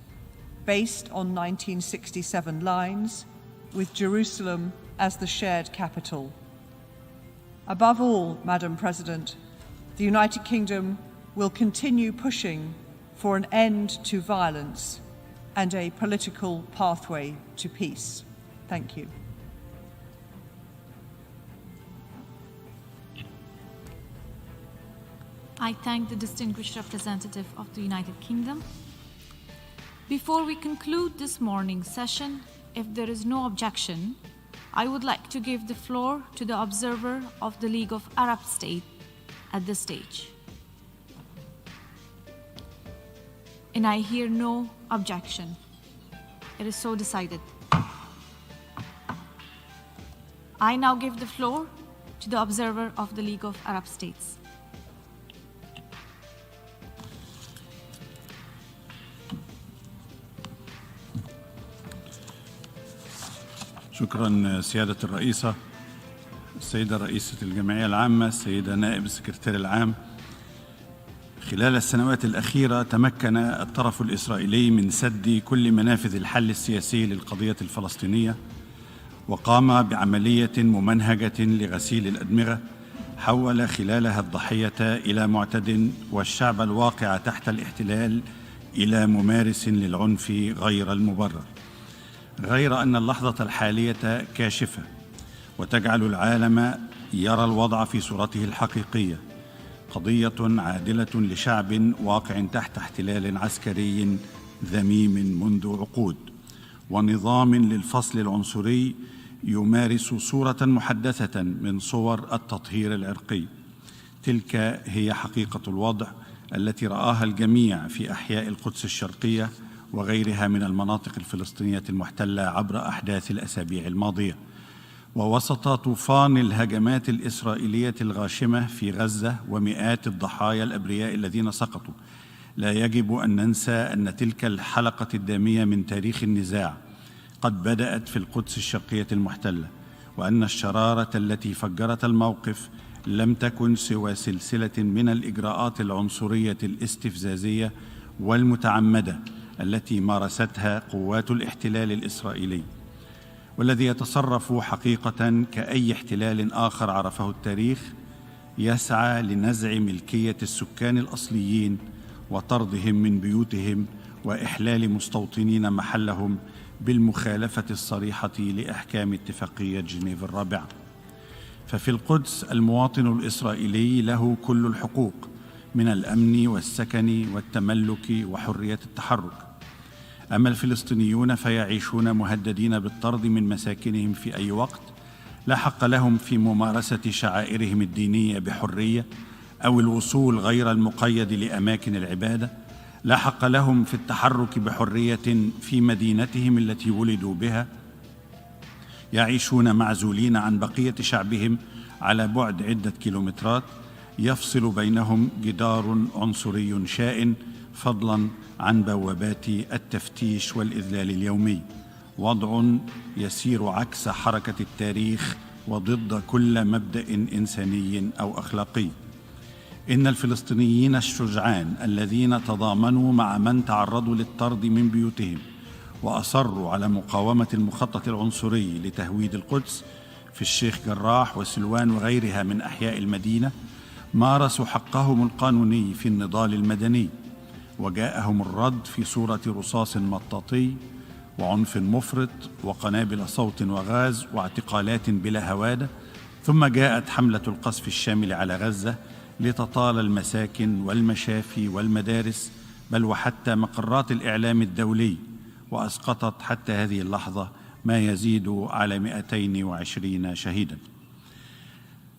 based on 1967 lines, with Jerusalem as the shared capital. Above all, Madam President, the United Kingdom will continue pushing for an end to violence and a political pathway to peace. Thank you. I thank the distinguished representative of the United Kingdom. Before we conclude this morning's session, if there is no objection, I would like to give the floor to the observer of the League of Arab States at this stage. And I hear no objection. It is so decided. I now give the floor to the observer of the League of Arab States. شكرا سيادة الرئيسة، السيدة رئيسة الجمعية العامة، السيدة نائب السكرتير العام. خلال السنوات الأخيرة تمكن الطرف الإسرائيلي من سد كل منافذ الحل السياسي للقضية الفلسطينية، وقام بعملية ممنهجة لغسيل الأدمغة حول خلالها الضحية إلى معتد والشعب الواقع تحت الاحتلال إلى ممارس للعنف غير المبرر. غير أن اللحظة الحالية كاشفة وتجعل العالم يرى الوضع في صورته الحقيقية، قضية عادلة لشعب واقع تحت احتلال عسكري ذميم منذ عقود، ونظام للفصل العنصري يمارس صورة محدثة من صور التطهير العرقي. تلك هي حقيقة الوضع التي رآها الجميع في أحياء القدس الشرقية وغيرها من المناطق الفلسطينية المحتلة عبر أحداث الأسابيع الماضية. ووسط طوفان الهجمات الإسرائيلية الغاشمة في غزة ومئات الضحايا الأبرياء الذين سقطوا، لا يجب أن ننسى أن تلك الحلقة الدامية من تاريخ النزاع قد بدأت في القدس الشرقية المحتلة، وأن الشرارة التي فجرت الموقف لم تكن سوى سلسلة من الإجراءات العنصرية الاستفزازية والمتعمدة التي مارستها قوات الاحتلال الإسرائيلي، والذي يتصرف حقيقة كأي احتلال آخر عرفه التاريخ، يسعى لنزع ملكية السكان الأصليين وطردهم من بيوتهم وإحلال مستوطنين محلهم بالمخالفة الصريحة لأحكام اتفاقية جنيف الرابعة. ففي القدس المواطن الإسرائيلي له كل الحقوق من الأمن والسكن والتملك وحرية التحرك، أما الفلسطينيون فيعيشون مهددين بالطرد من مساكنهم في أي وقت، لا حق لهم في ممارسة شعائرهم الدينية بحرية أو الوصول غير المقيد لأماكن العبادة، لا حق لهم في التحرك بحرية في مدينتهم التي ولدوا بها، يعيشون معزولين عن بقية شعبهم على بعد عدة كيلومترات يفصل بينهم جدار عنصري شائن، فضلاً عن بوابات التفتيش والإذلال اليومي. وضع يسير عكس حركة التاريخ وضد كل مبدأ إنساني أو أخلاقي. إن الفلسطينيين الشجعان الذين تضامنوا مع من تعرضوا للطرد من بيوتهم وأصروا على مقاومة المخطط العنصري لتهويد القدس في الشيخ جراح وسلوان وغيرها من أحياء المدينة مارسوا حقهم القانوني في النضال المدني، وجاءهم الرد في صورة رصاص مطاطي وعنف مفرط وقنابل صوت وغاز واعتقالات بلا هوادة، ثم جاءت حملة القصف الشامل على غزة لتطال المساكن والمشافي والمدارس بل وحتى مقرات الإعلام الدولي، وأسقطت حتى هذه اللحظة ما يزيد على 220 شهيداً.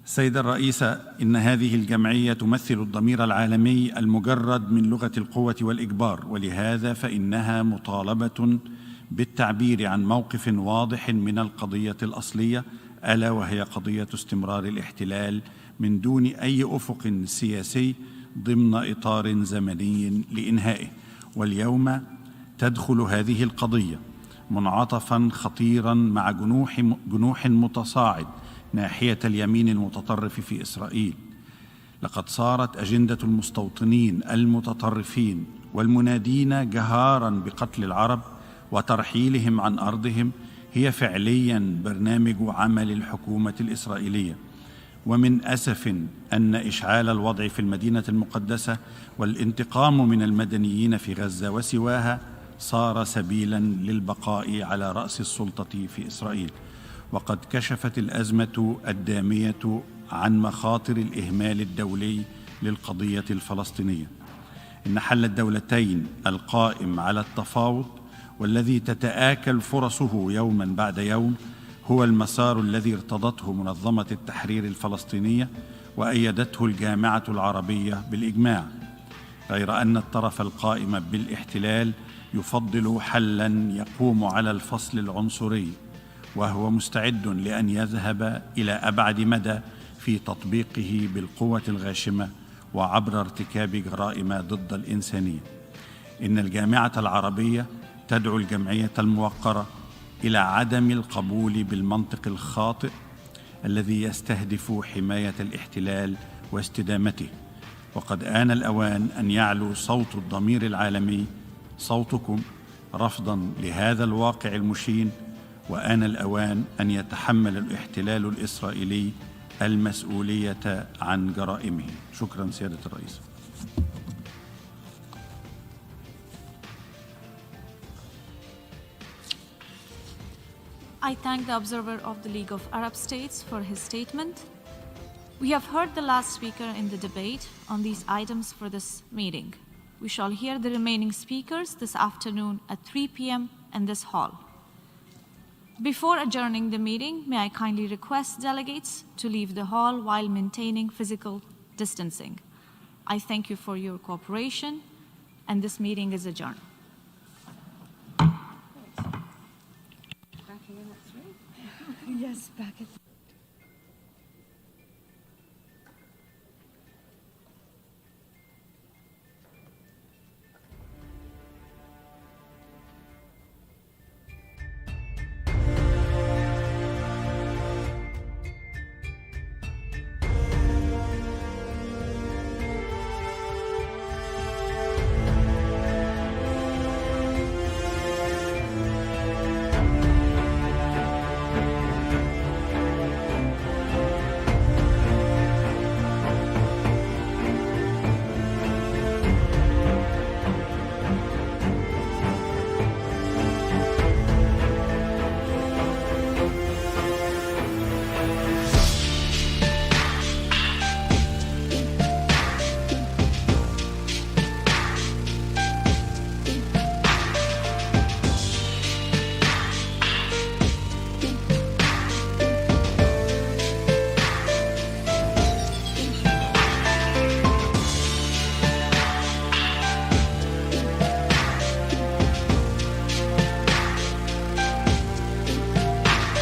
سيد الرئيس، إن هذه الجمعية تمثل الضمير العالمي المجرد من لغة القوة والإجبار، ولهذا فإنها مطالبة بالتعبير عن موقف واضح من القضية الأصلية، ألا وهي قضية استمرار الاحتلال من دون أي أفق سياسي ضمن إطار زمني لإنهائه. واليوم تدخل هذه القضية منعطفاً خطيراً مع جنوح متصاعد ناحية اليمين المتطرف في إسرائيل. لقد صارت أجندة المستوطنين المتطرفين والمنادين جهاراً بقتل العرب وترحيلهم عن أرضهم هي فعلياً برنامج عمل الحكومة الإسرائيلية. ومن أسف أن إشعال الوضع في المدينة المقدسة والانتقام من المدنيين في غزة وسواها صار سبيلاً للبقاء على رأس السلطة في إسرائيل. وقد كشفت الأزمة الدامية عن مخاطر الإهمال الدولي للقضية الفلسطينية. إن حل الدولتين القائم على التفاوض والذي تتآكل فرصه يوماً بعد يوم هو المسار الذي ارتضته منظمة التحرير الفلسطينية وأيدته الجامعة العربية بالإجماع، غير أن الطرف القائم بالاحتلال يفضل حلاً يقوم على الفصل العنصري، وهو مستعد لأن يذهب إلى أبعد مدى في تطبيقه بالقوة الغاشمة وعبر ارتكاب جرائم ضد الإنسانية. إن الجامعة العربية تدعو الجمعية الموقرة إلى عدم القبول بالمنطق الخاطئ الذي يستهدف حماية الاحتلال واستدامته. وقد آن الأوان أن يعلو صوت الضمير العالمي، صوتكم، رفضاً لهذا الواقع المشين، وآن الأوان أن يتحمل الاحتلال الإسرائيلي المسؤولية عن جرائمه. شكراً سيادة الرئيس. I thank the observer of the League of Arab States for his statement. We have heard the last speaker in the debate on these items for this meeting. We shall hear the remaining speakers this afternoon at 3 p.m. in this hall. Before adjourning the meeting, may I kindly request delegates to leave the hall while maintaining physical distancing. I thank you for your cooperation, and this meeting is adjourned. Yes, back at